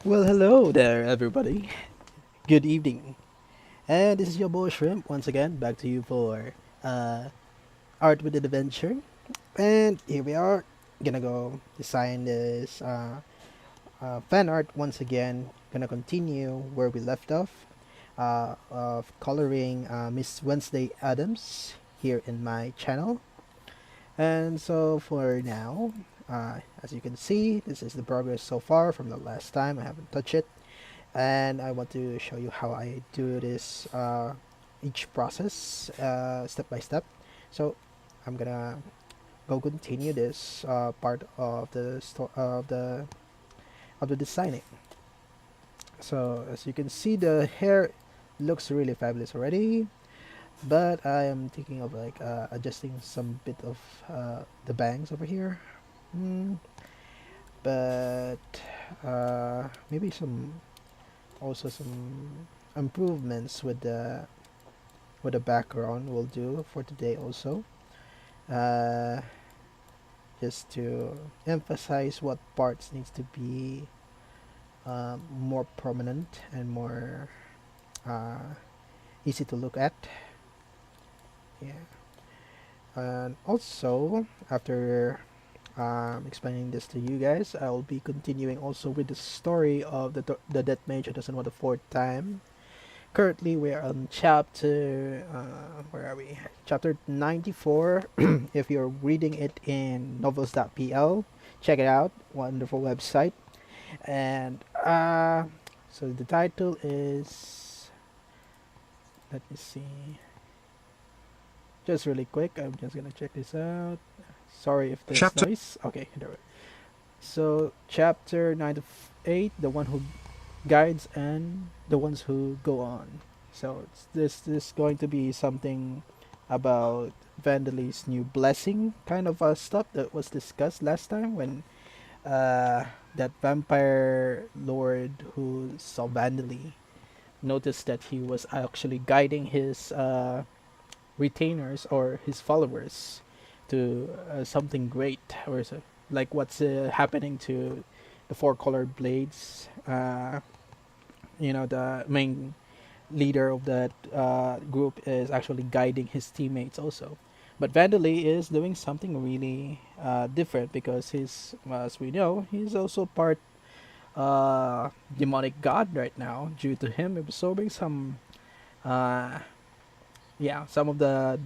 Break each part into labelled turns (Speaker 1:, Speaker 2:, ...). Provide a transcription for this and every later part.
Speaker 1: Well, hello there, everybody. Good evening. And this is your boy Shrimp once again, back to you for uh, Art with an Adventure. And here we are, gonna go design this fan art once again. Gonna continue where we left off of coloring Miss Wednesday Adams here in my channel. And so for now, as you can see, this is the progress so far from the last time. I haven't touched it, and I want to show you how I do this each process step by step. So I'm gonna go continue this part of the of the designing. So as you can see, the hair looks really fabulous already, but I am thinking of like adjusting some bit of the bangs over here. mm, but maybe some improvements with the background will do for today also, uh, just to emphasize what parts needs to be more prominent and more uh, easy to look at. Yeah. And also, after explaining this to you guys, I'll be continuing also with the story of the Death Mage who doesn't want the fourth time. Currently, we are on chapter. Where are we? Chapter 94. If you're reading it in Novels.pl, check it out. Wonderful website. And so the title is. Let me see. Just really quick, I'm just gonna check this out. Sorry if there's
Speaker 2: Chapter
Speaker 1: noise. Okay, there we go. So chapter 98, the one who guides and the ones who go on. So this going to be something about Vandally's new blessing kind of stuff that was discussed last time when that vampire lord who saw Vandally noticed that he was actually guiding his retainers or his followers to something great, or so, like what's happening to the four colored blades. The main leader of that group is actually guiding his teammates also, but Vandally is doing something really different because he's, as we know, he's also part demonic god right now due to him absorbing uh, some of the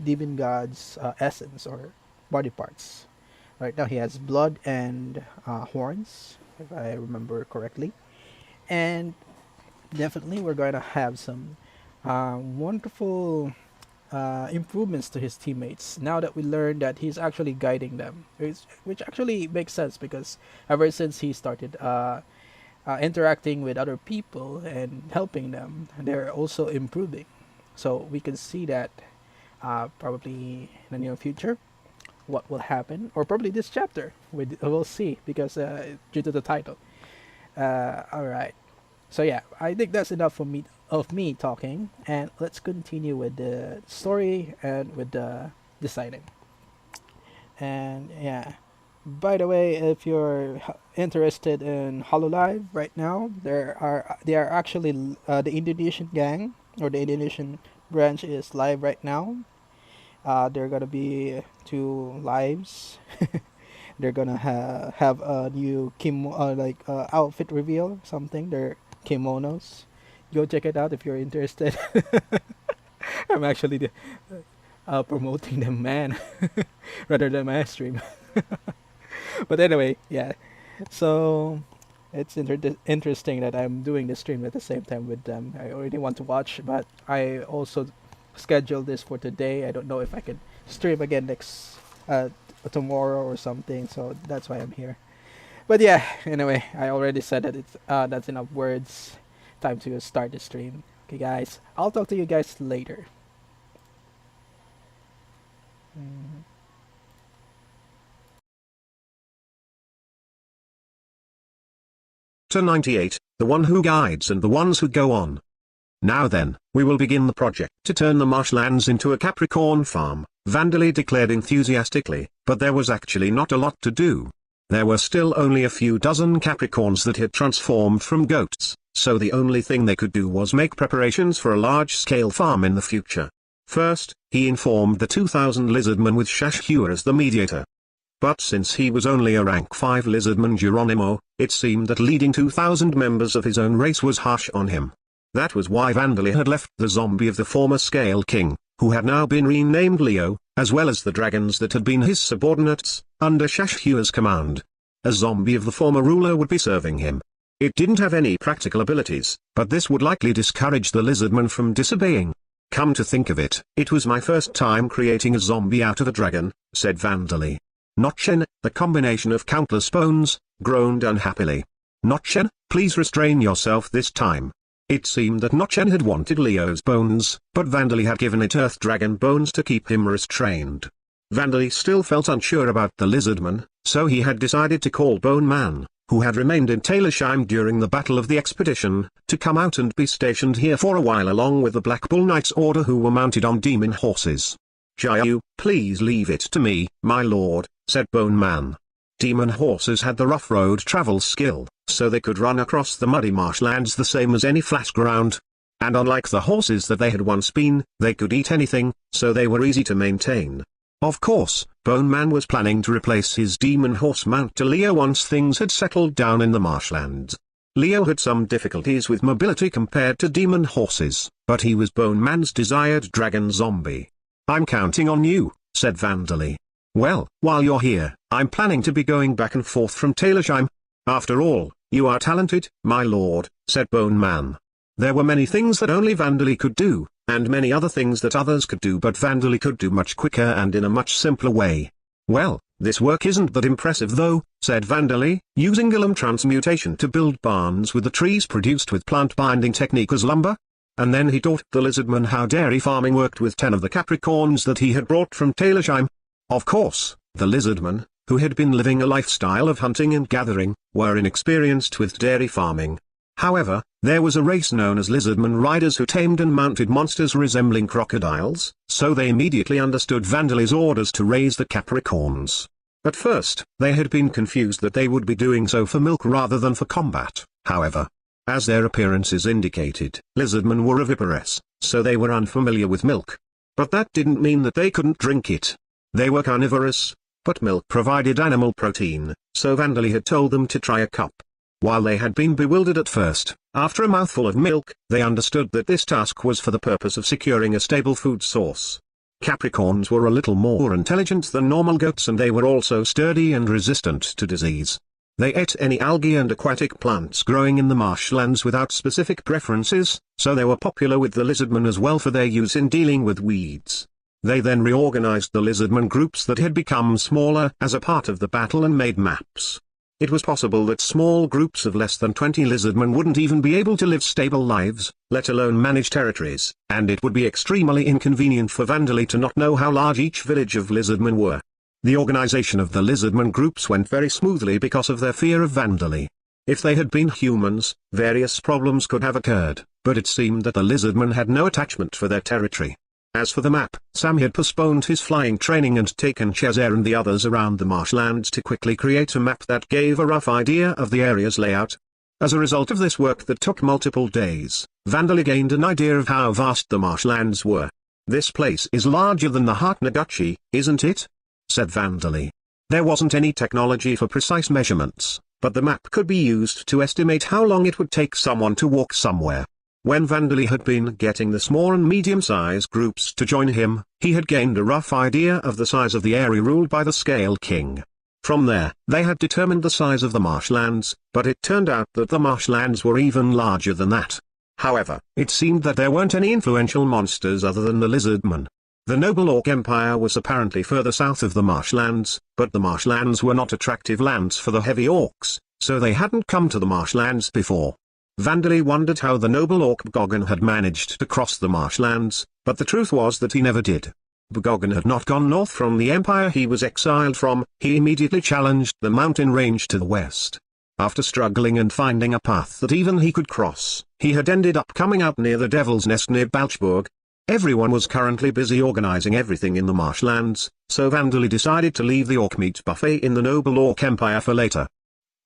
Speaker 1: demon god's essence or body parts. Right now, he has blood and horns, if I remember correctly, and definitely we're going to have some wonderful improvements to his teammates now that we learned that he's actually guiding them, which actually makes sense because ever since he started interacting with other people and helping them, they're also improving. So we can see that probably in the near future what will happen, or probably this chapter we'll see because due to the title. All right. So yeah, I think that's enough for me of me talking, and let's continue with the story and with the deciding. And yeah, by the way, if you're interested in Hololive right now, they are actually the Indonesian gang or the Indonesian branch is live right now. There are gonna be two lives. They're gonna have a new outfit reveal, something. Their kimonos. Go check it out if you're interested. I'm actually promoting them, man, rather than my stream. But anyway, yeah. So it's interesting that I'm doing the stream at the same time with them. I already want to watch, but I also scheduled this for today. I don't know if I can stream again next tomorrow or something. So that's why I'm here. But yeah, anyway, I already said that it's that's enough words. Time to start the stream. Okay, guys. I'll talk to you guys later. Mm.
Speaker 2: to 98, the one who guides and the ones who go on. Now then, we will begin the project to turn the marshlands into a Capricorn farm, Vandally declared enthusiastically, but there was actually not a lot to do. There were still only a few dozen Capricorns that had transformed from goats, so the only thing they could do was make preparations for a large-scale farm in the future. First, he informed the 2,000 lizardmen with Shashua as the mediator. But since he was only a rank 5 lizardman Geronimo, it seemed that leading 2,000 members of his own race was harsh on him. That was why Vandali had left the zombie of the former Scale King, who had now been renamed Leo, as well as the dragons that had been his subordinates, under Shashua's command. A zombie of the former ruler would be serving him. It didn't have any practical abilities, but this would likely discourage the lizardman from disobeying. Come to think of it, it was my first time creating a zombie out of a dragon, said Vandali. Notchen, the combination of countless bones, groaned unhappily. Notchen, please restrain yourself this time. It seemed that Notchen had wanted Leo's bones, but Vandali had given it Earth Dragon bones to keep him restrained. Vandali still felt unsure about the lizardman, so he had decided to call Bone Man, who had remained in Taylorsheim during the battle of the expedition, to come out and be stationed here for a while along with the Black Bull Knights Order who were mounted on demon horses. Jiayu, please leave it to me, my lord, said Bone Man. Demon horses had the rough road travel skill, so they could run across the muddy marshlands the same as any flat ground. And unlike the horses that they had once been, they could eat anything, so they were easy to maintain. Of course, Bone Man was planning to replace his demon horse mount to Leo once things had settled down in the marshlands. Leo had some difficulties with mobility compared to demon horses, but he was Bone Man's desired dragon zombie. I'm counting on you, said Vandali. Well, while you're here, I'm planning to be going back and forth from Taylorsheim. After all, you are talented, my lord, said Bone Man. There were many things that only Vandali could do, and many other things that others could do, but Vandali could do much quicker and in a much simpler way. Well, this work isn't that impressive though, said Vandali, using Golem transmutation to build barns with the trees produced with plant binding technique as lumber. And then he taught the lizardman how dairy farming worked with 10 of the Capricorns that he had brought from Taylorsheim. Of course, the lizardmen, who had been living a lifestyle of hunting and gathering, were inexperienced with dairy farming. However, there was a race known as lizardman riders who tamed and mounted monsters resembling crocodiles, so they immediately understood Vandali's orders to raise the Capricorns. At first, they had been confused that they would be doing so for milk rather than for combat, however. As their appearances indicated, lizardmen were oviparous, so they were unfamiliar with milk. But that didn't mean that they couldn't drink it. They were carnivorous, but milk provided animal protein, so Vandali had told them to try a cup. While they had been bewildered at first, after a mouthful of milk, they understood that this task was for the purpose of securing a stable food source. Capricorns were a little more intelligent than normal goats, and they were also sturdy and resistant to disease. They ate any algae and aquatic plants growing in the marshlands without specific preferences, so they were popular with the lizardmen as well for their use in dealing with weeds. They then reorganized the lizardmen groups that had become smaller as a part of the battle and made maps. It was possible that small groups of less than 20 lizardmen wouldn't even be able to live stable lives, let alone manage territories, and it would be extremely inconvenient for Vandali to not know how large each village of lizardmen were. The organization of the lizardmen groups went very smoothly because of their fear of Vandali. If they had been humans, various problems could have occurred, but it seemed that the lizardmen had no attachment for their territory. As for the map, Sam had postponed his flying training and taken Chezer and the others around the marshlands to quickly create a map that gave a rough idea of the area's layout. As a result of this work that took multiple days, Vandali gained an idea of how vast the marshlands were. This place is larger than the Heart Noguchi, isn't it? Said Vandali. There wasn't any technology for precise measurements, but the map could be used to estimate how long it would take someone to walk somewhere. When Vandali had been getting the small and medium-sized groups to join him, he had gained a rough idea of the size of the area ruled by the Scale King. From there, they had determined the size of the marshlands, but it turned out that the marshlands were even larger than that. However, it seemed that there weren't any influential monsters other than the lizardmen. The noble Orc Empire was apparently further south of the marshlands, but the marshlands were not attractive lands for the heavy orcs, so they hadn't come to the marshlands before. Vandali wondered how the noble Orc Bgogan had managed to cross the marshlands, but the truth was that he never did. Bgogan had not gone north from the empire he was exiled from, he immediately challenged the mountain range to the west. After struggling and finding a path that even he could cross, he had ended up coming out near the Devil's Nest near Balchburg. Everyone was currently busy organizing everything in the marshlands, so Vandali decided to leave the orc meat buffet in the noble orc empire for later.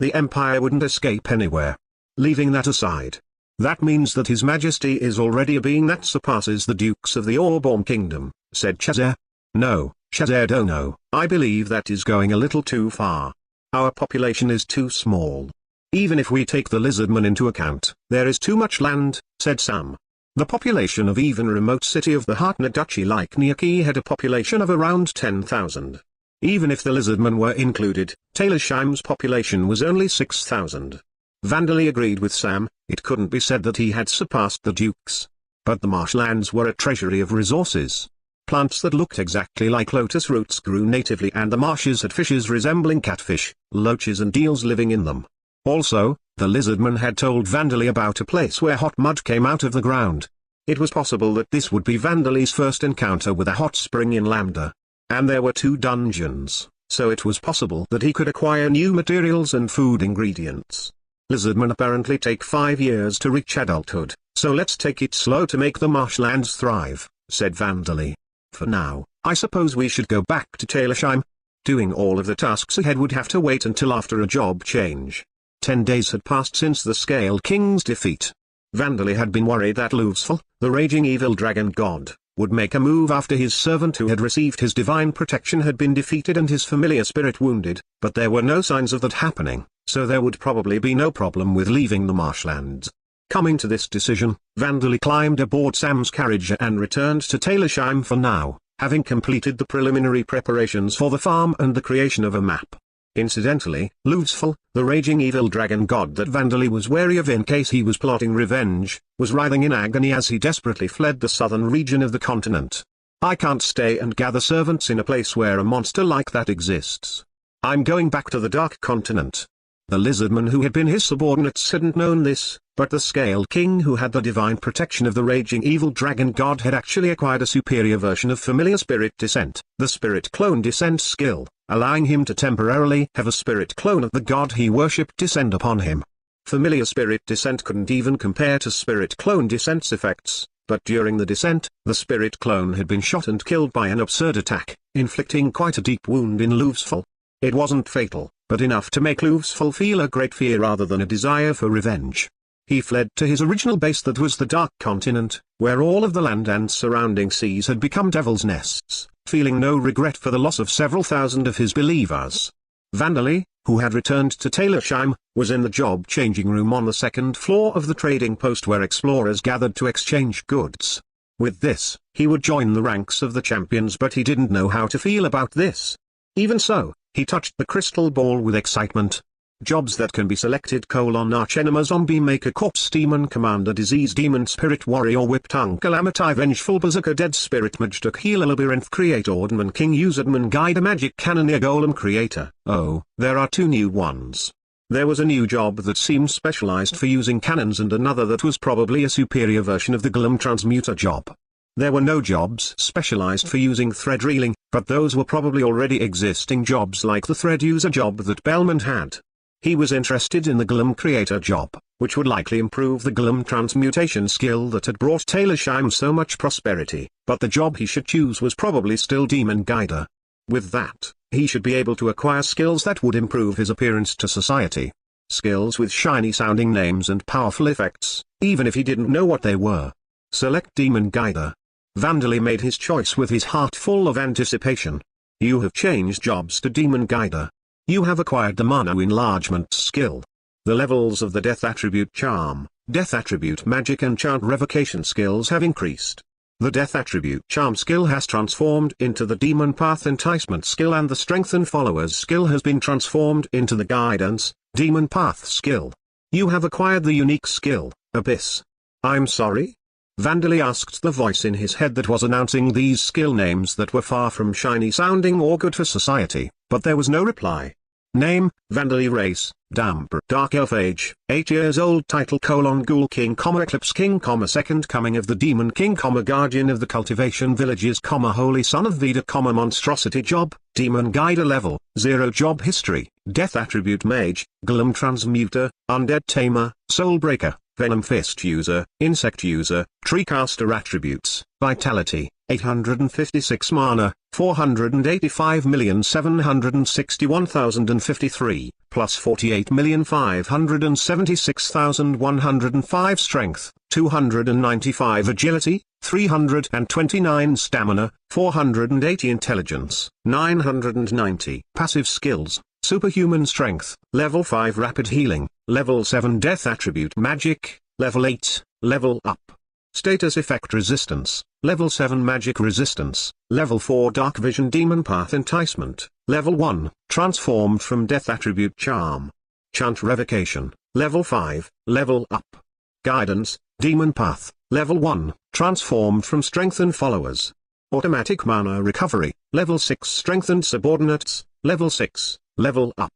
Speaker 2: The empire wouldn't escape anywhere. Leaving that aside, that means that His Majesty is already a being that surpasses the dukes of the Orborn kingdom, said Chazer. No, Chazer, don't know. I believe that is going a little too far. Our population is too small. Even if we take the lizardmen into account, there is too much land, said Sam. The population of even remote city of the Hartner Duchy like Niyaki had a population of around 10,000. Even if the lizardmen were included, Taylorsheim's population was only 6,000. Vandali agreed with Sam, it couldn't be said that he had surpassed the dukes. But the marshlands were a treasury of resources. Plants that looked exactly like lotus roots grew natively and the marshes had fishes resembling catfish, loaches and eels living in them. Also, the lizardman had told Vandali about a place where hot mud came out of the ground. It was possible that this would be Vandali's first encounter with a hot spring in Lambda. And there were 2 dungeons, so it was possible that he could acquire new materials and food ingredients. Lizardmen apparently take 5 years to reach adulthood, so let's take it slow to make the marshlands thrive, said Vandali. For now, I suppose we should go back to Taylorsheim. Doing all of the tasks ahead would have to wait until after a job change. 10 days had passed since the Scale King's defeat. Vandali had been worried that Luvsful, the raging evil dragon god, would make a move after his servant who had received his divine protection had been defeated and his familiar spirit wounded, but there were no signs of that happening, so there would probably be no problem with leaving the marshlands. Coming to this decision, Vandali climbed aboard Sam's carriage and returned to Taylorsheim for now, having completed the preliminary preparations for the farm and the creation of a map. Incidentally, Luvsful, the raging evil dragon god that Vandali was wary of in case he was plotting revenge, was writhing in agony as he desperately fled the southern region of the continent. I can't stay and gather servants in a place where a monster like that exists. I'm going back to the Dark Continent. The lizardmen who had been his subordinates hadn't known this, but the Scale King who had the divine protection of the raging evil dragon god had actually acquired a superior version of familiar spirit descent, the spirit clone descent skill, allowing him to temporarily have a spirit clone of the god he worshipped descend upon him. Familiar spirit descent couldn't even compare to spirit clone descent's effects, but during the descent, the spirit clone had been shot and killed by an absurd attack, inflicting quite a deep wound in Luvsful. It wasn't fatal, but enough to make Luvsful feel a great fear rather than a desire for revenge. He fled to his original base that was the Dark Continent, where all of the land and surrounding seas had become devil's nests, feeling no regret for the loss of several thousand of his believers. Vandali, who had returned to Taylorsheim, was in the job-changing room on the 2nd floor of the trading post where explorers gathered to exchange goods. With this, he would join the ranks of the champions, but he didn't know how to feel about this. Even so, he touched the crystal ball with excitement. Jobs that can be selected: Archenema Zombie Maker Corpse Demon Commander Disease Demon Spirit Warrior Whip Tongue Calamity Vengeful Berserker Dead Spirit Mage Duck Healer Labyrinth Creator Ordnman King Userman Guide Magic Cannoneer Golem Creator. Oh, there are 2 new ones. There was a new job that seemed specialized for using cannons and another that was probably a superior version of the Golem Transmuter job. There were no jobs specialized for using thread reeling, but those were probably already existing jobs like the thread user job that Belmont had. He was interested in the Golem Creator job, which would likely improve the Golem Transmutation skill that had brought Taylorsheim so much prosperity, but the job he should choose was probably still Demon Guider. With that, he should be able to acquire skills that would improve his appearance to society. Skills with shiny-sounding names and powerful effects, even if he didn't know what they were. Select Demon Guider. Vandali made his choice with his heart full of anticipation. You have changed jobs to Demon Guider. You have acquired the Mana Enlargement skill. The levels of the Death Attribute Charm, Death Attribute Magic and Chant Revocation skills have increased. The Death Attribute Charm skill has transformed into the Demon Path Enticement skill, and the Strengthen Followers skill has been transformed into the Guidance, Demon Path skill. You have acquired the unique skill, Abyss. I'm sorry? Vandali asked the voice in his head that was announcing these skill names that were far from shiny sounding or good for society, but there was no reply. Name, Vandali Race, Damper Dark Elf Age, 8 years old. Title: Ghoul King, Eclipse King, Second Coming of the Demon King, Guardian of the Cultivation Villages, Holy Son of Veda, Monstrosity Job, Demon Guider Level 0. Job History, Death Attribute Mage, Golem Transmuter, Undead Tamer, Soul Breaker, Venom Fist User, Insect User, Treecaster Attributes, Vitality, 856 mana, 485,761,053, plus 48,576,105 Strength, 295 Agility, 329 Stamina, 480 Intelligence, 990 Passive Skills, Superhuman Strength, Level 5 Rapid Healing, Level 7 Death Attribute Magic, Level 8, Level Up. Status Effect Resistance, Level 7 Magic Resistance, Level 4 Dark Vision Demon Path Enticement, Level 1, Transformed from Death Attribute Charm. Chant Revocation, Level 5, Level Up. Guidance, Demon Path, Level 1, Transformed from Strengthened Followers. Automatic Mana Recovery, Level 6 Strengthened Subordinates, Level 6, Level Up.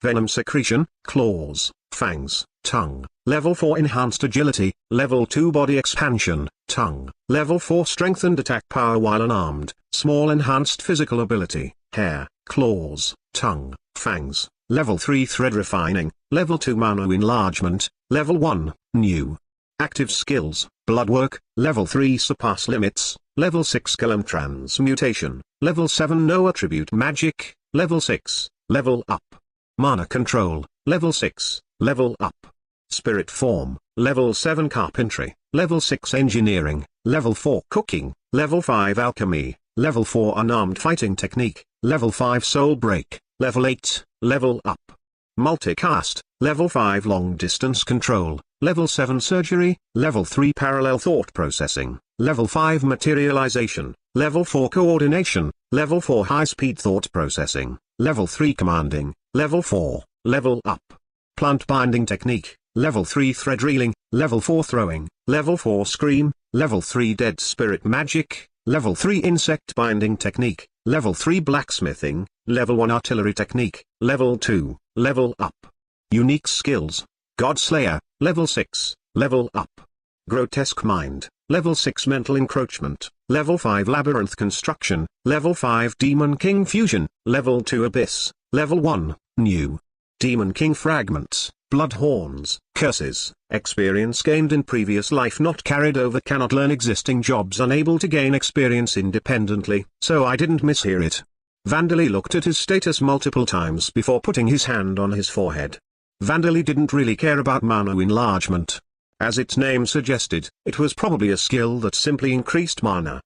Speaker 2: Venom Secretion, Claws, Fangs, Tongue, Level 4 Enhanced Agility, Level 2 Body Expansion, Tongue, Level 4 Strengthened Attack Power while unarmed, Small Enhanced Physical Ability, Hair, Claws, Tongue, Fangs, Level 3 Thread Refining, Level 2 Mana Enlargement, Level 1, New. Active Skills, Bloodwork, Level 3 Surpass Limits, Level 6 Column Transmutation, Level 7 No Attribute Magic, Level 6, Level Up. Mana Control, Level 6, Level Up. Spirit Form, Level 7 Carpentry, Level 6 Engineering, Level 4 Cooking, Level 5 Alchemy, Level 4 Unarmed Fighting Technique, Level 5 Soul Break, Level 8, Level Up. Multicast, Level 5 Long Distance Control, Level 7 Surgery, Level 3 Parallel Thought Processing, Level 5 Materialization, Level 4 Coordination, Level 4 High Speed Thought Processing, Level 3 Commanding, Level 4, Level Up. Plant Binding Technique, Level 3 Thread Reeling, Level 4 Throwing, Level 4 Scream, Level 3 Dead Spirit Magic, Level 3 Insect Binding Technique, Level 3 Blacksmithing, Level 1 Artillery Technique, Level 2, Level Up. Unique Skills, Godslayer, Level 6, Level Up. Grotesque Mind, Level 6 Mental Encroachment, Level 5 Labyrinth Construction, Level 5 Demon King Fusion, Level 2 Abyss, Level 1, New. Demon King Fragments, Blood Horns, Curses, Experience gained in previous life not carried over, cannot learn existing jobs, unable to gain experience independently, so I didn't mishear it. Vandali looked at his status multiple times before putting his hand on his forehead. Vandali didn't really care about mana enlargement. As its name suggested, it was probably a skill that simply increased mana.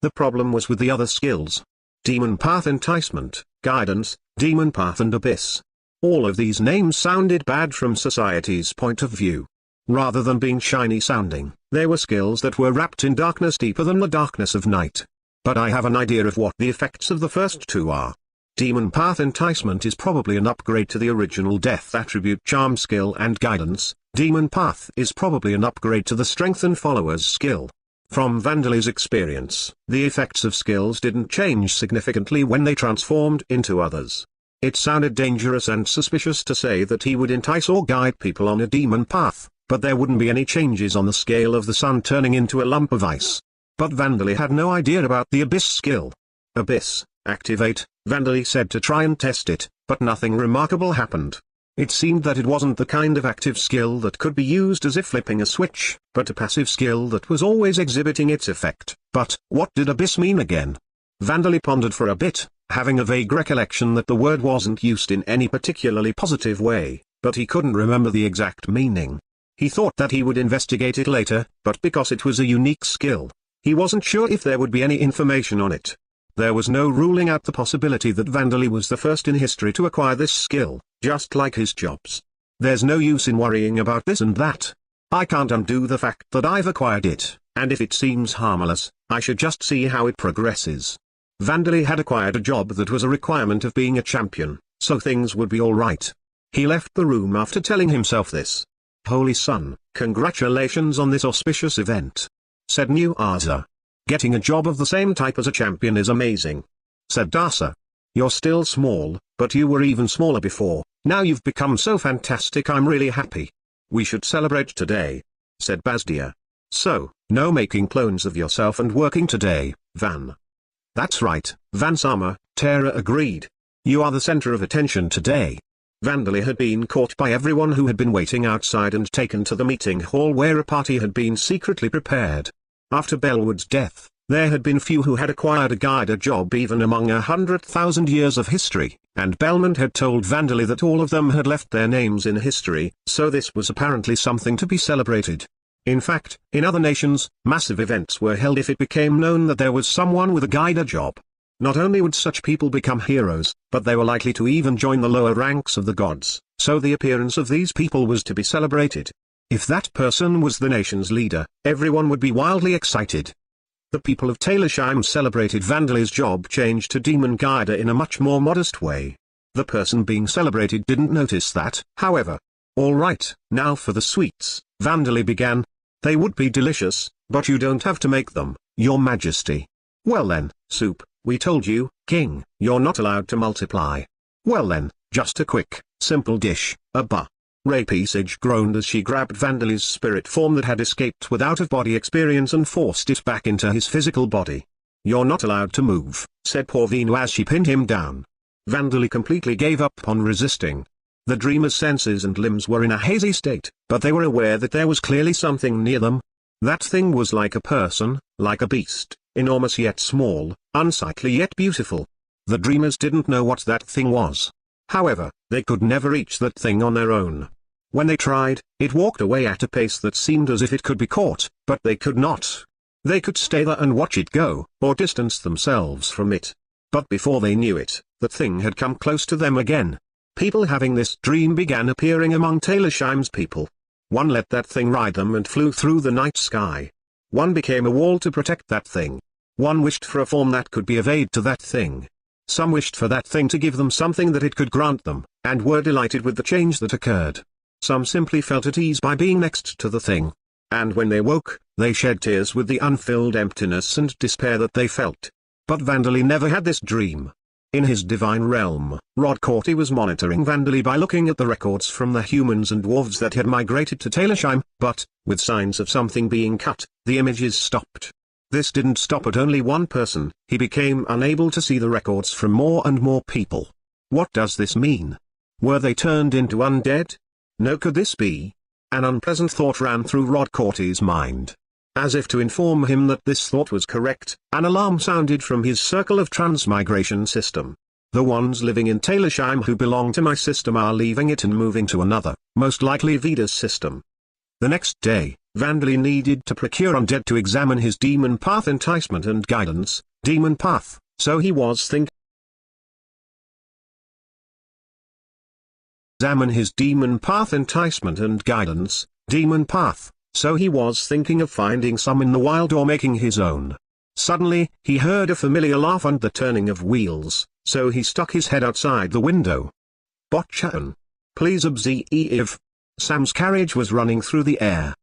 Speaker 2: The problem was with the other skills. Demon Path Enticement, Guidance, Demon Path and Abyss. All of these names sounded bad from society's point of view. Rather than being shiny sounding, they were skills that were wrapped in darkness deeper than the darkness of night. But I have an idea of what the effects of the first two are. Demon Path Enticement is probably an upgrade to the original Death Attribute Charm skill, and Guidance, Demon Path, is probably an upgrade to the Strengthen Followers skill. From Vandali's experience, the effects of skills didn't change significantly when they transformed into others. It sounded dangerous and suspicious to say that he would entice or guide people on a demon path, but there wouldn't be any changes on the scale of the sun turning into a lump of ice. But Vandali had no idea about the Abyss skill. Abyss, activate, Vandali said to try and test it, but nothing remarkable happened. It seemed that it wasn't the kind of active skill that could be used as if flipping a switch, but a passive skill that was always exhibiting its effect. But, what did Abyss mean again? Vandali pondered for a bit, having a vague recollection that the word wasn't used in any particularly positive way, but he couldn't remember the exact meaning. He thought that he would investigate it later, but because it was a unique skill, he wasn't sure if there would be any information on it. There was no ruling out the possibility that Vandali was the first in history to acquire this skill, just like his jobs. There's no use in worrying about this and that. I can't undo the fact that I've acquired it, and if it seems harmless, I should just see how it progresses. Vandali had acquired a job that was a requirement of being a champion, so things would be alright. He left the room after telling himself this. Holy Sun, congratulations on this auspicious event, said New Arza. Getting a job of the same type as a champion is amazing, said Dasa. You're still small, but you were even smaller before. Now you've become so fantastic, I'm really happy. We should celebrate today, said Bazdia. So, no making clones of yourself and working today, Van. That's right, Van-sama, Tara agreed. You are the center of attention today. Vandali had been caught by everyone who had been waiting outside and taken to the meeting hall where a party had been secretly prepared. After Bellwood's death, there had been few who had acquired a guider job even among 100,000 years of history, and Belmont had told Vanderlei that all of them had left their names in history, so this was apparently something to be celebrated. In fact, in other nations, massive events were held if it became known that there was someone with a guider job. Not only would such people become heroes, but they were likely to even join the lower ranks of the gods, so the appearance of these people was to be celebrated. If that person was the nation's leader, everyone would be wildly excited. The people of Taylorsheim celebrated Vanderlei's job change to demon guider in a much more modest way. The person being celebrated didn't notice that, however. "All right, now for the sweets," Vanderlei began. "They would be delicious, but you don't have to make them, Your Majesty." "Well then, soup, we told you, King, you're not allowed to multiply." "Well then, just a quick, simple dish, a ba." Rapisage groaned as she grabbed Vanderlei's spirit form that had escaped with out-of-body experience and forced it back into his physical body. "You're not allowed to move," said Porvino as she pinned him down. Vanderlei completely gave up on resisting. The dreamer's senses and limbs were in a hazy state, but they were aware that there was clearly something near them. That thing was like a person, like a beast, enormous yet small, unsightly yet beautiful. The dreamers didn't know what that thing was. However, they could never reach that thing on their own. When they tried, it walked away at a pace that seemed as if it could be caught, but they could not. They could stay there and watch it go, or distance themselves from it. But before they knew it, that thing had come close to them again. People having this dream began appearing among Taylorsheim's people. One let that thing ride them and flew through the night sky. One became a wall to protect that thing. One wished for a form that could be of aid to that thing. Some wished for that thing to give them something that it could grant them, and were delighted with the change that occurred. Some simply felt at ease by being next to the thing. And when they woke, they shed tears with the unfilled emptiness and despair that they felt. But Vanderlei never had this dream. In his divine realm, Rod Corty was monitoring Vanderlei by looking at the records from the humans and dwarves that had migrated to Taylorsheim, but, with signs of something being cut, the images stopped. This didn't stop at only one person. He became unable to see the records from more and more people. What does this mean? Were they turned into undead? No, could this be? An unpleasant thought ran through Rod Corty's mind. As if to inform him that this thought was correct, an alarm sounded from his circle of transmigration system. The ones living in Taylorsheim who belong to my system are leaving it and moving to another, most likely Vida's system. The next day, Vanderlei needed to procure undead to examine his demon path enticement and guidance, demon path, so he was thinking. Examine his demon path enticement and guidance, demon path, so he was thinking of finding some in the wild or making his own. Suddenly, he heard a familiar laugh and the turning of wheels, so he stuck his head outside the window. "Botchan. Please observe." Sam's carriage was running through the air.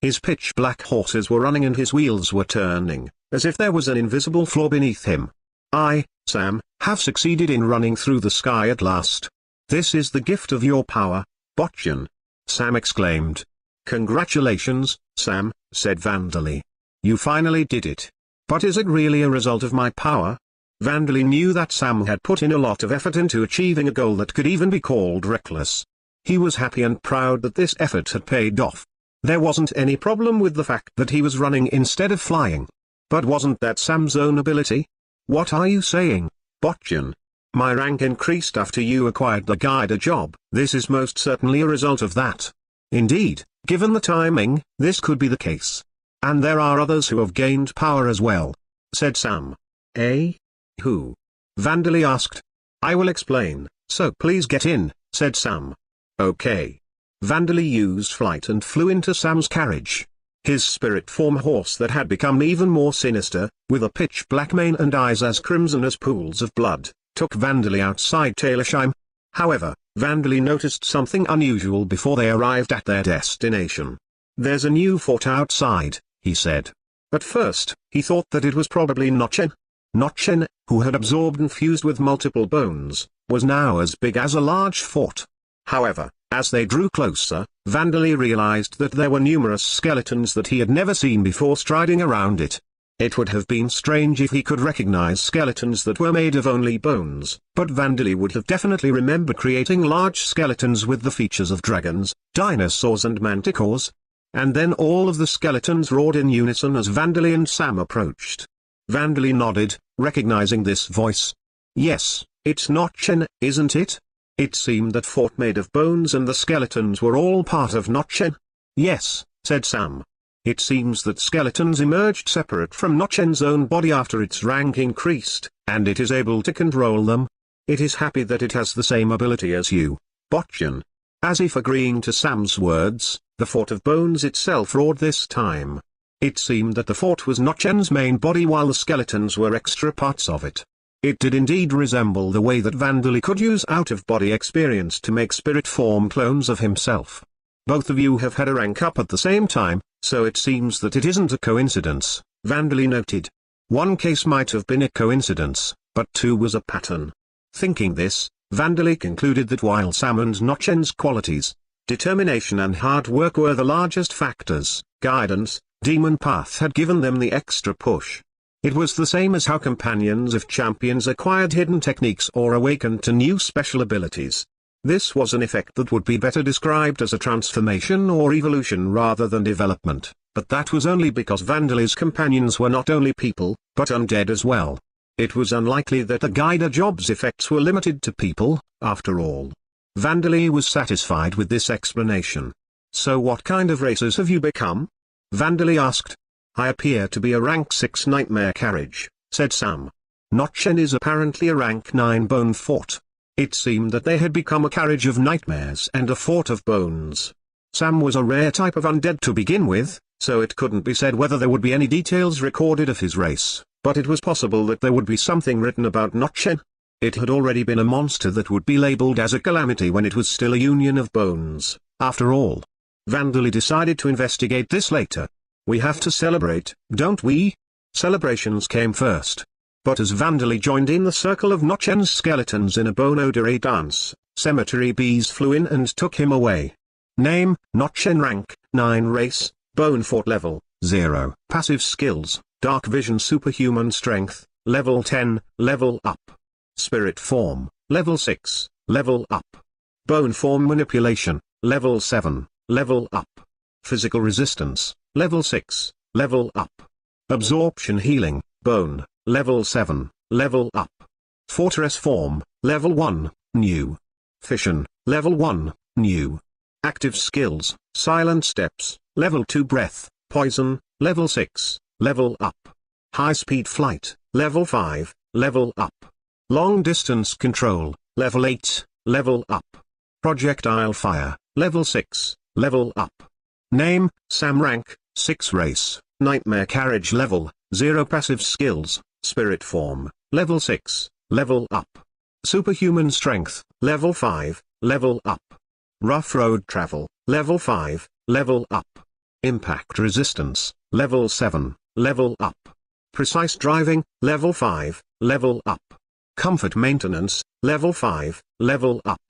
Speaker 2: His pitch-black horses were running and his wheels were turning, as if there was an invisible floor beneath him. "I, Sam, have succeeded in running through the sky at last. This is the gift of your power, Botchan," Sam exclaimed. "Congratulations, Sam," said Vanderlei. "You finally did it. But is it really a result of my power?" Vanderlei knew that Sam had put in a lot of effort into achieving a goal that could even be called reckless. He was happy and proud that this effort had paid off. There wasn't any problem with the fact that he was running instead of flying. But wasn't that Sam's own ability? "What are you saying, Botchan? My rank increased after you acquired the guider job." "This is most certainly a result of that. Indeed, given the timing, this could be the case. And there are others who have gained power as well," said Sam. "Eh? Who?" Vanderlei asked. "I will explain, so please get in," said Sam. "Okay." Vanderlei used flight and flew into Sam's carriage. His spirit form horse that had become even more sinister, with a pitch-black mane and eyes as crimson as pools of blood, took Vanderlei outside Taylorsheim. However, Vanderlei noticed something unusual before they arrived at their destination. "There's a new fort outside," he said. At first, he thought that it was probably Notchen. Notchen, who had absorbed and fused with multiple bones, was now as big as a large fort. However, as they drew closer, Vanderlei realized that there were numerous skeletons that he had never seen before striding around it. It would have been strange if he could recognize skeletons that were made of only bones, but Vanderlei would have definitely remembered creating large skeletons with the features of dragons, dinosaurs and manticores. and then all of the skeletons roared in unison as Vandali and Sam approached. Vandali nodded, recognizing this voice. Yes, it's Notchen, isn't it? It seemed that fort made of bones and the skeletons were all part of Notchen. Yes, said Sam. It seems that skeletons emerged separate from Notchen's own body after its rank increased, and it is able to control them. It is happy that it has the same ability as you, Botchen. As if agreeing to Sam's words, the fort of bones itself roared this time. It seemed that the fort was Notchen's main body while the skeletons were extra parts of it. It did indeed resemble the way that Vandali could use out-of-body experience to make spirit form clones of himself. Both of you have had a rank up at the same time, so it seems that it isn't a coincidence, Vandali noted. One case might have been a coincidence, but two was a pattern. Thinking this, Vandali concluded that while Sam and Notchen's qualities, determination and hard work were the largest factors, guidance, demon path had given them the extra push. It was the same as how companions of champions acquired hidden techniques or awakened to new special abilities. This was an effect that would be better described as a transformation or evolution rather than development, but that was only because Vandali's companions were not only people, but undead as well. It was unlikely that the Guider job's effects were limited to people, after all. Vandali was satisfied with this explanation. So what kind of racers have you become? Vandali asked. I appear to be a rank 6 nightmare carriage, said Sam. Notchen is apparently a rank 9 bone fort. It seemed that they had become a carriage of nightmares and a fort of bones. Sam was a rare type of undead to begin with, so it couldn't be said whether there would be any details recorded of his race, but it was possible that there would be something written about Notchen. It had already been a monster that would be labeled as a calamity when it was still a union of bones, after all. Vandali decided to investigate this later. We have to celebrate, don't we? Celebrations came first. But as Vandali joined in the circle of Notchen's skeletons in a bone odore dance, cemetery bees flew in and took him away. Name, Notchen rank, 9 race, bone fort level, 0. Passive skills, dark vision superhuman strength, level 10, level up. Spirit form, level 6, level up. Bone form manipulation, level 7, level up. Physical resistance, level 6, level up. Absorption healing, bone, level 7, level up. Fortress form, level 1, new. Fission, level 1, new. Active skills, silent steps, level 2 breath, poison, level 6, level up. High speed flight, level 5, level up. Long distance control, level 8, level up. Projectile fire, level 6, level up. Name, Sam rank, 6 race, nightmare carriage level, 0 passive skills, spirit form, level 6, level up. Superhuman strength, level 5, level up. Rough road travel, level 5, level up. Impact resistance, level 7, level up. Precise driving, level 5, level up. Comfort maintenance, level 5, level up.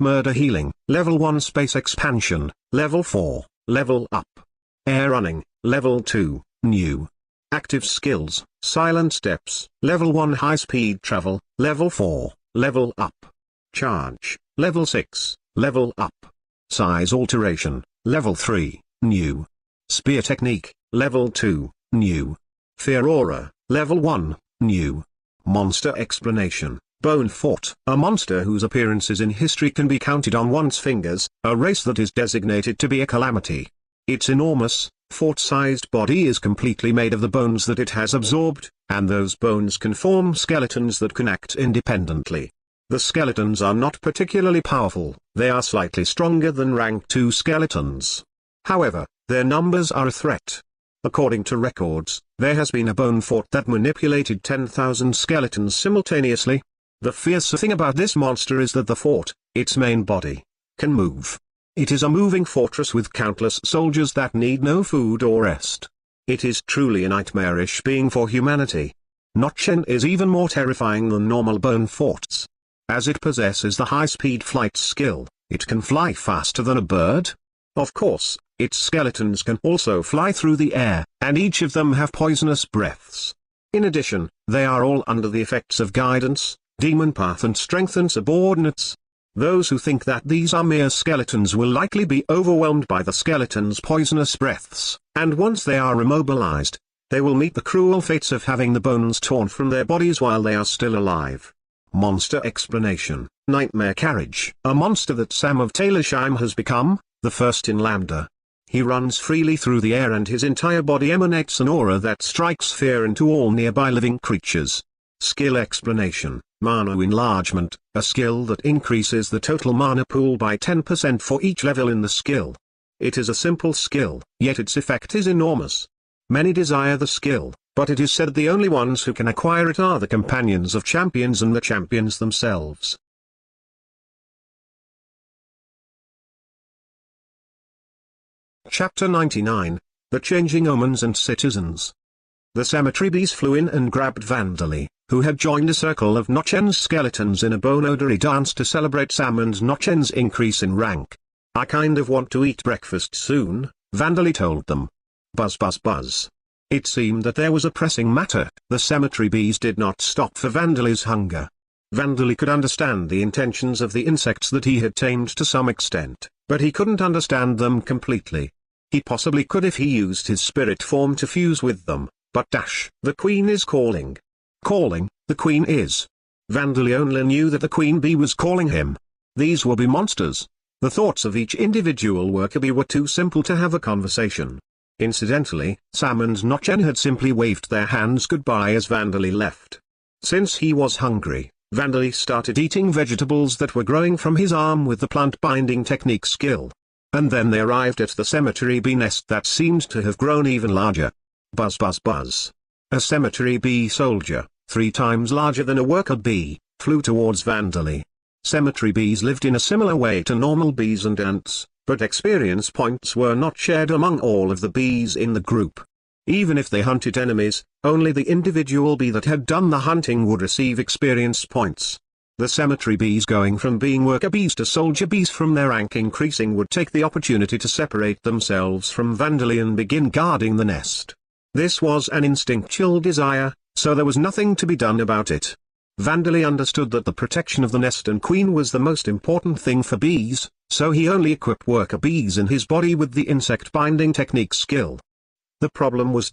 Speaker 2: Murder healing, level 1 space expansion, level 4, level up. Air running, level 2, new. Active skills, silent steps, level 1 high speed travel, level 4, level up. Charge, level 6, level up. Size alteration, level 3, new. Spear technique, level 2, new. Fear aura, level 1, new. Monster explanation, bone fort, a monster whose appearances in history can be counted on one's fingers, a race that is designated to be a calamity. Its enormous, fort-sized body is completely made of the bones that it has absorbed, and those bones can form skeletons that can act independently. The skeletons are not particularly powerful, they are slightly stronger than rank 2 skeletons. However, their numbers are a threat. According to records, there has been a bone fort that manipulated 10,000 skeletons simultaneously. The fearsome thing about this monster is that the fort, its main body, can move. It is a moving fortress with countless soldiers that need no food or rest. It is truly a nightmarish being for humanity. Notchen is even more terrifying than normal bone forts. As it possesses the high-speed flight skill, it can fly faster than a bird. Of course, its skeletons can also fly through the air, and each of them have poisonous breaths. In addition, they are all under the effects of guidance, demon path and strength and subordinates. Those who think that these are mere skeletons will likely be overwhelmed by the skeleton's poisonous breaths, and once they are immobilized, they will meet the cruel fates of having the bones torn from their bodies while they are still alive. Monster explanation: Nightmare Carriage. A monster that Sam of Taylorsheim has become, the first in Lambda. He runs freely through the air and his entire body emanates an aura that strikes fear into all nearby living creatures. Skill explanation: Mana Enlargement, a skill that increases the total mana pool by 10% for each level in the skill. It is a simple skill, yet its effect is enormous. Many desire the skill, but it is said the only ones who can acquire it are the companions of champions and the champions themselves. Chapter 99, The Changing Omens and Citizens. The cemetery bees flew in and grabbed Vandali, who had joined a circle of Nochen's skeletons in a Bonodori dance to celebrate Sam and Nochen's increase in rank. "I kind of want to eat breakfast soon," Vandali told them. Buzz buzz buzz. It seemed that there was a pressing matter. The cemetery bees did not stop for Vandali's hunger. Vandali could understand the intentions of the insects that he had tamed to some extent, but he couldn't understand them completely. He possibly could if he used his spirit form to fuse with them, but the queen is calling. Calling, the queen is. Vandali only knew that the queen bee was calling him. These will be monsters. The thoughts of each individual worker bee were too simple to have a conversation. Incidentally, Sam and Notchen had simply waved their hands goodbye as Vandali left. Since he was hungry, Vandali started eating vegetables that were growing from his arm with the plant binding technique skill. And then they arrived at the cemetery bee nest that seemed to have grown even larger. Buzz buzz buzz. A cemetery bee soldier, 3 times larger than a worker bee, flew towards Vandali. Cemetery bees lived in a similar way to normal bees and ants, but experience points were not shared among all of the bees in the group. Even if they hunted enemies, only the individual bee that had done the hunting would receive experience points. The cemetery bees going from being worker bees to soldier bees from their rank increasing would take the opportunity to separate themselves from Vandali and begin guarding the nest. This was an instinctual desire, so there was nothing to be done about it. Vandali understood that the protection of the nest and queen was the most important thing for bees, so he only equipped worker bees in his body with the insect binding technique skill. The problem was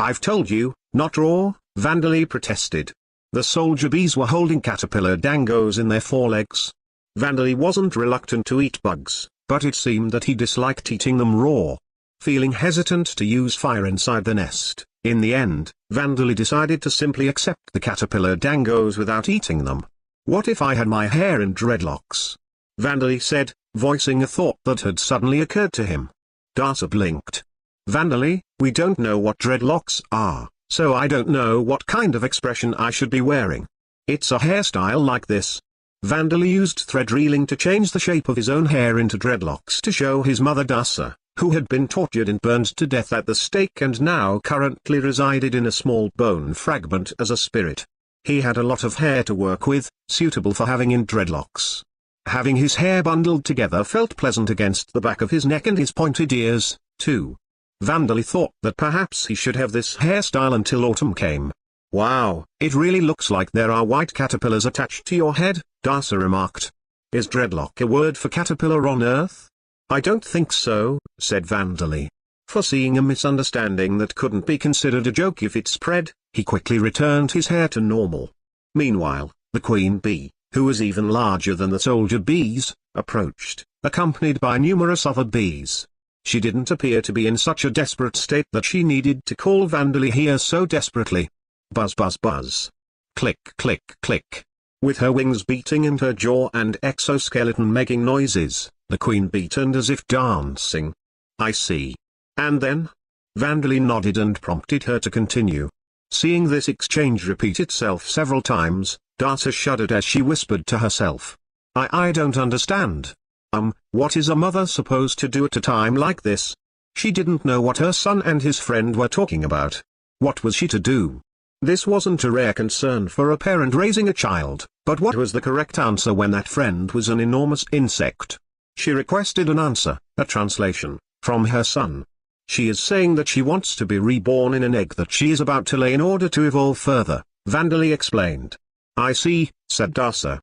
Speaker 2: "I've told you, not raw," Vandali protested. The soldier bees were holding caterpillar dangos in their forelegs. Vandali wasn't reluctant to eat bugs, but it seemed that he disliked eating them raw. Feeling hesitant to use fire inside the nest, in the end, Vandali decided to simply accept the caterpillar dangos without eating them. "What if I had my hair in dreadlocks?" Vandali said, voicing a thought that had suddenly occurred to him. Darsa blinked. "Vandali, we don't know what dreadlocks are, so I don't know what kind of expression I should be wearing. It's a hairstyle like this." Vandali used thread reeling to change the shape of his own hair into dreadlocks to show his mother Darsa, who had been tortured and burned to death at the stake and now currently resided in a small bone fragment as a spirit. He had a lot of hair to work with, suitable for having in dreadlocks. Having his hair bundled together felt pleasant against the back of his neck and his pointed ears, too. Vandali thought that perhaps he should have this hairstyle until autumn came. "Wow, it really looks like there are white caterpillars attached to your head," Darsa remarked. "Is dreadlock a word for caterpillar on Earth?" "I don't think so," said Vandali. Foreseeing a misunderstanding that couldn't be considered a joke if it spread, he quickly returned his hair to normal. Meanwhile, the queen bee, who was even larger than the soldier bees, approached, accompanied by numerous other bees. She didn't appear to be in such a desperate state that she needed to call Vandali here so desperately. Buzz buzz buzz. Click click click. With her wings beating and her jaw and exoskeleton making noises, the queen bee turned as if dancing. "I see. And then?" Vandali nodded and prompted her to continue. Seeing this exchange repeat itself several times, Darsa shuddered as she whispered to herself. I don't understand. What is a mother supposed to do at a time like this?" She didn't know what her son and his friend were talking about. What was she to do? This wasn't a rare concern for a parent raising a child, but what was the correct answer when that friend was an enormous insect? She requested an answer, a translation, from her son. "She is saying that she wants to be reborn in an egg that she is about to lay in order to evolve further," Vandali explained. "I see," said Darsa.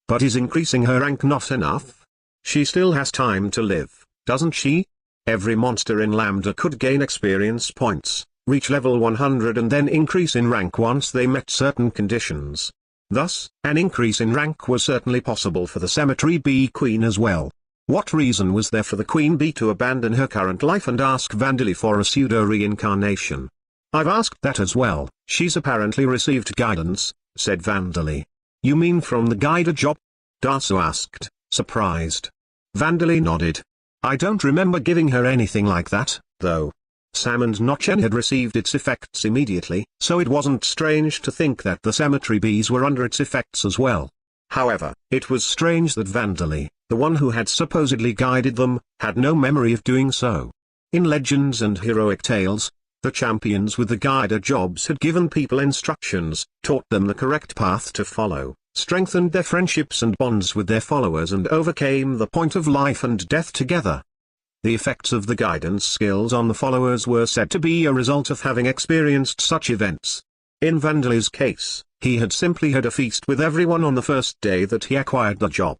Speaker 2: But is increasing her rank not enough? She still has time to live, doesn't she? Every monster in Lambda could gain experience points, reach level 100 and then increase in rank once they met certain conditions. Thus, an increase in rank was certainly possible for the Cemetery Bee Queen as well. What reason was there for the Queen Bee to abandon her current life and ask Vandali for a pseudo-reincarnation? I've asked that as well. She's apparently received guidance, said Vandali. You mean from the guided job? Dasu asked, surprised. Vandali nodded. I don't remember giving her anything like that, though. Sam and Notchen had received its effects immediately, so it wasn't strange to think that the cemetery bees were under its effects as well. However, it was strange that Vandali, the one who had supposedly guided them, had no memory of doing so. In legends and heroic tales, the champions with the guided jobs had given people instructions, taught them the correct path to follow, strengthened their friendships and bonds with their followers and overcame the point of life and death together. The effects of the guidance skills on the followers were said to be a result of having experienced such events. In Vandali's case, he had simply had a feast with everyone on the first day that he acquired the job.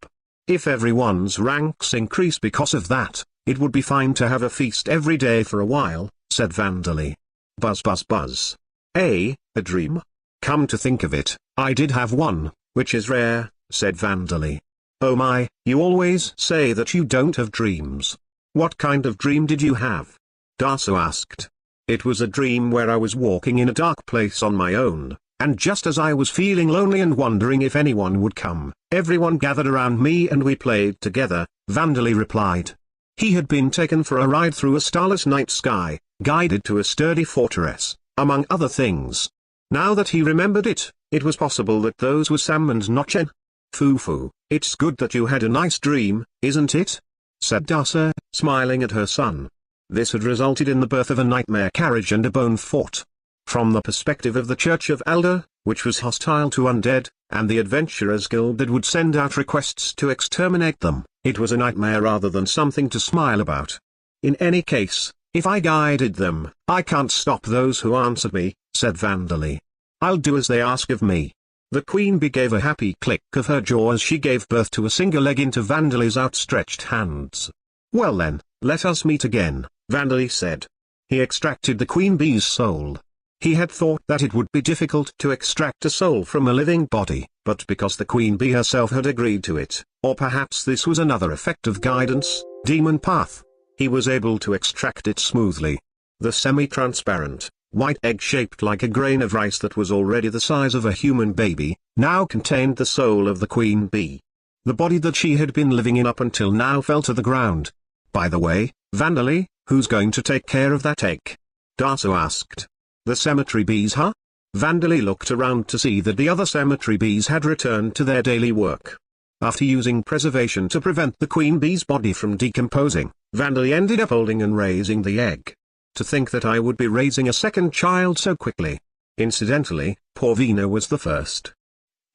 Speaker 2: If everyone's ranks increase because of that, it would be fine to have a feast every day for a while, said Vandali. Buzz buzz buzz. A dream? Come to think of it, I did have one, which is rare, said Vandali. Oh my, you always say that you don't have dreams. What kind of dream did you have? Dasu asked. It was a dream where I was walking in a dark place on my own, and just as I was feeling lonely and wondering if anyone would come, everyone gathered around me and we played together, Vandali replied. He had been taken for a ride through a starless night sky, guided to a sturdy fortress, among other things. Now that he remembered it, it was possible that those were Sam and Notchen. Fufu, it's good that you had a nice dream, isn't it? Said Dasa, smiling at her son. This had resulted in the birth of a nightmare carriage and a bone fort. From the perspective of the Church of Elder, which was hostile to undead, and the Adventurers Guild that would send out requests to exterminate them, it was a nightmare rather than something to smile about. In any case, if I guided them, I can't stop those who answered me, said Vandali. I'll do as they ask of me. The Queen Bee gave a happy click of her jaw as she gave birth to a single egg into Vandali's outstretched hands. Well then, let us meet again, Vandali said. He extracted the Queen Bee's soul. He had thought that it would be difficult to extract a soul from a living body, but because the Queen Bee herself had agreed to it, or perhaps this was another effect of guidance, demon path, he was able to extract it smoothly. The semi-transparent, white egg shaped like a grain of rice that was already the size of a human baby, now contained the soul of the Queen Bee. The body that she had been living in up until now fell to the ground. By the way, Vandali, who's going to take care of that egg? Dasu asked. The cemetery bees, huh? Vandali looked around to see that the other cemetery bees had returned to their daily work. After using preservation to prevent the Queen Bee's body from decomposing, Vandali ended up holding and raising the egg. To think that I would be raising a second child so quickly. Incidentally, poor Veena was the first.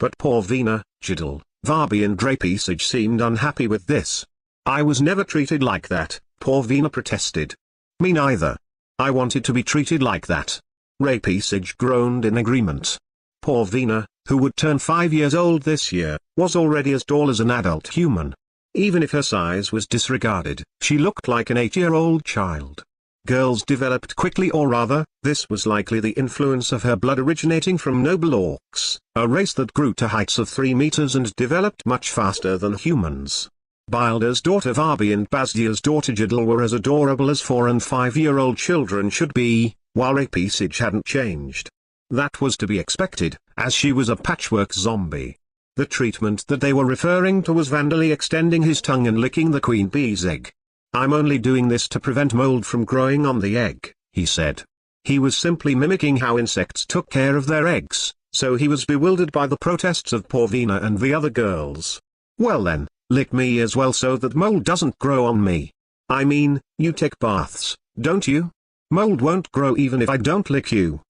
Speaker 2: But poor Veena, Jiddle, Varby and Drapisage seemed unhappy with this. I was never treated like that, poor Veena protested. Me neither. I wanted to be treated like that. Drapisage groaned in agreement. Poor Veena, who would turn 5 years old this year, was already as tall as an adult human. Even if her size was disregarded, she looked like an 8-year-old child. Girls developed quickly, or rather, this was likely the influence of her blood originating from noble orcs, a race that grew to heights of 3 meters and developed much faster than humans. Bilder's daughter Varby and Bazdia's daughter Jiddle were as adorable as 4- and 5-year-old children should be, while Drapisage hadn't changed. That was to be expected, as she was a patchwork zombie. The treatment that they were referring to was Vandali extending his tongue and licking the Queen Bee's egg. I'm only doing this to prevent mold from growing on the egg, he said. He was simply mimicking how insects took care of their eggs, so he was bewildered by the protests of poor Veena and the other girls. Well then, lick me as well so that mold doesn't grow on me. I mean, you take baths, don't you? Mold won't grow even if I don't lick you.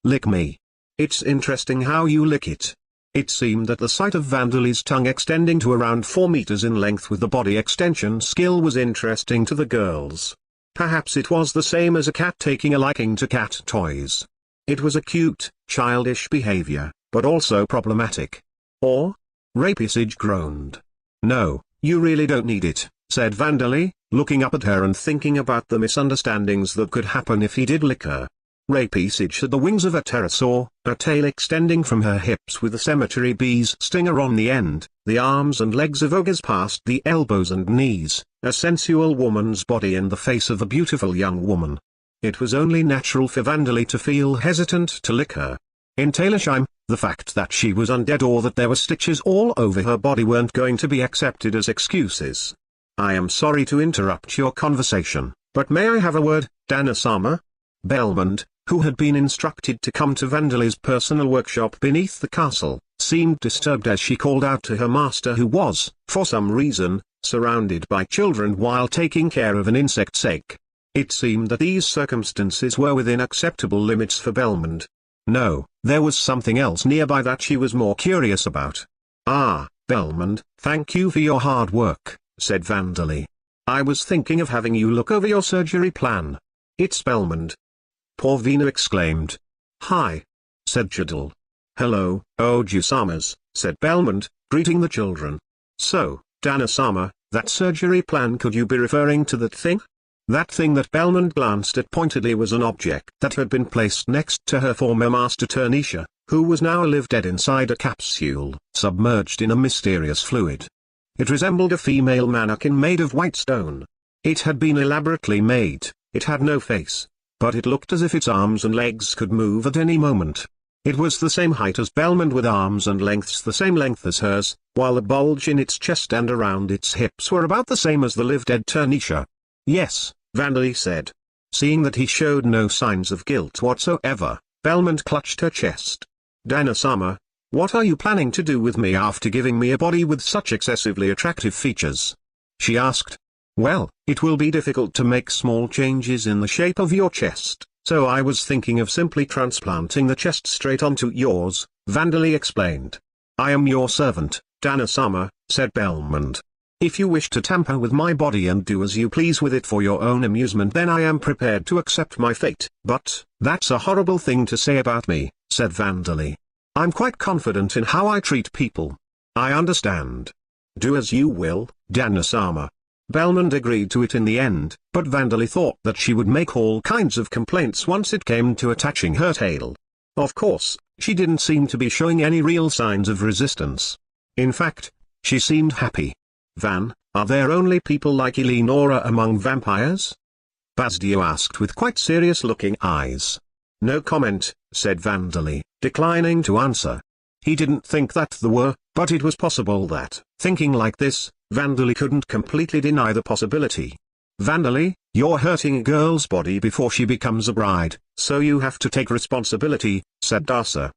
Speaker 2: Lick me. It's interesting how you lick it. It seemed that the sight of Vandali's tongue extending to around 4 meters in length with the body extension skill was interesting to the girls. Perhaps it was the same as a cat taking a liking to cat toys. It was a cute, childish behavior, but also problematic. Or? Rapisage groaned. No, you really don't need it, said Vandali, looking up at her and thinking about the misunderstandings that could happen if he did lick her. Rapisage had the wings of a pterosaur, a tail extending from her hips with a cemetery bee's stinger on the end, the arms and legs of ogres past the elbows and knees, a sensual woman's body and the face of a beautiful young woman. It was only natural for Vandali to feel hesitant to lick her. In Talersheim, the fact that she was undead or that there were stitches all over her body weren't going to be accepted as excuses. I am sorry to interrupt your conversation, but may I have a word, Dana-sama? Belmond, who had been instructed to come to Vandali's personal workshop beneath the castle, seemed disturbed as she called out to her master who was, for some reason, surrounded by children while taking care of an insect's egg. It seemed that these circumstances were within acceptable limits for Belmond. No, there was something else nearby that she was more curious about. Ah, Belmond, thank you for your hard work, said Vandali. I was thinking of having you look over your surgery plan. It's Belmond. Porvina exclaimed. Hi, said Jadal. Hello, Oju-samas, said Belmond, greeting the children. So, Dana-sama, that surgery plan, could you be referring to that thing? That thing that Belmond glanced at pointedly was an object that had been placed next to her former master Turnisha, who was now live dead inside a capsule, submerged in a mysterious fluid. It resembled a female mannequin made of white stone. It had been elaborately made, it had no face, but it looked as if its arms and legs could move at any moment. It was the same height as Belmond with arms and lengths the same length as hers, while the bulge in its chest and around its hips were about the same as the live-dead Turnisha. Yes, Vandali said. Seeing that he showed no signs of guilt whatsoever, Belmond clutched her chest. Dana-sama, what are you planning to do with me after giving me a body with such excessively attractive features? She asked. Well, it will be difficult to make small changes in the shape of your chest, so I was thinking of simply transplanting the chest straight onto yours, Vandali explained. I am your servant, Dana-sama, said Belmond. If you wish to tamper with my body and do as you please with it for your own amusement, then I am prepared to accept my fate. But, that's a horrible thing to say about me, said Vandali. I'm quite confident in how I treat people. I understand. Do as you will, Dana-sama. Belmond agreed to it in the end, but Vandali thought that she would make all kinds of complaints once it came to attaching her tail. Of course, she didn't seem to be showing any real signs of resistance. In fact, she seemed happy. Van, are there only people like Eleonora among vampires? Basdio asked with quite serious-looking eyes. No comment, said Vandali, declining to answer. He didn't think that there were, but it was possible that, thinking like this, Vandali couldn't completely deny the possibility. Vandali, you're hurting a girl's body before she becomes a bride, so you have to take responsibility, said Dasa.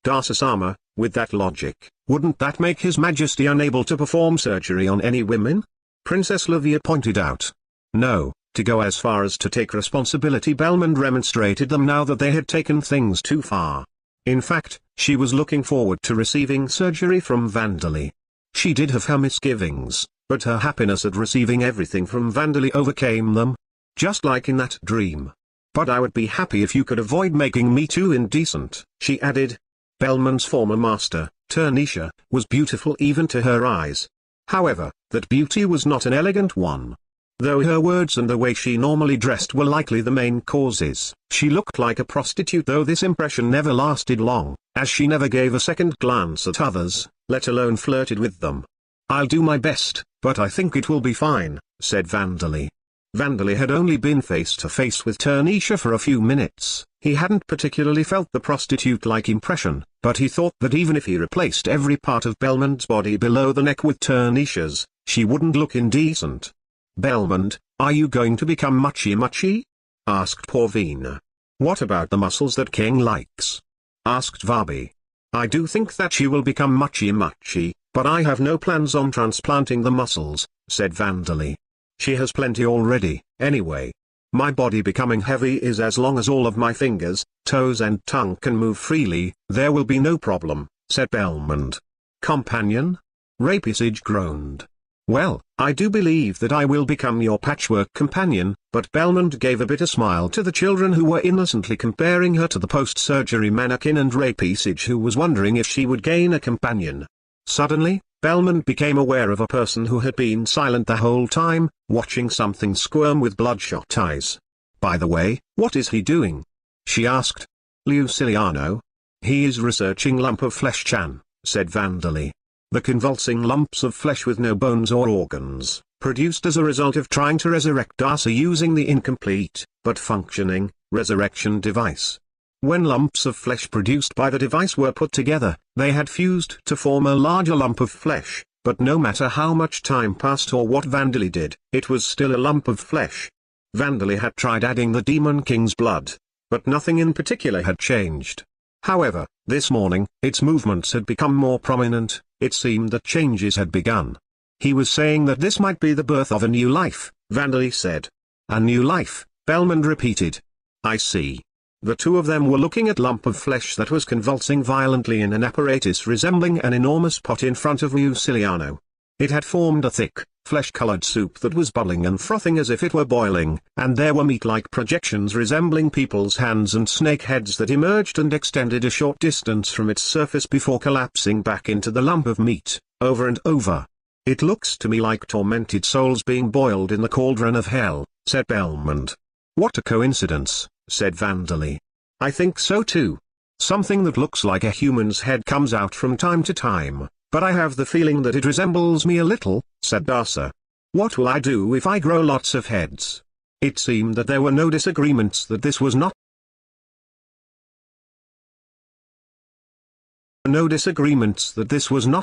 Speaker 2: Dasa-sama, with that logic, wouldn't that make His Majesty unable to perform surgery on any women? Princess Livia pointed out. No, to go as far as to take responsibility. Belmond remonstrated them now that they had taken things too far. In fact, she was looking forward to receiving surgery from Vandali. She did have her misgivings, but her happiness at receiving everything from Vandali overcame them. Just like in that dream. But I would be happy if you could avoid making me too indecent, she added. Belmond's former master, Turnisha, was beautiful even to her eyes. However, that beauty was not an elegant one. Though her words and the way she normally dressed were likely the main causes, she looked like a prostitute, though this impression never lasted long, as she never gave a second glance at others, let alone flirted with them. I'll do my best, but I think it will be fine, said Vandali. Vandali had only been face to face with Turnisha for a few minutes. He hadn't particularly felt the prostitute-like impression, but he thought that even if he replaced every part of Belmond's body below the neck with Turnisha's, she wouldn't look indecent. Belmond, are you going to become muchy-muchy? Asked Porvina. What about the muscles that King likes? Asked Vabi. I do think that she will become muchy-muchy, but I have no plans on transplanting the muscles, said Vandali. She has plenty already, anyway. My body becoming heavy is as long as all of my fingers, toes and tongue can move freely, there will be no problem, said Belmond. Companion? Rapisage groaned. Well, I do believe that I will become your patchwork companion, but Belmond gave a bitter smile to the children who were innocently comparing her to the post-surgery mannequin and Rapisage who was wondering if she would gain a companion. Suddenly, Belmont became aware of a person who had been silent the whole time, watching something squirm with bloodshot eyes. "By the way, what is he doing?" she asked. "Luciliano. He is researching lump of flesh-chan," said Vandali. The convulsing lumps of flesh with no bones or organs, produced as a result of trying to resurrect Darcy using the incomplete, but functioning, resurrection device. When lumps of flesh produced by the device were put together, they had fused to form a larger lump of flesh, but no matter how much time passed or what Vandali did, it was still a lump of flesh. Vandali had tried adding the Demon King's blood, but nothing in particular had changed. However, this morning, its movements had become more prominent. It seemed that changes had begun. "He was saying that this might be the birth of a new life," Vandali said. "A new life," Belmont repeated. "I see." The two of them were looking at lump of flesh that was convulsing violently in an apparatus resembling an enormous pot in front of Luciliano. It had formed a thick, flesh-colored soup that was bubbling and frothing as if it were boiling, and there were meat-like projections resembling people's hands and snake heads that emerged and extended a short distance from its surface before collapsing back into the lump of meat, over and over. "It looks to me like tormented souls being boiled in the cauldron of hell," said Belmont. "What a coincidence," said Vandali. "I think so too. Something that looks like a human's head comes out from time to time, but I have the feeling that it resembles me a little," said Darcy. "What will I do if I grow lots of heads?" It seemed that there were no disagreements that this was not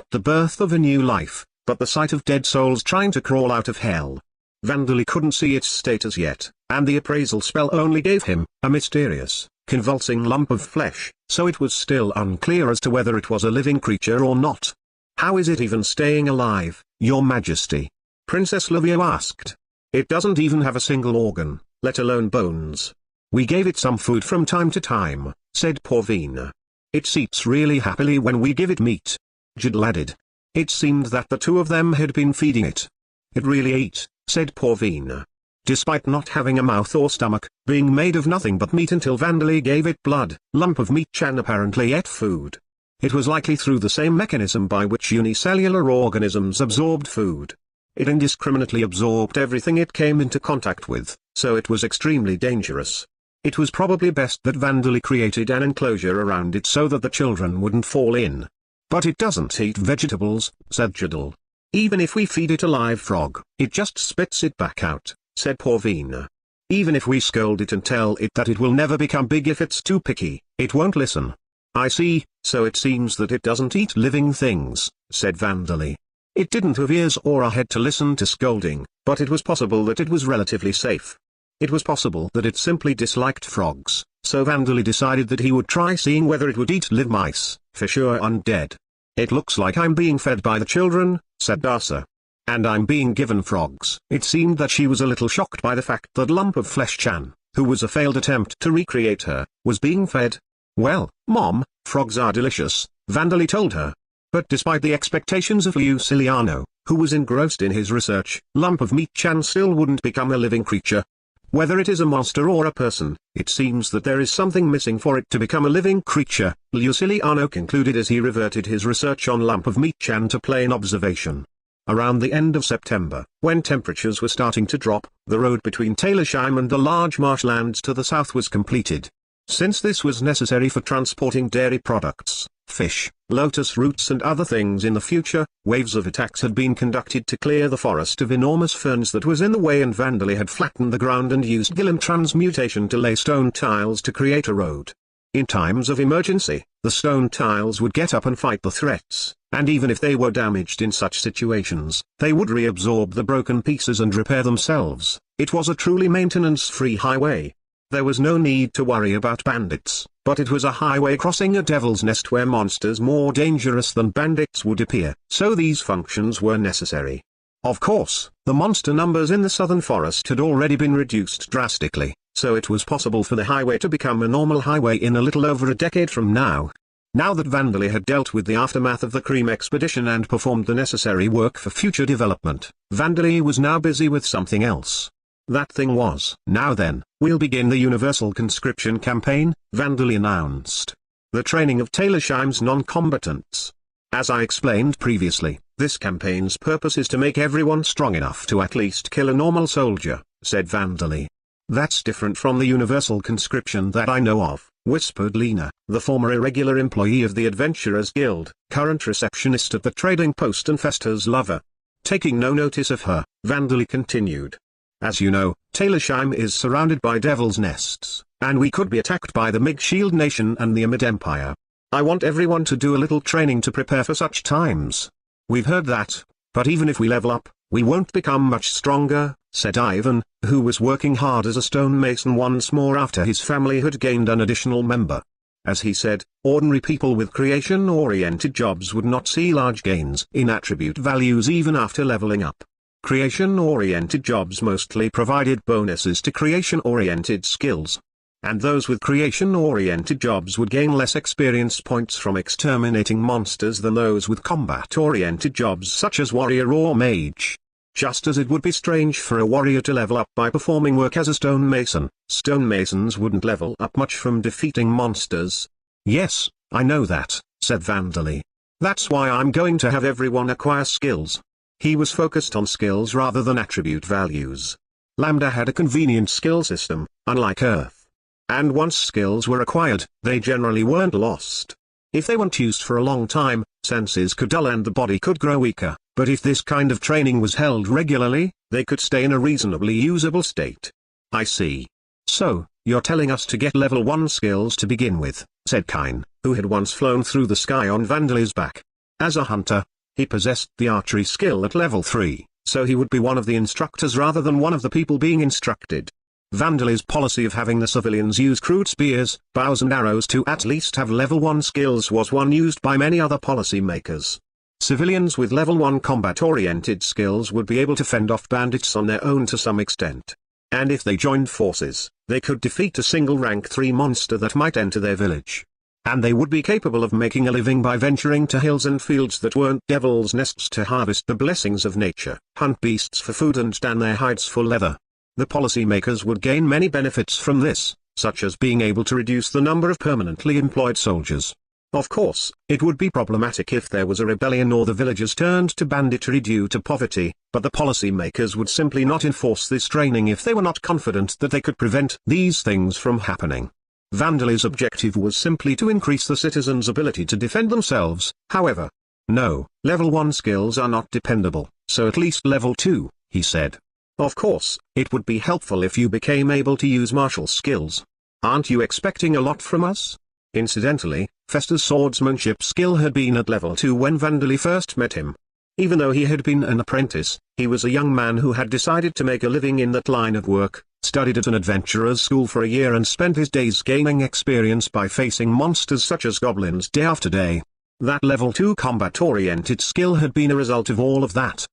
Speaker 2: the birth of a new life, but the sight of dead souls trying to crawl out of hell. Vandali couldn't see its status yet, and the appraisal spell only gave him a mysterious, convulsing lump of flesh, so it was still unclear as to whether it was a living creature or not. "How is it even staying alive, Your Majesty?" Princess Livio asked. "It doesn't even have a single organ, let alone bones. We gave it some food from time to time," said Porvina. "It eats really happily when we give it meat." Jadal added. It seemed that the two of them had been feeding it. "It really ate," said Porvina. Despite not having a mouth or stomach, being made of nothing but meat until Vandali gave it blood, lump of meat-chan apparently ate food. It was likely through the same mechanism by which unicellular organisms absorbed food. It indiscriminately absorbed everything it came into contact with, so it was extremely dangerous. It was probably best that Vandali created an enclosure around it so that the children wouldn't fall in. "But it doesn't eat vegetables," said Jadal. "Even if we feed it a live frog, it just spits it back out," said Porvina. "Even if we scold it and tell it that it will never become big if it's too picky, it won't listen." "I see, so it seems that it doesn't eat living things," said Vandali. It didn't have ears or a head to listen to scolding, but it was possible that it was relatively safe. It was possible that it simply disliked frogs, so Vandali decided that he would try seeing whether it would eat live mice, for sure undead. "It looks like I'm being fed by the children," said Darcy. "And I'm being given frogs." It seemed that she was a little shocked by the fact that lump of flesh-chan, who was a failed attempt to recreate her, was being fed. "Well, Mom, frogs are delicious," Vandali told her. But despite the expectations of Luciliano, who was engrossed in his research, lump of meat-chan still wouldn't become a living creature. Whether it is a monster or a person, it seems that there is something missing for it to become a living creature, Luciliano concluded as he reverted his research on lump of meat-chan to plain observation. Around the end of September, when temperatures were starting to drop, the road between Taylorsheim and the large marshlands to the south was completed. Since this was necessary for transporting dairy products, fish, lotus roots and other things in the future, waves of attacks had been conducted to clear the forest of enormous ferns that was in the way, and Vandali had flattened the ground and used Gillam transmutation to lay stone tiles to create a road. In times of emergency, the stone tiles would get up and fight the threats, and even if they were damaged in such situations, they would reabsorb the broken pieces and repair themselves. It was a truly maintenance-free highway. There was no need to worry about bandits, but it was a highway crossing a devil's nest where monsters more dangerous than bandits would appear, so these functions were necessary. Of course, the monster numbers in the southern forest had already been reduced drastically, so it was possible for the highway to become a normal highway in a little over a decade from now. Now that Vandali had dealt with the aftermath of the Cream expedition and performed the necessary work for future development, Vandali was now busy with something else. That thing was, "Now then, we'll begin the Universal Conscription Campaign," Vandali announced. "The training of Taylorsheim's non-combatants. As I explained previously, this campaign's purpose is to make everyone strong enough to at least kill a normal soldier, said Vandali. That's different from the universal conscription that I know of, whispered Lena, the former irregular employee of the Adventurers Guild, current receptionist at the trading post and Fester's lover. Taking no notice of her, Vandali continued. As you know, Taylorsheim is surrounded by devil's nests, and we could be attacked by the Mage Shield Nation and the Amid Empire. I want everyone to do a little training to prepare for such times. We've heard that, but even if we level up, we won't become much stronger, said Ivan, who was working hard as a stonemason once more after his family had gained an additional member. As he said, ordinary people with creation-oriented jobs would not see large gains in attribute values even after leveling up. Creation-oriented jobs mostly provided bonuses to creation-oriented skills. And those with creation-oriented jobs would gain less experience points from exterminating monsters than those with combat-oriented jobs such as warrior or mage. Just as it would be strange for a warrior to level up by performing work as a stonemason, stonemasons wouldn't level up much from defeating monsters. Yes, I know that, said Vandali. That's why I'm going to have everyone acquire skills. He was focused on skills rather than attribute values. Lambda had a convenient skill system, unlike Earth. And once skills were acquired, they generally weren't lost. If they weren't used for a long time, senses could dull and the body could grow weaker, but if this kind of training was held regularly, they could stay in a reasonably usable state. I see. So, you're telling us to get level 1 skills to begin with, said Kine, who had once flown through the sky on Vandali's back. As a hunter, he possessed the archery skill at level 3, so he would be one of the instructors rather than one of the people being instructed. Vandali's policy of having the civilians use crude spears, bows and arrows to at least have level 1 skills was one used by many other policy makers. Civilians with level 1 combat-oriented skills would be able to fend off bandits on their own to some extent. And if they joined forces, they could defeat a single rank 3 monster that might enter their village. And they would be capable of making a living by venturing to hills and fields that weren't devil's nests to harvest the blessings of nature, hunt beasts for food and tan their hides for leather. The policymakers would gain many benefits from this, such as being able to reduce the number of permanently employed soldiers. Of course, it would be problematic if there was a rebellion or the villagers turned to banditry due to poverty, but the policymakers would simply not enforce this training if they were not confident that they could prevent these things from happening. Vandali's objective was simply to increase the citizens' ability to defend themselves, however. No, level 1 skills are not dependable, so at least level 2, he said. Of course, it would be helpful if you became able to use martial skills. Aren't you expecting a lot from us? Incidentally, Fester's swordsmanship skill had been at level 2 when Vandali first met him. Even though he had been an apprentice, he was a young man who had decided to make a living in that line of work, studied at an adventurer's school for a year and spent his days gaining experience by facing monsters such as goblins day after day. That level 2 combat-oriented skill had been a result of all of that.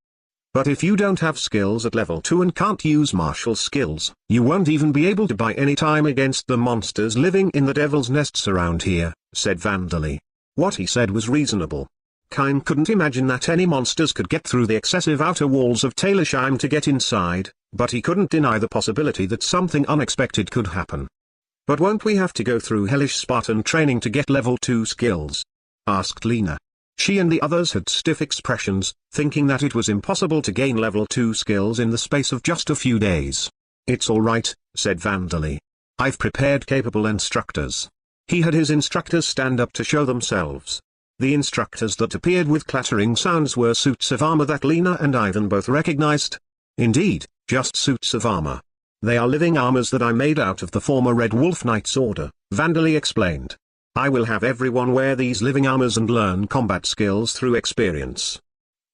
Speaker 2: But if you don't have skills at level 2 and can't use martial skills, you won't even be able to buy any time against the monsters living in the devil's nests around here, said Vandali. What he said was reasonable. Kine couldn't imagine that any monsters could get through the excessive outer walls of Taylorsheim to get inside, but he couldn't deny the possibility that something unexpected could happen. But won't we have to go through hellish Spartan training to get level 2 skills? Asked Lena. She and the others had stiff expressions, thinking that it was impossible to gain level 2 skills in the space of just a few days. It's all right, said Vandali. I've prepared capable instructors. He had his instructors stand up to show themselves. The instructors that appeared with clattering sounds were suits of armor that Lena and Ivan both recognized. Indeed, just suits of armor. They are living armors that I made out of the former Red Wolf Knight's order, Vandali explained. I will have everyone wear these living armors and learn combat skills through experience.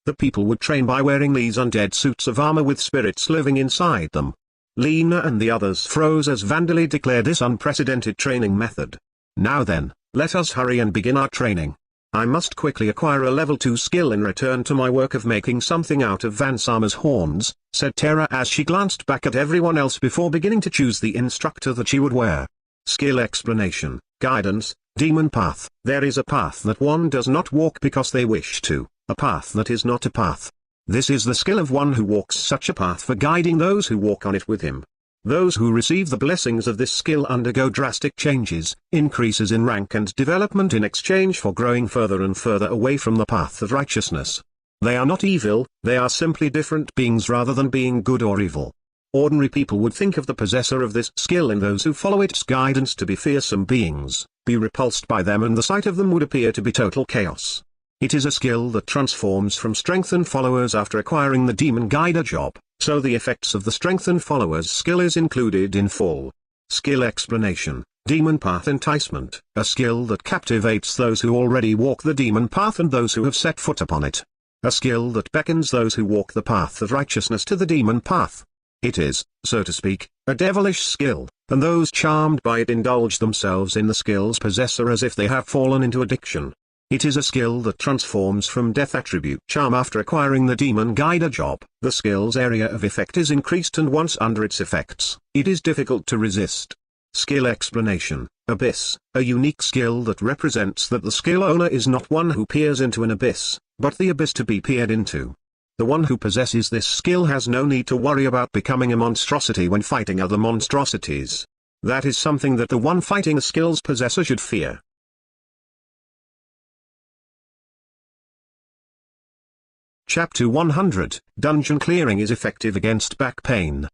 Speaker 2: The people would train by wearing these undead suits of armor with spirits living inside them. Lena and the others froze as Vandali declared this unprecedented training method. Now then, let us hurry and begin our training. I must quickly acquire a level 2 skill and return to my work of making something out of Vansama's horns, said Terra as she glanced back at everyone else before beginning to choose the instructor that she would wear. Skill explanation, guidance, demon path. There is a path that one does not walk because they wish to, a path that is not a path. This is the skill of one who walks such a path for guiding those who walk on it with him. Those who receive the blessings of this skill undergo drastic changes, increases in rank and development in exchange for growing further and further away from the path of righteousness. They are not evil, they are simply different beings rather than being good or evil. Ordinary people would think of the possessor of this skill and those who follow its guidance to be fearsome beings, be repulsed by them, and the sight of them would appear to be total chaos. It is a skill that transforms from strengthened followers after acquiring the demon guider job, so the effects of the strengthened followers skill is included in full. Skill explanation, demon path enticement, a skill that captivates those who already walk the demon path and those who have set foot upon it. A skill that beckons those who walk the path of righteousness to the demon path. It is, so to speak, a devilish skill, and those charmed by it indulge themselves in the skill's possessor as if they have fallen into addiction. It is a skill that transforms from death attribute charm after acquiring the demon guider job. The skill's area of effect is increased, and once under its effects, it is difficult to resist. Skill explanation, abyss, a unique skill that represents that the skill owner is not one who peers into an abyss, but the abyss to be peered into. The one who possesses this skill has no need to worry about becoming a monstrosity when fighting other monstrosities. That is something that the one fighting the skill's possessor should fear. Chapter 100, Dungeon clearing is effective against back pain.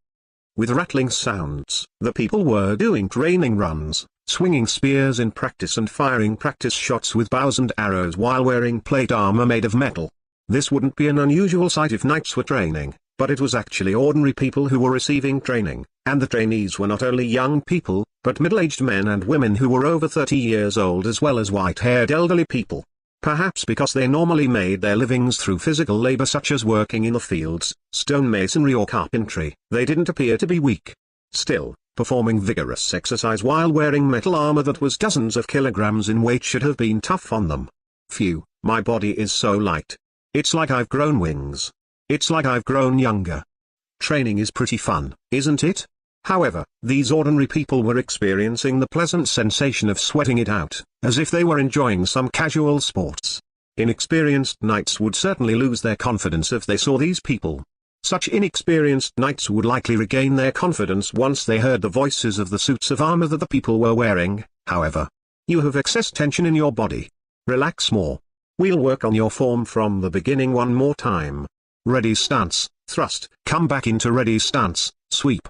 Speaker 2: With rattling sounds, the people were doing training runs, swinging spears in practice and firing practice shots with bows and arrows while wearing plate armor made of metal. This wouldn't be an unusual sight if knights were training, but it was actually ordinary people who were receiving training, and the trainees were not only young people, but middle-aged men and women who were over 30 years old, as well as white-haired elderly people. Perhaps because they normally made their livings through physical labor such as working in the fields, stonemasonry or carpentry, they didn't appear to be weak. Still, performing vigorous exercise while wearing metal armor that was dozens of kilograms in weight should have been tough on them. Phew, my body is so light. It's like I've grown wings. It's like I've grown younger. Training is pretty fun, isn't it? However, these ordinary people were experiencing the pleasant sensation of sweating it out, as if they were enjoying some casual sports. Inexperienced knights would certainly lose their confidence if they saw these people. Such inexperienced knights would likely regain their confidence once they heard the voices of the suits of armor that the people were wearing. However, you have excess tension in your body. Relax more. We'll work on your form from the beginning one more time. Ready stance, thrust, come back into ready stance, sweep.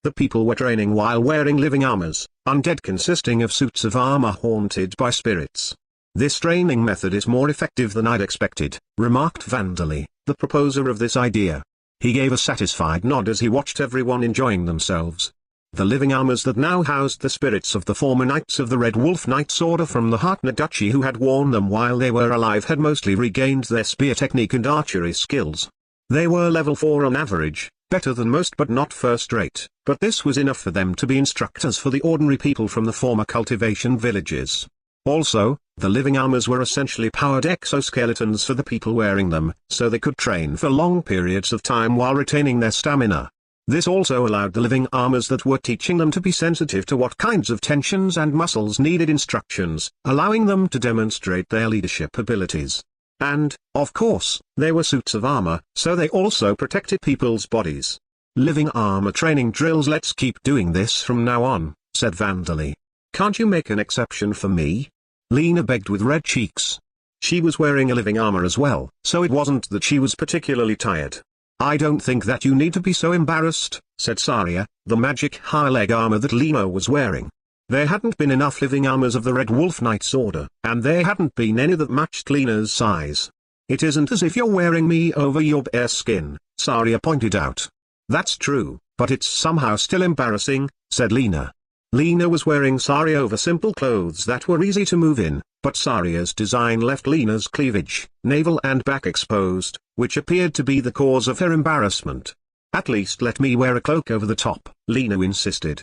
Speaker 2: The people were training while wearing living armors, undead consisting of suits of armor haunted by spirits. This training method is more effective than I'd expected, remarked Vandali, the proposer of this idea. He gave a satisfied nod as he watched everyone enjoying themselves. The living armors that now housed the spirits of the former knights of the Red Wolf Knights Order from the Hartner Duchy who had worn them while they were alive had mostly regained their spear technique and archery skills. They were level 4 on average, better than most but not first rate, but this was enough for them to be instructors for the ordinary people from the former cultivation villages. Also, the living armors were essentially powered exoskeletons for the people wearing them, so they could train for long periods of time while retaining their stamina. This also allowed the living armors that were teaching them to be sensitive to what kinds of tensions and muscles needed instructions, allowing them to demonstrate their leadership abilities. And, of course, they were suits of armor, so they also protected people's bodies. Living armor training drills. Let's keep doing this from now on, said Vandali. Can't you make an exception for me? Lena begged with red cheeks. She was wearing a living armor as well, so it wasn't that she was particularly tired. I don't think that you need to be so embarrassed, said Saria, the magic high-leg armor that Lena was wearing. There hadn't been enough living armors of the Red Wolf Knights Order, and there hadn't been any that matched Lena's size. It isn't as if you're wearing me over your bare skin, Saria pointed out. That's true, but it's somehow still embarrassing, said Lena. Lena was wearing Saria over simple clothes that were easy to move in, but Saria's design left Lena's cleavage, navel and back exposed, which appeared to be the cause of her embarrassment. At least let me wear a cloak over the top, Lena insisted.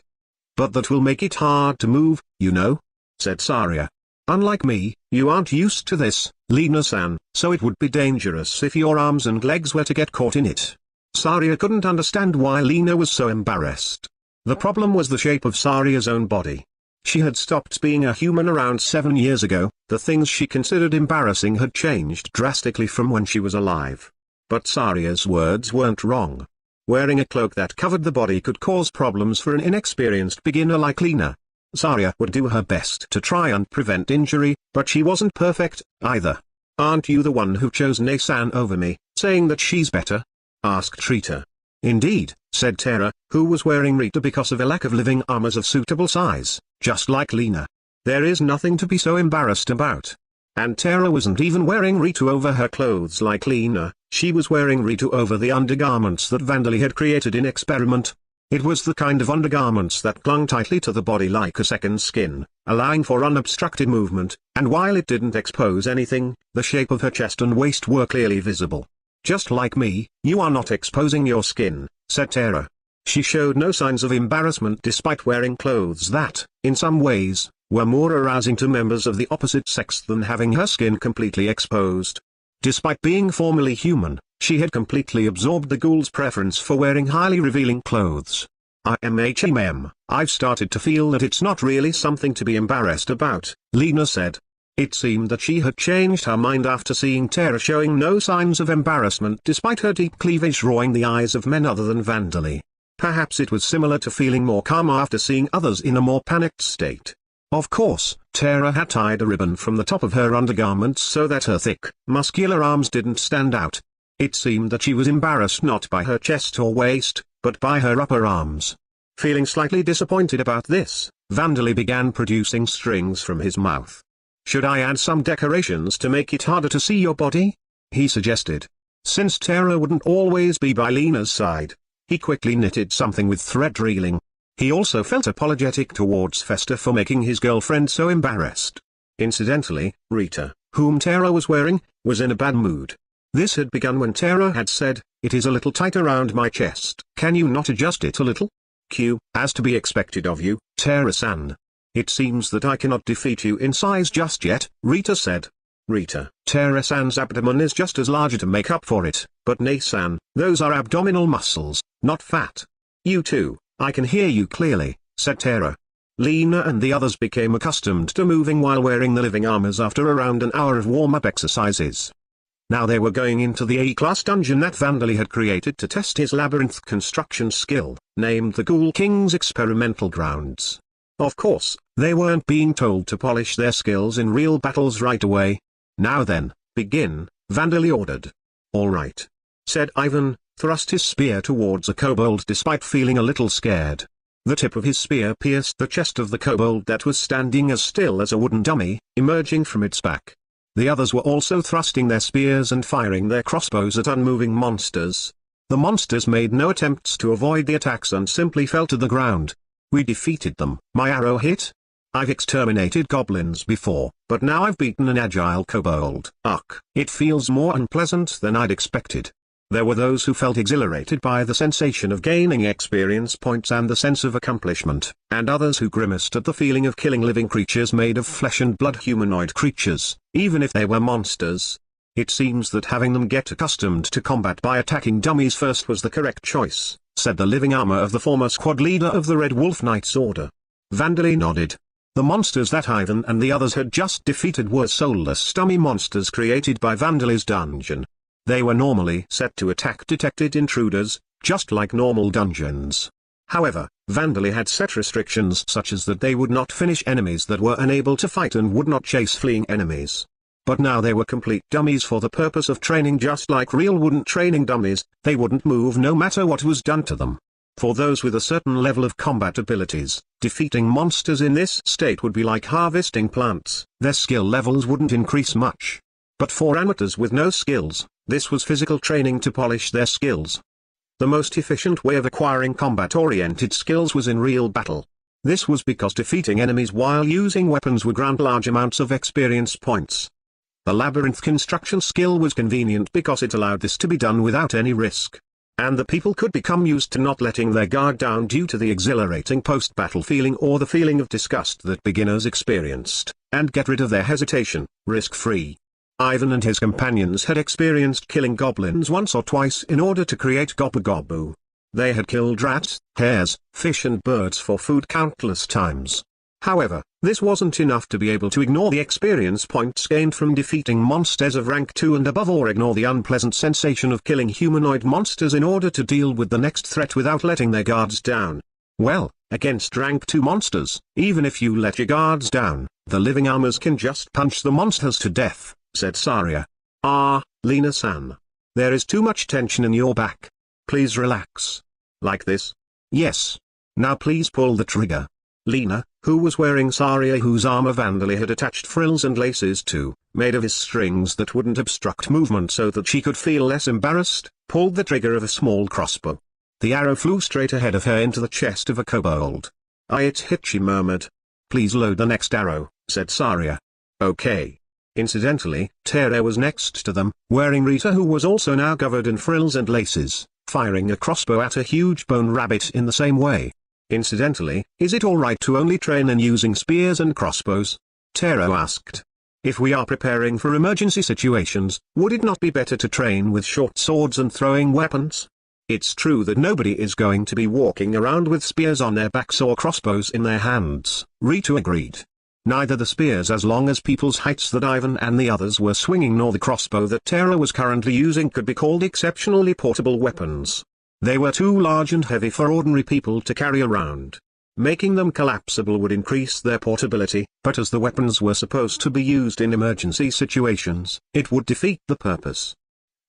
Speaker 2: But that will make it hard to move, you know, said Saria. Unlike me, you aren't used to this, Lena-san, so it would be dangerous if your arms and legs were to get caught in it. Saria couldn't understand why Lena was so embarrassed. The problem was the shape of Saria's own body. She had stopped being a human around 7 years ago. The things she considered embarrassing had changed drastically from when she was alive. But Saria's words weren't wrong. Wearing a cloak that covered the body could cause problems for an inexperienced beginner like Lena. Saria would do her best to try and prevent injury, but she wasn't perfect, either. "Aren't you the one who chose Nasan over me, saying that she's better?" asked Rita. "Indeed," said Terra, who was wearing Rita because of a lack of living armors of suitable size, just like Lena. "There is nothing to be so embarrassed about." And Terra wasn't even wearing Rita over her clothes like Lena, she was wearing Rita over the undergarments that Vandali had created in experiment. It was the kind of undergarments that clung tightly to the body like a second skin, allowing for unobstructed movement, and while it didn't expose anything, the shape of her chest and waist were clearly visible. "Just like me, you are not exposing your skin," said Terra. She showed no signs of embarrassment despite wearing clothes that, in some ways, were more arousing to members of the opposite sex than having her skin completely exposed. Despite being formerly human, she had completely absorbed the ghoul's preference for wearing highly revealing clothes. I've started to feel that it's not really something to be embarrassed about," Lena said. It seemed that she had changed her mind after seeing Terra showing no signs of embarrassment despite her deep cleavage drawing the eyes of men other than Vandali. Perhaps it was similar to feeling more calm after seeing others in a more panicked state. Of course, Terra had tied a ribbon from the top of her undergarments so that her thick, muscular arms didn't stand out. It seemed that she was embarrassed not by her chest or waist, but by her upper arms. Feeling slightly disappointed about this, Vandali began producing strings from his mouth. "Should I add some decorations to make it harder to see your body?" he suggested. Since Terra wouldn't always be by Lena's side, he quickly knitted something with thread reeling. He also felt apologetic towards Festa for making his girlfriend so embarrassed. Incidentally, Rita, whom Terra was wearing, was in a bad mood. This had begun when Terra had said, "It is a little tight around my chest. Can you not adjust it a little?" As to be expected of you, Terra-san. "It seems that I cannot defeat you in size just yet," Rita said. "Rita, Terra-san's abdomen is just as large to make up for it, but Nasan, those are abdominal muscles, not fat." "You too, I can hear you clearly," said Terra. Lena and the others became accustomed to moving while wearing the living armors after around an hour of warm-up exercises. Now they were going into the A-class dungeon that Vandali had created to test his labyrinth construction skill, named the Ghoul King's Experimental Grounds. Of course, they weren't being told to polish their skills in real battles right away. "Now then, begin," Vandali ordered. "All right," said Ivan, thrust his spear towards a kobold despite feeling a little scared. The tip of his spear pierced the chest of the kobold that was standing as still as a wooden dummy, emerging from its back. The others were also thrusting their spears and firing their crossbows at unmoving monsters. The monsters made no attempts to avoid the attacks and simply fell to the ground. "We defeated them." "My arrow hit?" "I've exterminated goblins before, but now I've beaten an agile kobold." "Ugh, it feels more unpleasant than I'd expected." There were those who felt exhilarated by the sensation of gaining experience points and the sense of accomplishment, and others who grimaced at the feeling of killing living creatures made of flesh and blood, humanoid creatures, even if they were monsters. "It seems that having them get accustomed to combat by attacking dummies first was the correct choice," said the living armor of the former squad leader of the Red Wolf Knights Order. Vandali nodded. The monsters that Ivan and the others had just defeated were soulless dummy monsters created by Vandali's dungeon. They were normally set to attack detected intruders, just like normal dungeons. However, Vandali had set restrictions such as that they would not finish enemies that were unable to fight and would not chase fleeing enemies. But now they were complete dummies for the purpose of training, just like real wooden training dummies. They wouldn't move no matter what was done to them. For those with a certain level of combat abilities, defeating monsters in this state would be like harvesting plants. Their skill levels wouldn't increase much. But for amateurs with no skills, this was physical training to polish their skills. The most efficient way of acquiring combat-oriented skills was in real battle. This was because defeating enemies while using weapons would grant large amounts of experience points. The labyrinth construction skill was convenient because it allowed this to be done without any risk. And the people could become used to not letting their guard down due to the exhilarating post-battle feeling or the feeling of disgust that beginners experienced, and get rid of their hesitation, risk-free. Ivan and his companions had experienced killing goblins once or twice in order to create gobu-gobu. They had killed rats, hares, fish and birds for food countless times. However, this wasn't enough to be able to ignore the experience points gained from defeating monsters of rank 2 and above, or ignore the unpleasant sensation of killing humanoid monsters in order to deal with the next threat without letting their guards down. Well, against rank 2 monsters, even if you let your guards down, the living armors can just punch the monsters to death, said Saria. Ah, Lena-san. There is too much tension in your back. Please relax. Like this? Yes. Now please pull the trigger. Lena, who was wearing Saria, whose armor Vandali had attached frills and laces to, made of his strings that wouldn't obstruct movement so that she could feel less embarrassed, pulled the trigger of a small crossbow. The arrow flew straight ahead of her into the chest of a kobold. It hit, she murmured. Please load the next arrow, said Saria. Okay. Incidentally, Tera was next to them, wearing Rita, who was also now covered in frills and laces, firing a crossbow at a huge bone rabbit in the same way. Incidentally, is it alright to only train in using spears and crossbows? Tero asked. If we are preparing for emergency situations, would it not be better to train with short swords and throwing weapons? It's true that nobody is going to be walking around with spears on their backs or crossbows in their hands, Rita agreed. Neither the spears as long as people's heights that Ivan and the others were swinging nor the crossbow that Tera was currently using could be called exceptionally portable weapons. They were too large and heavy for ordinary people to carry around. Making them collapsible would increase their portability, but as the weapons were supposed to be used in emergency situations, it would defeat the purpose.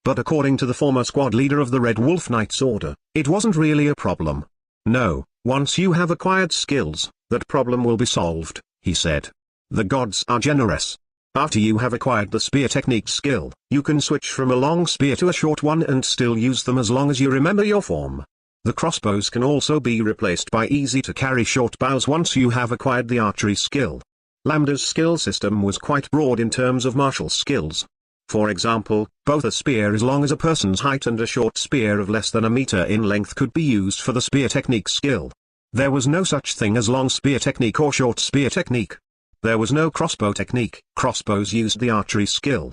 Speaker 2: But according to the former squad leader of the Red Wolf Knight's order, it wasn't really a problem. No, once you have acquired skills, that problem will be solved, he said. The gods are generous. After you have acquired the spear technique skill, you can switch from a long spear to a short one and still use them as long as you remember your form. The crossbows can also be replaced by easy-to-carry short bows once you have acquired the archery skill. Lambda's skill system was quite broad in terms of martial skills. For example, both a spear as long as a person's height and a short spear of less than a meter in length could be used for the spear technique skill. There was no such thing as long spear technique or short spear technique. There was no crossbow technique. Crossbows used the archery skill.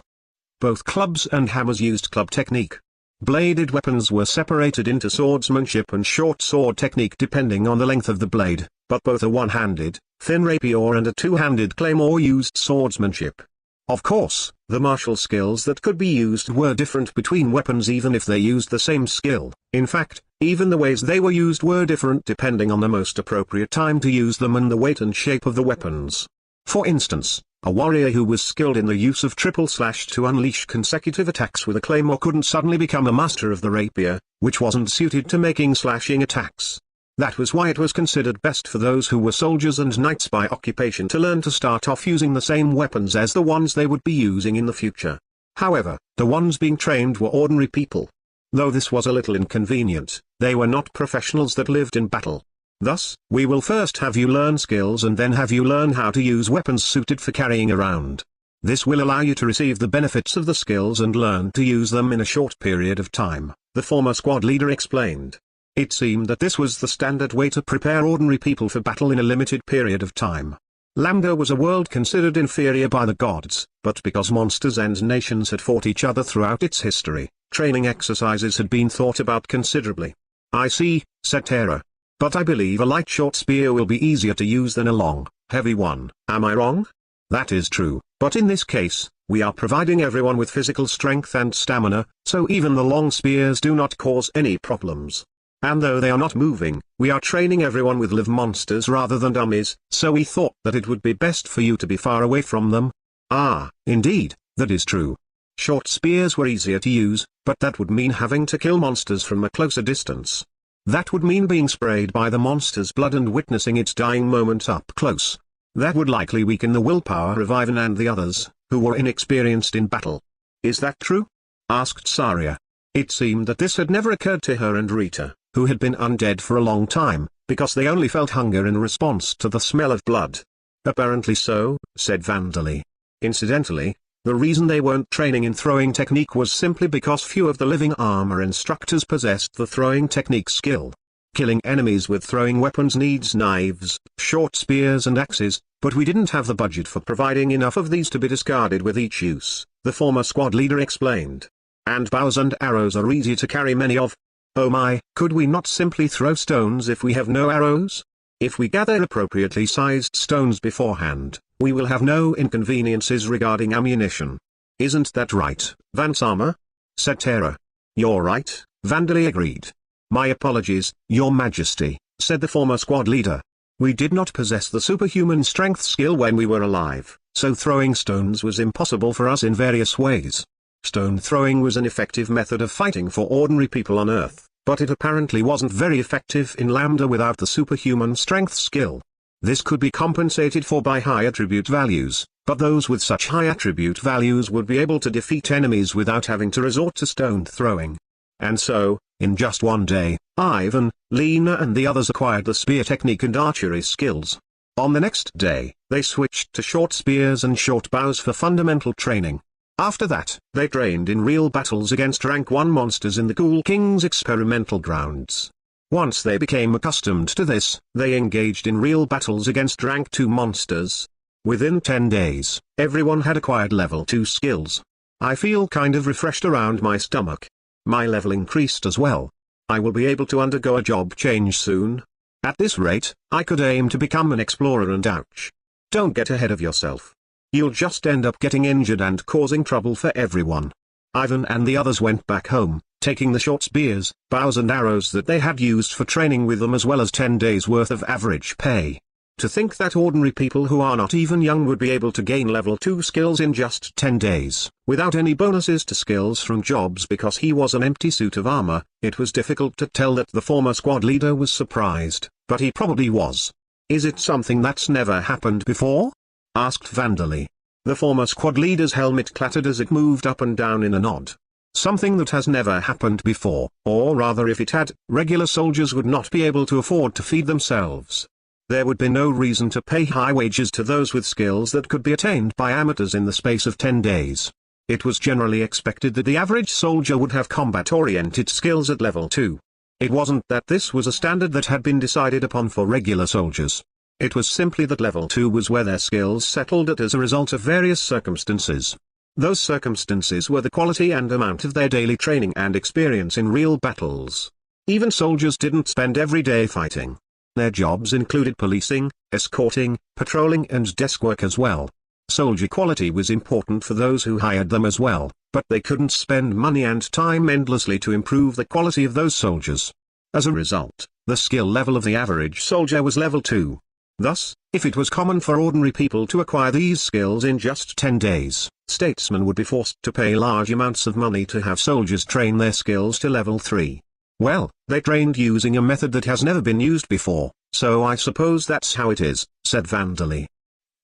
Speaker 2: Both clubs and hammers used club technique. Bladed weapons were separated into swordsmanship and short sword technique depending on the length of the blade, but both a one-handed, thin rapier and a two-handed claymore used swordsmanship. Of course, the martial skills that could be used were different between weapons even if they used the same skill. In fact, even the ways they were used were different depending on the most appropriate time to use them and the weight and shape of the weapons. For instance, a warrior who was skilled in the use of triple slash to unleash consecutive attacks with a claymore couldn't suddenly become a master of the rapier, which wasn't suited to making slashing attacks. That was why it was considered best for those who were soldiers and knights by occupation to learn to start off using the same weapons as the ones they would be using in the future. However, the ones being trained were ordinary people. Though this was a little inconvenient, they were not professionals that lived in battle. Thus, we will first have you learn skills and then have you learn how to use weapons suited for carrying around. This will allow you to receive the benefits of the skills and learn to use them in a short period of time, the former squad leader explained. It seemed that this was the standard way to prepare ordinary people for battle in a limited period of time. Lambda was a world considered inferior by the gods, but because monsters and nations had fought each other throughout its history, training exercises had been thought about considerably. I see, said Tera. But I believe a light short spear will be easier to use than a long, heavy one. Am I wrong? That is true, but in this case, we are providing everyone with physical strength and stamina, so even the long spears do not cause any problems. And though they are not moving, we are training everyone with live monsters rather than dummies, so we thought that it would be best for you to be far away from them. Ah, indeed, that is true. Short spears were easier to use, but that would mean having to kill monsters from a closer distance. That would mean being sprayed by the monster's blood and witnessing its dying moment up close. That would likely weaken the willpower of Ivan and the others, who were inexperienced in battle. Is that true? Asked Saria. It seemed that this had never occurred to her and Rita, who had been undead for a long time, because they only felt hunger in response to the smell of blood. Apparently so, said Vandali. Incidentally, the reason they weren't training in throwing technique was simply because few of the living armor instructors possessed the throwing technique skill. Killing enemies with throwing weapons needs knives, short spears and axes, but we didn't have the budget for providing enough of these to be discarded with each use, the former squad leader explained. And bows and arrows are easy to carry many of. Oh my, could we not simply throw stones if we have no arrows? If we gather appropriately sized stones beforehand, we will have no inconveniences regarding ammunition. Isn't that right, Vansama? Said Terra. You're right, Vandali agreed. My apologies, Your Majesty, said the former squad leader. We did not possess the superhuman strength skill when we were alive, so throwing stones was impossible for us in various ways. Stone throwing was an effective method of fighting for ordinary people on Earth, but it apparently wasn't very effective in Lambda without the superhuman strength skill. This could be compensated for by high attribute values, but those with such high attribute values would be able to defeat enemies without having to resort to stone throwing. And so, in just one day, Ivan, Lena and the others acquired the spear technique and archery skills. On the next day, they switched to short spears and short bows for fundamental training. After that, they trained in real battles against rank 1 monsters in the Ghoul King's experimental grounds. Once they became accustomed to this, they engaged in real battles against rank 2 monsters. Within 10 days, everyone had acquired level 2 skills. I feel kind of refreshed around my stomach. My level increased as well. I will be able to undergo a job change soon. At this rate, I could aim to become an explorer and ouch. Don't get ahead of yourself. You'll just end up getting injured and causing trouble for everyone. Ivan and the others went back home, taking the short spears, bows and arrows that they had used for training with them as well as 10 days worth of average pay. To think that ordinary people who are not even young would be able to gain level 2 skills in just 10 days, without any bonuses to skills from jobs because he was an empty suit of armor, it was difficult to tell that the former squad leader was surprised, but he probably was. Is it something that's never happened before? Asked Vandali. The former squad leader's helmet clattered as it moved up and down in a nod. Something that has never happened before, or rather if it had, regular soldiers would not be able to afford to feed themselves. There would be no reason to pay high wages to those with skills that could be attained by amateurs in the space of 10 days. It was generally expected that the average soldier would have combat-oriented skills at level 2. It wasn't that this was a standard that had been decided upon for regular soldiers. It was simply that level 2 was where their skills settled at as a result of various circumstances. Those circumstances were the quality and amount of their daily training and experience in real battles. Even soldiers didn't spend every day fighting. Their jobs included policing, escorting, patrolling and desk work as well. Soldier quality was important for those who hired them as well, but they couldn't spend money and time endlessly to improve the quality of those soldiers. As a result, the skill level of the average soldier was level 2. Thus, if it was common for ordinary people to acquire these skills in just 10 days, statesmen would be forced to pay large amounts of money to have soldiers train their skills to level 3. Well, they trained using a method that has never been used before, so I suppose that's how it is, said Vandali.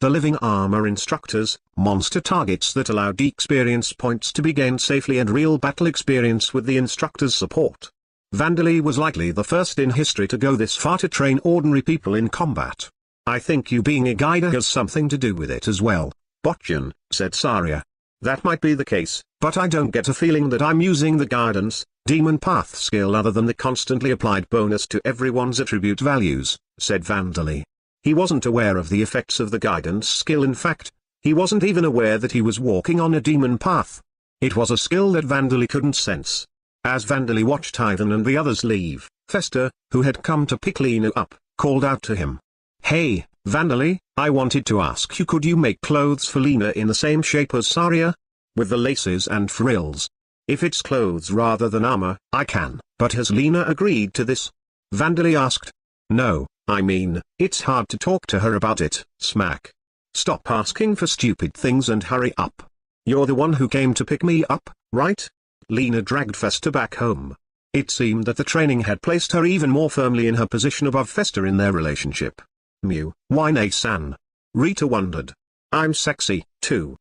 Speaker 2: The living armor instructors, monster targets that allowed experience points to be gained safely and real battle experience with the instructor's support. Vandali was likely the first in history to go this far to train ordinary people in combat. I think you being a guider has something to do with it as well, Botjan, said Saria. That might be the case, but I don't get a feeling that I'm using the guidance, demon path skill other than the constantly applied bonus to everyone's attribute values, said Vandali. He wasn't aware of the effects of the guidance skill. In fact, he wasn't even aware that he was walking on a demon path. It was a skill that Vandali couldn't sense. As Vandali watched Ivan and the others leave, Fester, who had come to pick Lena up, called out to him. Hey, Vandali, I wanted to ask you, could you make clothes for Lena in the same shape as Saria? With the laces and frills. If it's clothes rather than armor, I can, but has Lena agreed to this? Vandali asked. No, I mean, it's hard to talk to her about it, smack. Stop asking for stupid things and hurry up. You're the one who came to pick me up, right? Lena dragged Fester back home. It seemed that the training had placed her even more firmly in her position above Fester in their relationship. Mew, why nay-san? Rita wondered. I'm sexy, too.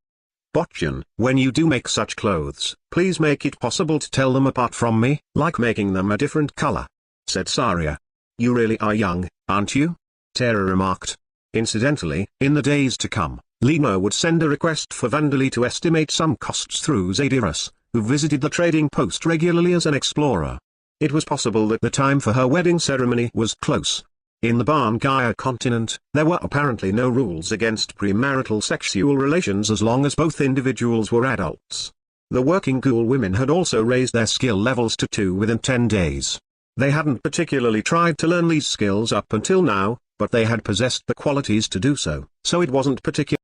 Speaker 2: Botjan, when you do make such clothes, please make it possible to tell them apart from me, like making them a different color, said Saria. You really are young, aren't you? Terra remarked. Incidentally, in the days to come, Lena would send a request for Vandali to estimate some costs through Zadyrus, who visited the trading post regularly as an explorer. It was possible that the time for her wedding ceremony was close. In the Barngaya continent, there were apparently no rules against premarital sexual relations as long as both individuals were adults. The working ghoul women had also raised their skill levels to 2 within 10 days. They hadn't particularly tried to learn these skills up until now, but they had possessed the qualities to do so, so it wasn't particular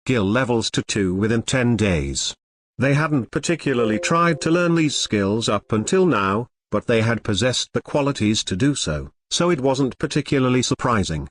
Speaker 2: skill levels to 2 within 10 days. They hadn't particularly tried to learn these skills up until now, but they had possessed the qualities to do so, so it wasn't particularly surprising.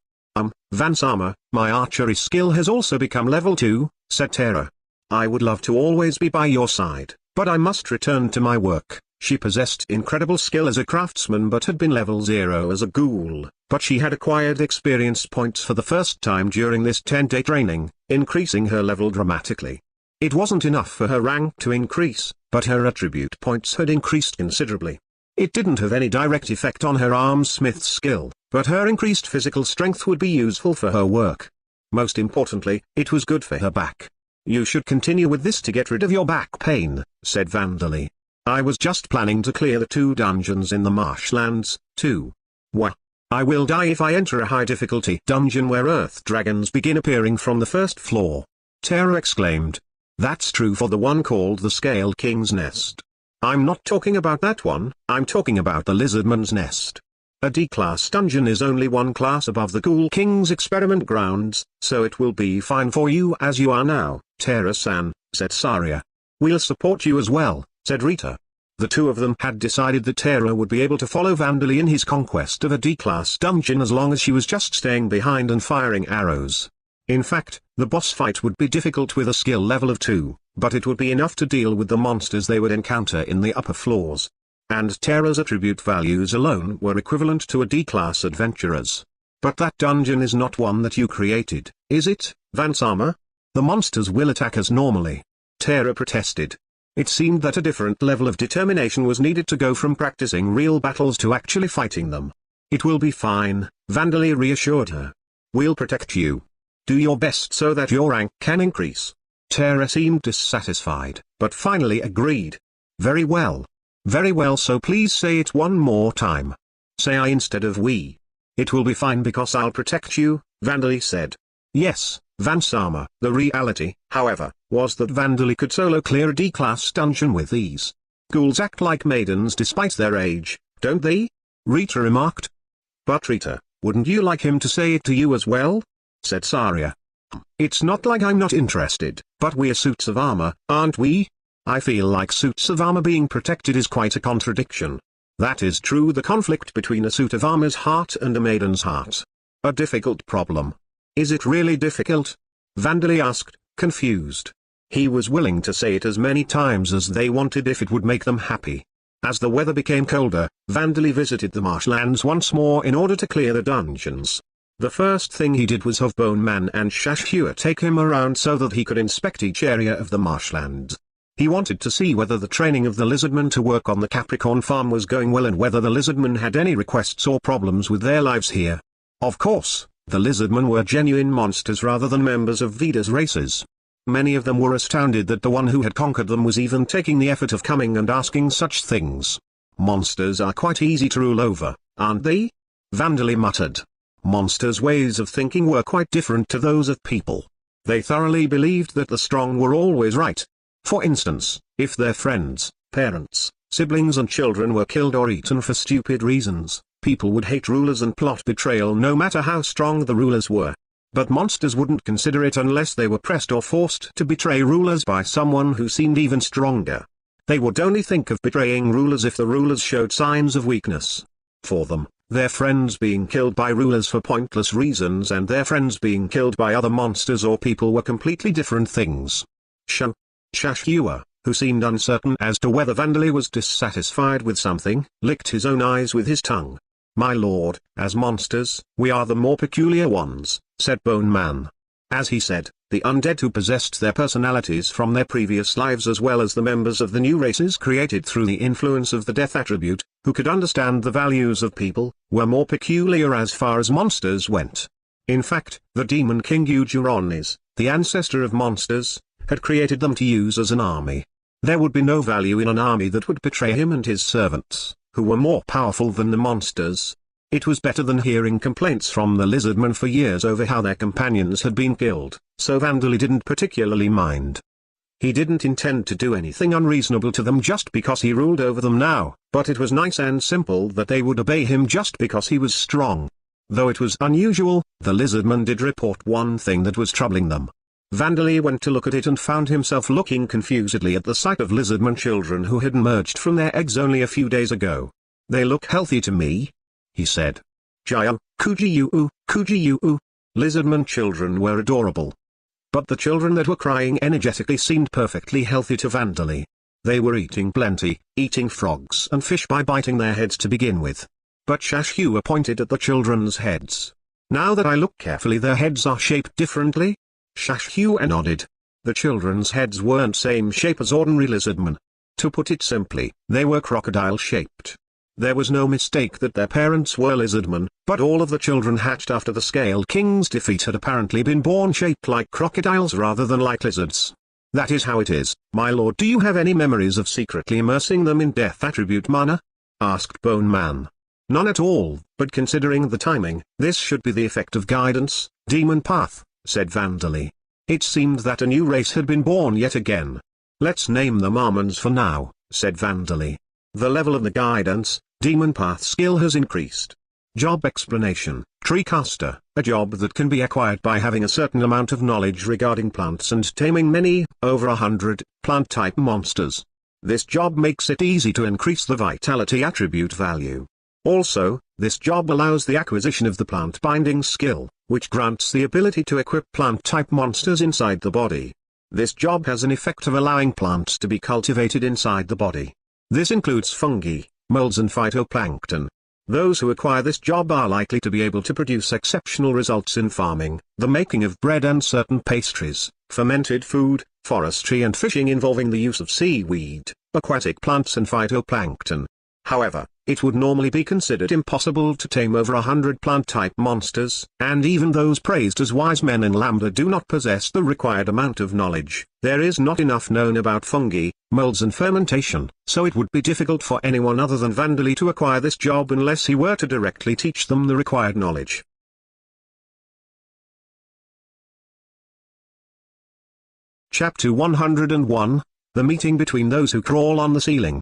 Speaker 2: Vansama, my archery skill has also become level 2, said Tara. I would love to always be by your side, but I must return to my work. She possessed incredible skill as a craftsman but had been level 0 as a ghoul, but she had acquired experience points for the first time during this 10-day training, increasing her level dramatically. It wasn't enough for her rank to increase, but her attribute points had increased considerably. It didn't have any direct effect on her armsmith skill, but her increased physical strength would be useful for her work. Most importantly, it was good for her back. You should continue with this to get rid of your back pain, said Vandali. I was just planning to clear the 2 dungeons in the marshlands, too. What? I will die if I enter a high difficulty dungeon where earth dragons begin appearing from the first floor. Tara exclaimed. That's true for the one called the Scale King's Nest. I'm not talking about that one, I'm talking about the Lizardman's Nest. A D-class dungeon is only one class above the Ghoul King's experiment grounds, so it will be fine for you as you are now, Tara-san, said Saria. We'll support you as well, said Rita. The two of them had decided that Tara would be able to follow Vandali in his conquest of a D-class dungeon as long as she was just staying behind and firing arrows. In fact, the boss fight would be difficult with a skill level of 2, but it would be enough to deal with the monsters they would encounter in the upper floors. And Tara's attribute values alone were equivalent to a D-class adventurer's. But that dungeon is not one that you created, is it, Vansama? The monsters will attack us normally. Tara protested. It seemed that a different level of determination was needed to go from practicing real battles to actually fighting them. It will be fine, Vandali reassured her. We'll protect you. Do your best so that your rank can increase. Tara seemed dissatisfied, but finally agreed. Very well. Very well, so please say it one more time. Say I instead of we. It will be fine because I'll protect you, Vandali said. Yes, Vansama. The reality, however, was that Vandali could solo clear a D-class dungeon with ease. Ghouls act like maidens despite their age, don't they? Rita remarked. But Rita, wouldn't you like him to say it to you as well? Said Saria. It's not like I'm not interested, but we're suits of armor, aren't we? I feel like suits of armor being protected is quite a contradiction. That is true, the conflict between a suit of armor's heart and a maiden's heart. A difficult problem. Is it really difficult? Vandali asked, confused. He was willing to say it as many times as they wanted if it would make them happy. As the weather became colder, Vandali visited the marshlands once more in order to clear the dungeons. The first thing he did was have Bone Man and Shashua take him around so that he could inspect each area of the marshlands. He wanted to see whether the training of the lizardmen to work on the Capricorn farm was going well and whether the lizardmen had any requests or problems with their lives here. Of course, the lizardmen were genuine monsters rather than members of Veda's races. Many of them were astounded that the one who had conquered them was even taking the effort of coming and asking such things. Monsters are quite easy to rule over, aren't they? Vandali muttered. Monsters' ways of thinking were quite different to those of people. They thoroughly believed that the strong were always right. For instance, if their friends, parents, siblings and children were killed or eaten for stupid reasons, people would hate rulers and plot betrayal no matter how strong the rulers were. But monsters wouldn't consider it unless they were pressed or forced to betray rulers by someone who seemed even stronger. They would only think of betraying rulers if the rulers showed signs of weakness. For them, their friends being killed by rulers for pointless reasons and their friends being killed by other monsters or people were completely different things. Shashua, who seemed uncertain as to whether Vandali was dissatisfied with something, licked his own eyes with his tongue. My lord, as monsters, we are the more peculiar ones, said Bone Man. As he said, the undead who possessed their personalities from their previous lives as well as the members of the new races created through the influence of the death attribute, who could understand the values of people, were more peculiar as far as monsters went. In fact, the demon king Ujuronis, the ancestor of monsters, had created them to use as an army. There would be no value in an army that would betray him and his servants, who were more powerful than the monsters. It was better than hearing complaints from the lizardmen for years over how their companions had been killed, so Vandali didn't particularly mind. He didn't intend to do anything unreasonable to them just because he ruled over them now, but it was nice and simple that they would obey him just because he was strong. Though it was unusual, the lizardman did report one thing that was troubling them. Vandali went to look at it and found himself looking confusedly at the sight of lizardman children who had emerged from their eggs only a few days ago. "They look healthy to me," he said. "Jaya, Kuji-uu, Kuji-uu." Lizardman children were adorable. But the children that were crying energetically seemed perfectly healthy to Vandali. They were eating plenty, eating frogs and fish by biting their heads to begin with. But Shashua pointed at the children's heads. "Now that I look carefully, their heads are shaped differently." Shashua nodded. The children's heads weren't same shape as ordinary lizardmen. To put it simply, they were crocodile-shaped. There was no mistake that their parents were lizardmen, but all of the children hatched after the Scale King's defeat had apparently been born shaped like crocodiles rather than like lizards. "That is how it is, my lord. Do you have any memories of secretly immersing them in death attribute mana?" asked Bone Man. "None at all, but considering the timing, this should be the effect of guidance, demon path," said Vandali. It seemed that a new race had been born yet again. "Let's name them Armans for now," said Vandali. "The level of the guidance, demon path skill has increased." Job explanation: Treecaster, a job that can be acquired by having a certain amount of knowledge regarding plants and taming many, over 100, plant-type monsters. This job makes it easy to increase the vitality attribute value. Also, this job allows the acquisition of the plant binding skill, which grants the ability to equip plant-type monsters inside the body. This job has an effect of allowing plants to be cultivated inside the body. This includes fungi, molds and phytoplankton. Those who acquire this job are likely to be able to produce exceptional results in farming, the making of bread and certain pastries, fermented food, forestry and fishing involving the use of seaweed, aquatic plants and phytoplankton. However, it would normally be considered impossible to tame over 100 plant-type monsters, and even those praised as wise men in Lambda do not possess the required amount of knowledge. There is not enough known about fungi, molds and fermentation, so it would be difficult for anyone other than Vandali to acquire this job unless he were to directly teach them the required knowledge. Chapter 101, The Meeting Between Those Who Crawl on the Ceiling.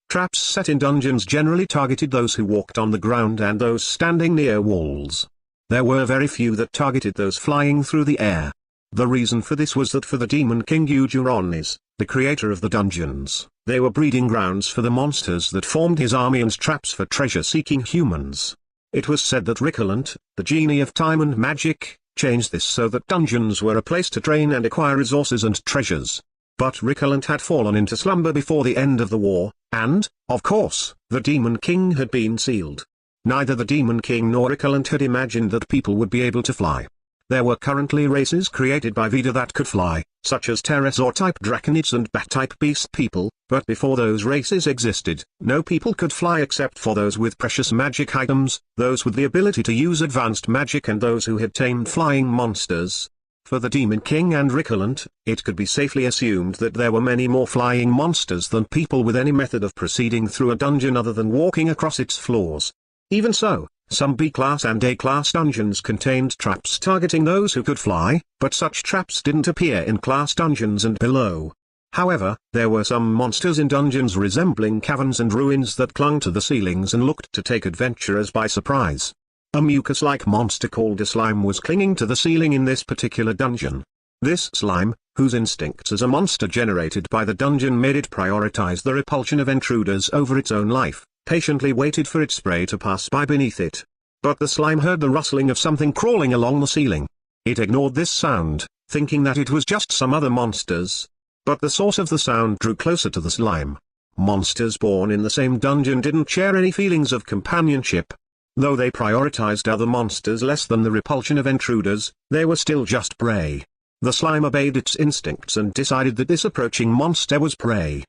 Speaker 2: Traps set in dungeons generally targeted those who walked on the ground and those standing near walls. There were very few that targeted those flying through the air. The reason for this was that for the Demon King Ujuronis, the creator of the dungeons, they were breeding grounds for the monsters that formed his army and traps for treasure-seeking humans. It was said that Rickolant, the genie of time and magic, changed this so that dungeons were a place to train and acquire resources and treasures. But Rickolant had fallen into slumber before the end of the war, and, of course, the Demon King had been sealed. Neither the Demon King nor Rickolant had imagined that people would be able to fly. There were currently races created by Veda that could fly, such as pterosaur-type draconids and bat-type beast people, but before those races existed, no people could fly except for those with precious magic items, those with the ability to use advanced magic and those who had tamed flying monsters. For the Demon King and Rickolant, it could be safely assumed that there were many more flying monsters than people with any method of proceeding through a dungeon other than walking across its floors. Even so, some B-class and A-class dungeons contained traps targeting those who could fly, but such traps didn't appear in class dungeons and below. However, there were some monsters in dungeons resembling caverns and ruins that clung to the ceilings and looked to take adventurers by surprise. A mucus-like monster called a slime was clinging to the ceiling in this particular dungeon. This slime, whose instincts as a monster generated by the dungeon made it prioritize the repulsion of intruders over its own life, patiently waited for its prey to pass by beneath it. But the slime heard the rustling of something crawling along the ceiling. It ignored this sound, thinking that it was just some other monsters. But the source of the sound drew closer to the slime. Monsters born in the same dungeon didn't share any feelings of companionship. Though they prioritized other monsters less than the repulsion of intruders, they were still just prey. The slime obeyed its instincts and decided that this approaching monster was prey.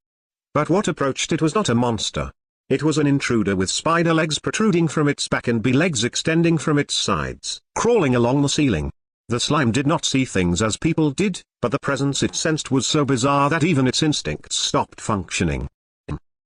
Speaker 2: But what approached it was not a monster. It was an intruder with spider legs protruding from its back and bee legs extending from its sides, crawling along the ceiling. The slime did not see things as people did, but the presence it sensed was so bizarre that even its instincts stopped functioning.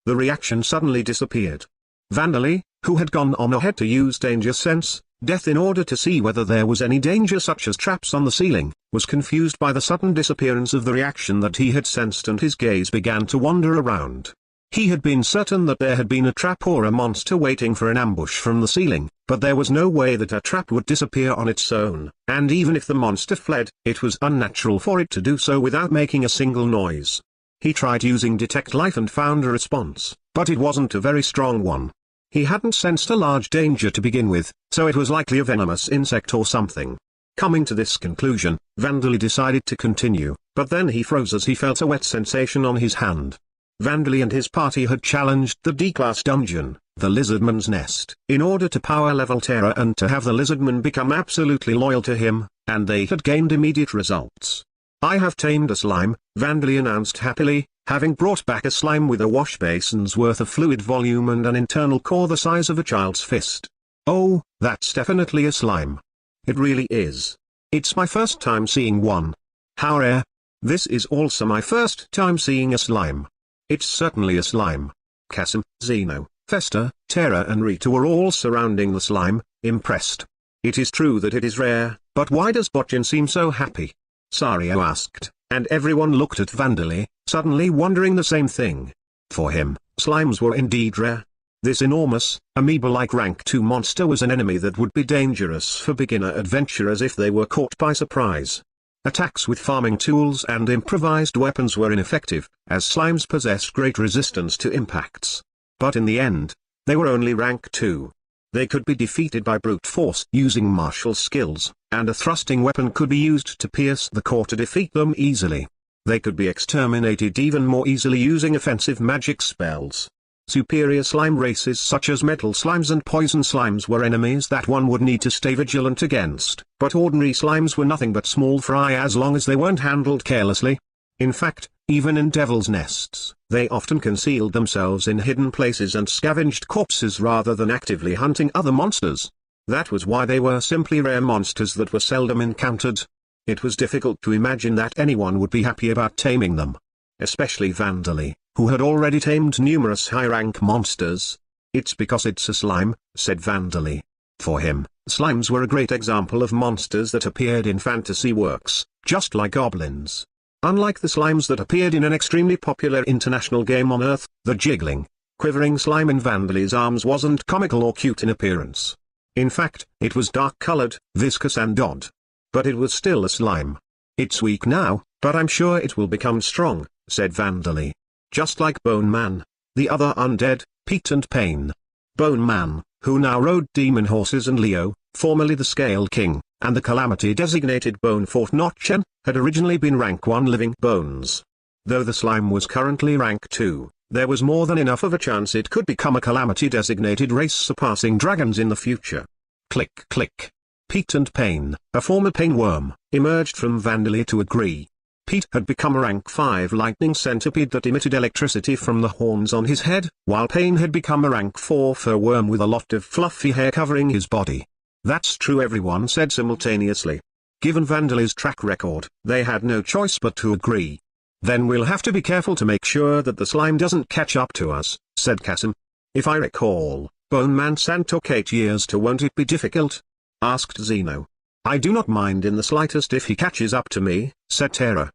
Speaker 2: The reaction suddenly disappeared. Vandali, who had gone on ahead to use danger sense, Death, in order to see whether there was any danger such as traps on the ceiling, was confused by the sudden disappearance of the reaction that he had sensed, and his gaze began to wander around. He had been certain that there had been a trap or a monster waiting for an ambush from the ceiling, but there was no way that a trap would disappear on its own, and even if the monster fled, it was unnatural for it to do so without making a single noise. He tried using Detect Life and found a response, but it wasn't a very strong one. He hadn't sensed a large danger to begin with, so it was likely a venomous insect or something. Coming to this conclusion, Vandali decided to continue, but then he froze as he felt a wet sensation on his hand. Vandali and his party had challenged the D-class dungeon, the Lizardman's Nest, in order to power level Terra and to have the Lizardman become absolutely loyal to him, and they had gained immediate results. "I have tamed a slime," Vandali announced happily, having brought back a slime with a wash basin's worth of fluid volume and an internal core the size of a child's fist. "Oh, that's definitely a slime. It really is. It's my first time seeing one. How rare. This is also my first time seeing a slime. It's certainly a slime." Kasim, Zeno, Festa, Terra and Rita were all surrounding the slime, impressed. "It is true that it is rare, but why does Botchin seem so happy?" Sario asked, and everyone looked at Vandali, suddenly wondering the same thing. For him, slimes were indeed rare. This enormous, amoeba-like rank 2 monster was an enemy that would be dangerous for beginner adventurers if they were caught by surprise. Attacks with farming tools and improvised weapons were ineffective, as slimes possess great resistance to impacts. But in the end, they were only rank 2. They could be defeated by brute force using martial skills, and a thrusting weapon could be used to pierce the core to defeat them easily. They could be exterminated even more easily using offensive magic spells. Superior slime races such as metal slimes and poison slimes were enemies that one would need to stay vigilant against, but ordinary slimes were nothing but small fry as long as they weren't handled carelessly. In fact, even in devil's nests, they often concealed themselves in hidden places and scavenged corpses rather than actively hunting other monsters. That was why they were simply rare monsters that were seldom encountered. It was difficult to imagine that anyone would be happy about taming them. Especially Vandali, who had already tamed numerous high-rank monsters. "It's because it's a slime," said Vandali. For him, slimes were a great example of monsters that appeared in fantasy works, just like goblins. Unlike the slimes that appeared in an extremely popular international game on Earth, the jiggling, quivering slime in Vandali's arms wasn't comical or cute in appearance. In fact, it was dark-colored, viscous and odd. But it was still a slime. "It's weak now, but I'm sure it will become strong," said Vandali. Just like Bone Man, the other undead, Pete and Pain. Bone Man, who now rode demon horses, and Leo, formerly the Scale King, and the calamity-designated Bone Fort Notchen, had originally been rank 1 living bones. Though the slime was currently rank 2, there was more than enough of a chance it could become a calamity-designated race surpassing dragons in the future. Click click. Pete and Pain, a former pain worm, emerged from Vandali to agree. Pete had become a rank 5 lightning centipede that emitted electricity from the horns on his head, while Pain had become a rank 4 fur worm with a lot of fluffy hair covering his body. "That's true," everyone said simultaneously. Given Vandali's track record, they had no choice but to agree. "Then we'll have to be careful to make sure that the slime doesn't catch up to us," said Kasim. "If I recall, Bone Man San took 8 years to. Won't it be difficult?" asked Zeno. "I do not mind in the slightest if he catches up to me," said Terra.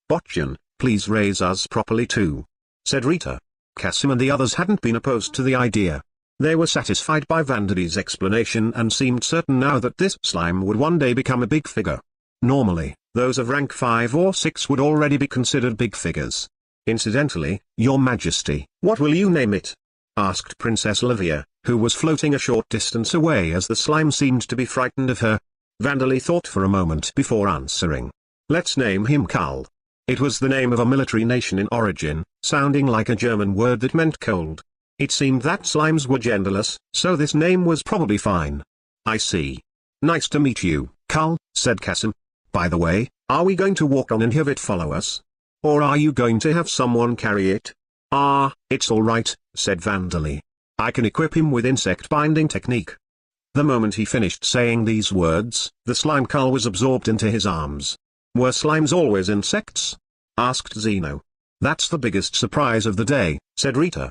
Speaker 2: "Botchin, please raise us properly too," said Rita. Kasim and the others hadn't been opposed to the idea. They were satisfied by Vandali's explanation and seemed certain now that this slime would one day become a big figure. Normally, those of rank 5 or 6 would already be considered big figures. "Incidentally, Your Majesty, what will you name it?" asked Princess Livia, who was floating a short distance away as the slime seemed to be frightened of her. Vandali thought for a moment before answering. "Let's name him Karl." It was the name of a military nation in origin, sounding like a German word that meant cold. It seemed that slimes were genderless, so this name was probably fine. "I see. Nice to meet you, Karl," said Kasim. "By the way, are we going to walk on and have it follow us? Or are you going to have someone carry it?" "It's all right," said Vandali. "I can equip him with insect binding technique." The moment he finished saying these words, the slime Karl was absorbed into his arms. "Were slimes always insects?" asked Zeno. "That's the biggest surprise of the day," said Rita.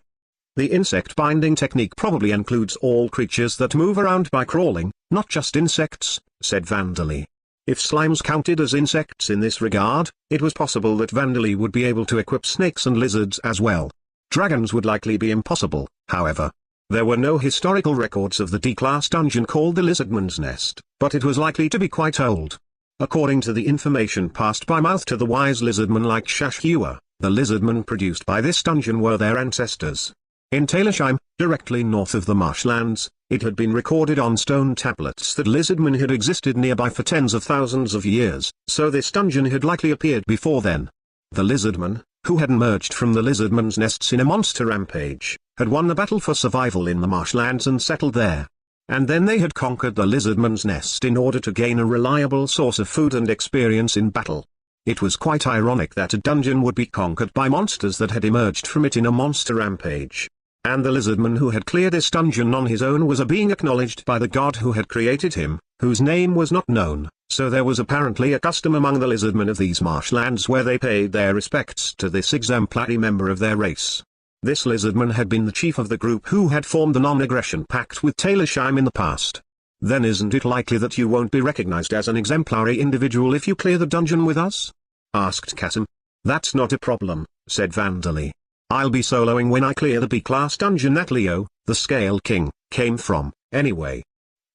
Speaker 2: The insect binding technique probably includes all creatures that move around by crawling, not just insects, said Vandali. If slimes counted as insects in this regard, it was possible that Vandali would be able to equip snakes and lizards as well. Dragons would likely be impossible, however. There were no historical records of the D-class dungeon called the Lizardman's Nest, but it was likely to be quite old. According to the information passed by mouth to the wise lizardmen like Shashua, the lizardmen produced by this dungeon were their ancestors. In Talersheim, directly north of the marshlands, it had been recorded on stone tablets that lizardmen had existed nearby for tens of thousands of years, so this dungeon had likely appeared before then. The lizardmen, who had emerged from the lizardmen's nests in a monster rampage, had won the battle for survival in the marshlands and settled there. And then they had conquered the lizardman's nest in order to gain a reliable source of food and experience in battle. It was quite ironic that a dungeon would be conquered by monsters that had emerged from it in a monster rampage. And the lizardman who had cleared this dungeon on his own was a being acknowledged by the god who had created him, whose name was not known, so there was apparently a custom among the lizardmen of these marshlands where they paid their respects to this exemplary member of their race. This lizardman had been the chief of the group who had formed the non-aggression pact with Talersheim in the past. Then isn't it likely that you won't be recognized as an exemplary individual if you clear the dungeon with us? Asked Kasim. That's not a problem, said Vandali. I'll be soloing when I clear the B-class dungeon that Leo, the Scale King, came from, anyway.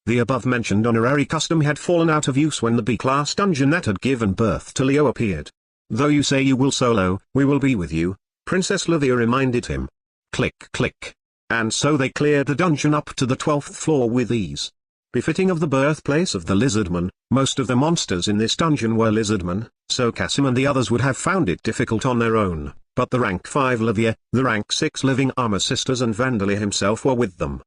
Speaker 2: The above-mentioned honorary custom had fallen out of use when the B-class dungeon that had given birth to Leo appeared. Though you say you will solo, we will be with you, Princess Livia reminded him. Click click. And so they cleared the dungeon up to the 12th floor with ease. Befitting of the birthplace of the lizardman, most of the monsters in this dungeon were lizardmen, so Kasim and the others would have found it difficult on their own, but the rank 5 Livia, the rank 6 Living Armor Sisters and Vandali himself were with them.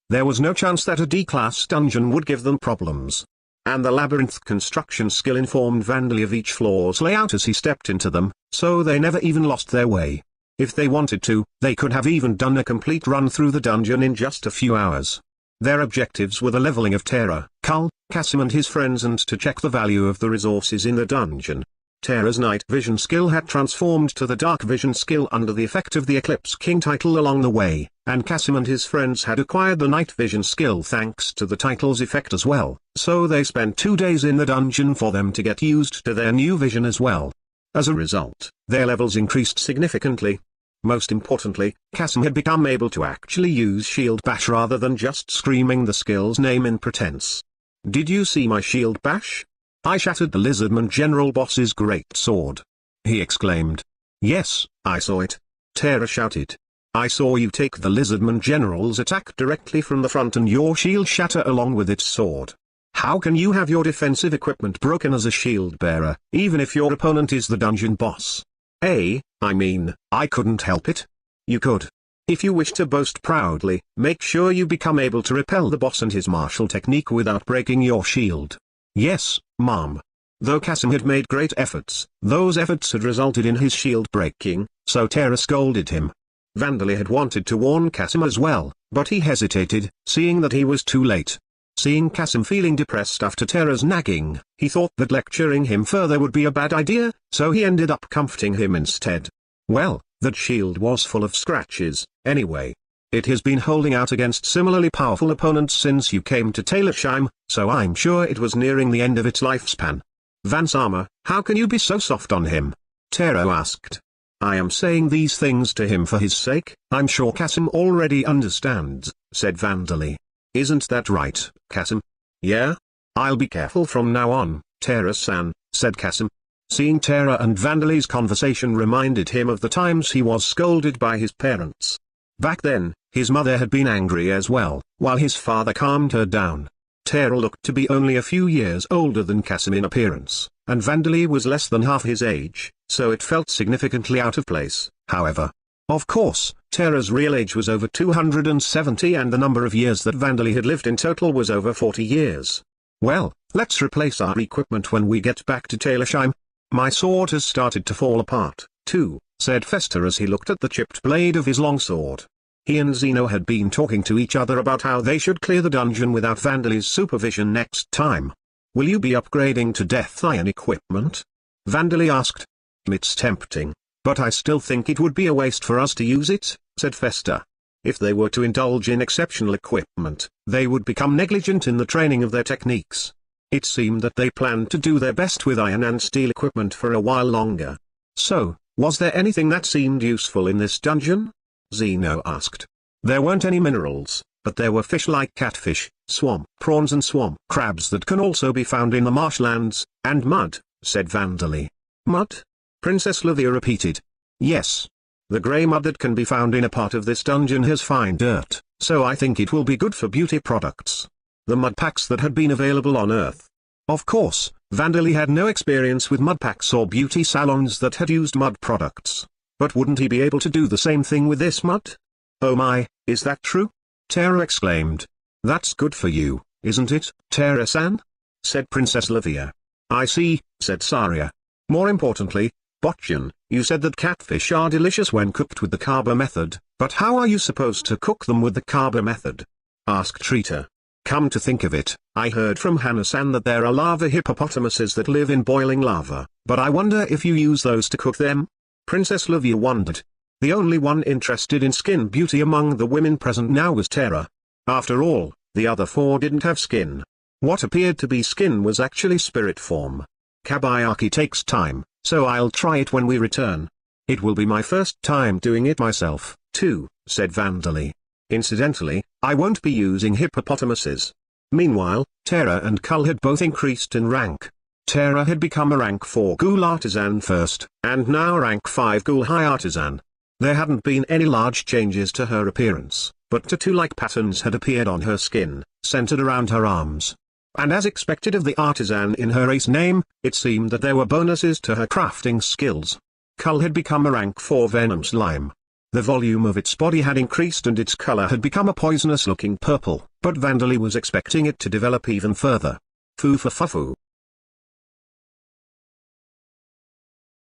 Speaker 2: There was no chance that a D-class dungeon would give them problems. And the labyrinth construction skill informed Vandali of each floor's layout as he stepped into them, so they never even lost their way. If they wanted to, they could have even done a complete run through the dungeon in just a few hours. Their objectives were the leveling of Terra, Kul, Kasim and his friends and to check the value of the resources in the dungeon. Terra's night vision skill had transformed to the dark vision skill under the effect of the Eclipse King title along the way, and Kasim and his friends had acquired the night vision skill thanks to the title's effect as well, so they spent 2 days in the dungeon for them to get used to their new vision as well. As a result, their levels increased significantly. Most importantly, Kasim had become able to actually use Shield Bash rather than just screaming the skill's name in pretense. Did you see my Shield Bash? I shattered the Lizardman General Boss's great sword. He exclaimed. Yes, I saw it. Terra shouted. I saw you take the Lizardman General's attack directly from the front and your shield shatter along with its sword. How can you have your defensive equipment broken as a shield bearer, even if your opponent is the dungeon boss? I mean, I couldn't help it. You could. If you wish to boast proudly, make sure you become able to repel the boss and his martial technique without breaking your shield. Yes, Mom. Though Kasim had made great efforts, those efforts had resulted in his shield breaking, so Terra scolded him. Vandali had wanted to warn Kasim as well, but he hesitated, seeing that he was too late. Seeing Kasim feeling depressed after Terra's nagging, he thought that lecturing him further would be a bad idea, so he ended up comforting him instead. Well, that shield was full of scratches, anyway. It has been holding out against similarly powerful opponents since you came to Talersheim, so I'm sure it was nearing the end of its lifespan. Vansama, how can you be so soft on him? Terra asked. I am saying these things to him for his sake, I'm sure Kasim already understands, said Vandali. Isn't that right, Kasim? Yeah? I'll be careful from now on, Terra-san, said Kasim. Seeing Terra and Vandali's conversation reminded him of the times he was scolded by his parents. Back then, his mother had been angry as well, while his father calmed her down. Terra looked to be only a few years older than Kasim in appearance, and Vandali was less than half his age, so it felt significantly out of place, however. Of course, Terra's real age was over 270 and the number of years that Vandali had lived in total was over 40 years. Well, let's replace our equipment when we get back to Talersheim. My sword has started to fall apart, too, said Festa as he looked at the chipped blade of his longsword. He and Zeno had been talking to each other about how they should clear the dungeon without Vandali's supervision next time. Will you be upgrading to Death Iron equipment? Vandali asked. It's tempting, but I still think it would be a waste for us to use it, said Festa. If they were to indulge in exceptional equipment, they would become negligent in the training of their techniques. It seemed that they planned to do their best with iron and steel equipment for a while longer. So, was there anything that seemed useful in this dungeon? Zeno asked. There weren't any minerals, but there were fish like catfish, swamp prawns and swamp crabs that can also be found in the marshlands, and mud, said Vandali. Mud? Princess Livia repeated. Yes. The grey mud that can be found in a part of this dungeon has fine dirt, so I think it will be good for beauty products. The mud packs that had been available on Earth. Of course, Vandali had no experience with mud packs or beauty salons that had used mud products. But wouldn't he be able to do the same thing with this mud? Oh my, is that true? Terra exclaimed. That's good for you, isn't it, Terra-san? Said Princess Livia. I see, said Saria. More importantly, Botchan, you said that catfish are delicious when cooked with the Kaba method, but how are you supposed to cook them with the Kaba method? Asked Rita. Come to think of it, I heard from Hana-san that there are lava hippopotamuses that live in boiling lava, but I wonder if you use those to cook them? Princess Livia wondered. The only one interested in skin beauty among the women present now was Terra. After all, the other four didn't have skin. What appeared to be skin was actually spirit form. Kabayaki takes time, so I'll try it when we return. It will be my first time doing it myself, too, said Vandali. Incidentally, I won't be using hippopotamuses. Meanwhile, Terra and Kull had both increased in rank. Terra had become a rank 4 ghoul artisan first, and now a rank 5 ghoul high artisan. There hadn't been any large changes to her appearance, but tattoo-like patterns had appeared on her skin, centered around her arms. And as expected of the artisan in her ace name, it seemed that there were bonuses to her crafting skills. Kull had become a rank 4 venom slime. The volume of its body had increased and its color had become a poisonous-looking purple, but Vandali was expecting it to develop even further. Foo-fa-fa-foo.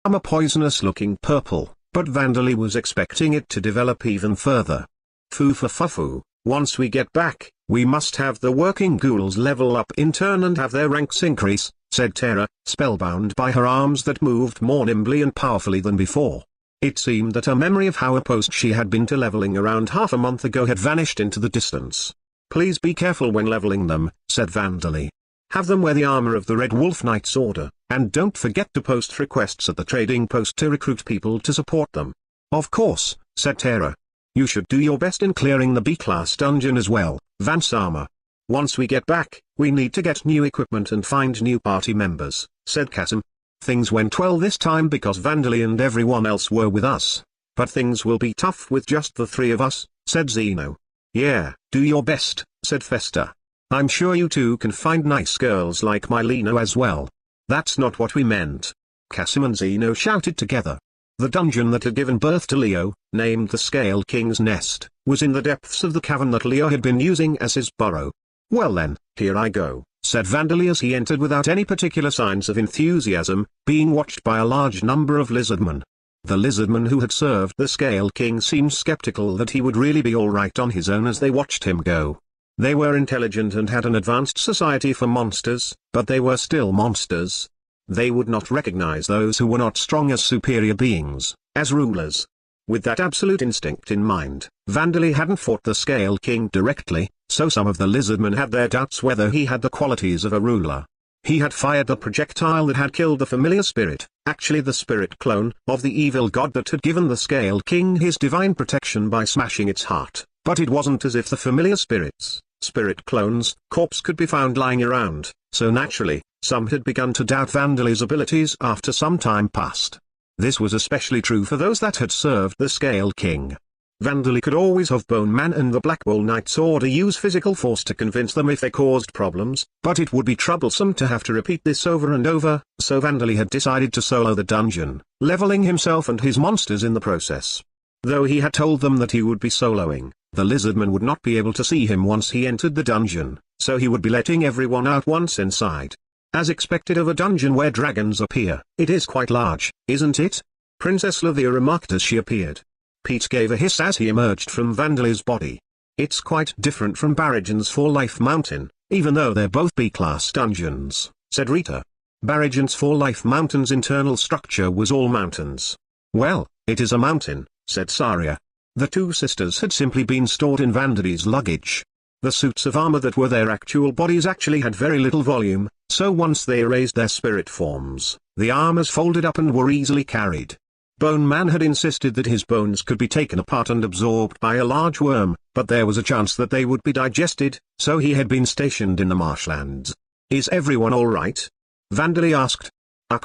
Speaker 2: A poisonous-looking purple, but Vandali was expecting it to develop even further. Foo-fa-fa-foo. Once we get back, we must have the working ghouls level up in turn and have their ranks increase, said Terra, spellbound by her arms that moved more nimbly and powerfully than before. It seemed that her memory of how opposed she had been to leveling around half a month ago had vanished into the distance. Please be careful when leveling them, said Vandali. Have them wear the armor of the Red Wolf Knight's order, and don't forget to post requests at the trading post to recruit people to support them. Of course, said Terra. You should do your best in clearing the B-class dungeon as well, Vansama. Once we get back, we need to get new equipment and find new party members, said Kasim. Things went well this time because Vandali and everyone else were with us. But things will be tough with just the three of us, said Zeno. Yeah, do your best, said Festa. I'm sure you two can find nice girls like Myleno as well. That's not what we meant. Kasim and Zeno shouted together. The dungeon that had given birth to Leo, named the Scale King's Nest, was in the depths of the cavern that Leo had been using as his burrow. Well then, here I go, said Vandali as he entered without any particular signs of enthusiasm, being watched by a large number of lizardmen. The lizardmen who had served the Scale King seemed skeptical that he would really be alright on his own as they watched him go. They were intelligent and had an advanced society for monsters, but they were still monsters. They would not recognize those who were not strong as superior beings, as rulers. With that absolute instinct in mind, Vandali hadn't fought the Scale King directly, so some of the lizardmen had their doubts whether he had the qualities of a ruler. He had fired the projectile that had killed the familiar spirit, actually the spirit clone, of the evil god that had given the Scale King his divine protection by smashing its heart, but it wasn't as if the familiar spirits, spirit clones, corpse could be found lying around, so naturally, some had begun to doubt Vandali's abilities after some time passed. This was especially true for those that had served the Scale King. Vandali could always have Bone Man and the Black Bull Knight's order use physical force to convince them if they caused problems, but it would be troublesome to have to repeat this over and over, so Vandali had decided to solo the dungeon, leveling himself and his monsters in the process. Though he had told them that he would be soloing, the lizardmen would not be able to see him once he entered the dungeon, so he would be letting everyone out once inside. As expected of a dungeon where dragons appear, it is quite large, isn't it? Princess Livia remarked as she appeared. Pete gave a hiss as he emerged from Vandali's body. It's quite different from Barajan's 4-Life Mountain, even though they're both B-class dungeons, said Rita. Barajan's 4-Life Mountain's internal structure was all mountains. Well, it is a mountain, said Saria. The two sisters had simply been stored in Vandali's luggage. The suits of armor that were their actual bodies actually had very little volume, so once they erased their spirit forms, the armors folded up and were easily carried. Bone Man had insisted that his bones could be taken apart and absorbed by a large worm, but there was a chance that they would be digested, so he had been stationed in the marshlands. "Is everyone all right?" Vandali asked.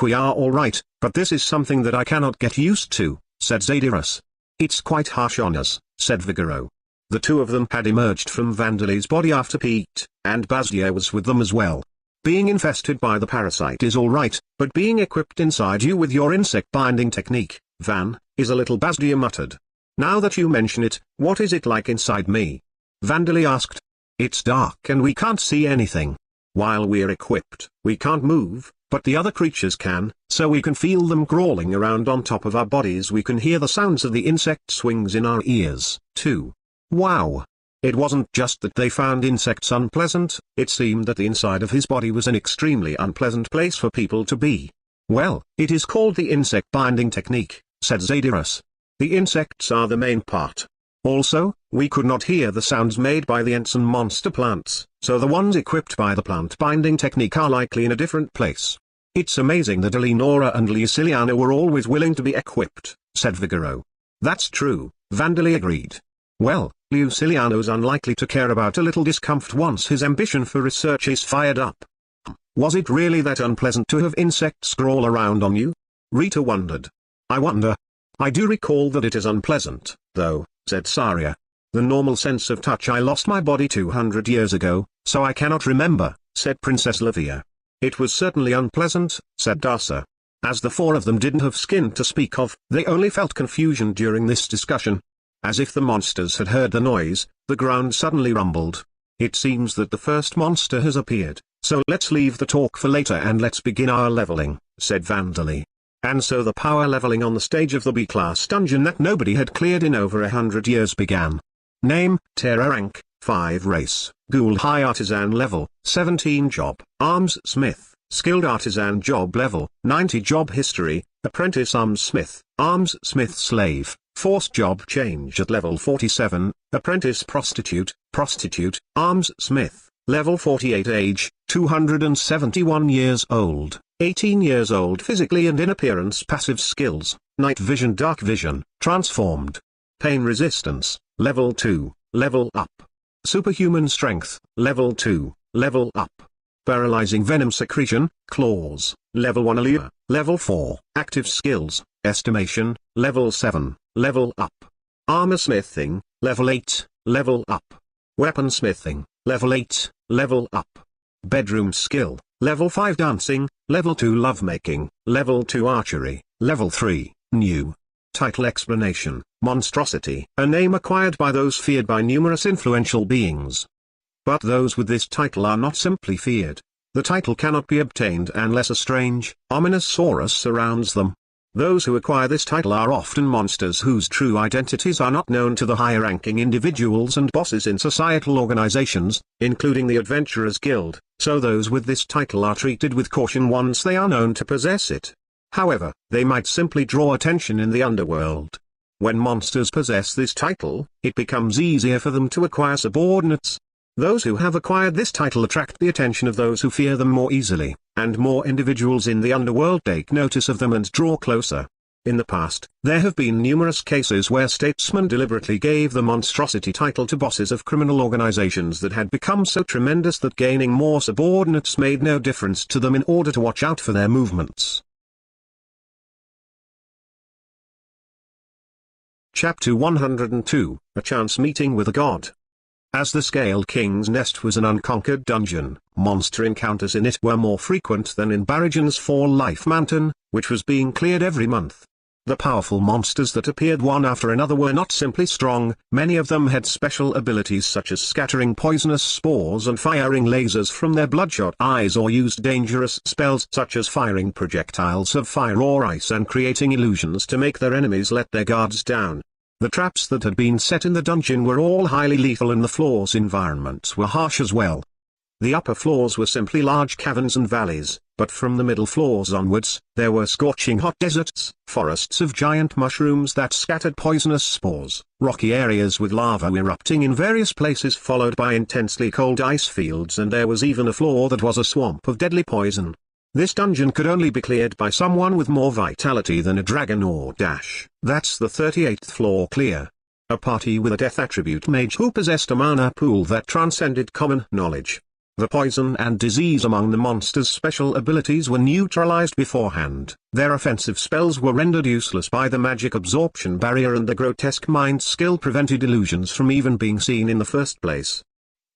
Speaker 2: "We are all right, but this is something that I cannot get used to," said Zadyrus. "It's quite harsh on us," said Vigoro. The two of them had emerged from Vandali's body after Pete, and Bazdia was with them as well. "Being infested by the parasite is alright, but being equipped inside you with your insect binding technique, Van, is a little," Bazdia muttered. "Now that you mention it, what is it like inside me?" Vandali asked. "It's dark and we can't see anything. While we're equipped, we can't move, but the other creatures can, so we can feel them crawling around on top of our bodies. We can hear the sounds of the insects' wings in our ears, too." Wow! It wasn't just that they found insects unpleasant, it seemed that the inside of his body was an extremely unpleasant place for people to be. "Well, it is called the insect binding technique," said Zadyrus. "The insects are the main part. Also, we could not hear the sounds made by the ants and monster plants, so the ones equipped by the plant binding technique are likely in a different place." "It's amazing that Eleonora and Luciliana were always willing to be equipped," said Vigoro. "That's true," Vandali agreed. "Well, Luciliano's unlikely to care about a little discomfort once his ambition for research is fired up." "Was it really that unpleasant to have insects crawl around on you?" Rita wondered. "I wonder. I do recall that it is unpleasant, though," said Saria. "The normal sense of touch I lost my body 200 years ago, so I cannot remember," said Princess Livia. "It was certainly unpleasant," said Darsa. As the four of them didn't have skin to speak of, they only felt confusion during this discussion. As if the monsters had heard the noise, the ground suddenly rumbled. "It seems that the first monster has appeared, so let's leave the talk for later and let's begin our leveling," said Vandali. And so the power leveling on the stage of the B-class dungeon that nobody had cleared in over 100 years began. Name, Terra rank, 5 race, Ghoul High Artisan level, 17 job, Arms Smith, Skilled Artisan job level, 90 job history, Apprentice Arms Smith, Arms Smith Slave, Forced job change at level 47, Apprentice Prostitute, Arms Smith, level 48 age, 271 years old, 18 years old physically and in appearance. Passive skills, Night Vision Dark Vision, Transformed. Pain Resistance, level 2, level up. Superhuman Strength, level 2, level up. Paralyzing Venom Secretion, Claws, level 1 Allure, level 4. Active Skills, Estimation, level 7, level up. Armor Smithing, level 8, level up. Weapon Smithing, level 8, level up. Bedroom Skill, level 5 Dancing, level 2 Lovemaking, level 2 Archery, level 3, New. Title Explanation, Monstrosity, a name acquired by those feared by numerous influential beings. But those with this title are not simply feared. The title cannot be obtained unless a strange, ominous aura surrounds them. Those who acquire this title are often monsters whose true identities are not known to the higher-ranking individuals and bosses in societal organizations, including the Adventurers Guild, so those with this title are treated with caution once they are known to possess it. However, they might simply draw attention in the underworld. When monsters possess this title, it becomes easier for them to acquire subordinates. Those who have acquired this title attract the attention of those who fear them more easily, and more individuals in the underworld take notice of them and draw closer. In the past, there have been numerous cases where statesmen deliberately gave the monstrosity title to bosses of criminal organizations that had become so tremendous that gaining more subordinates made no difference to them in order to watch out for their movements. Chapter 102, A Chance Meeting with a God. As the Scaled King's Nest was an unconquered dungeon, monster encounters in it were more frequent than in Barajan's Fall-Life Mountain, which was being cleared every month. The powerful monsters that appeared one after another were not simply strong, many of them had special abilities such as scattering poisonous spores and firing lasers from their bloodshot eyes, or used dangerous spells such as firing projectiles of fire or ice and creating illusions to make their enemies let their guards down. The traps that had been set in the dungeon were all highly lethal, and the floor's environments were harsh as well. The upper floors were simply large caverns and valleys, but from the middle floors onwards, there were scorching hot deserts, forests of giant mushrooms that scattered poisonous spores, rocky areas with lava erupting in various places followed by intensely cold ice fields, and there was even a floor that was a swamp of deadly poison. This dungeon could only be cleared by someone with more vitality than a dragon or dash. That's the 38th floor clear. A party with a death attribute mage who possessed a mana pool that transcended common knowledge. The poison and disease among the monster's special abilities were neutralized beforehand. Their offensive spells were rendered useless by the magic absorption barrier, and the grotesque mind skill prevented illusions from even being seen in the first place.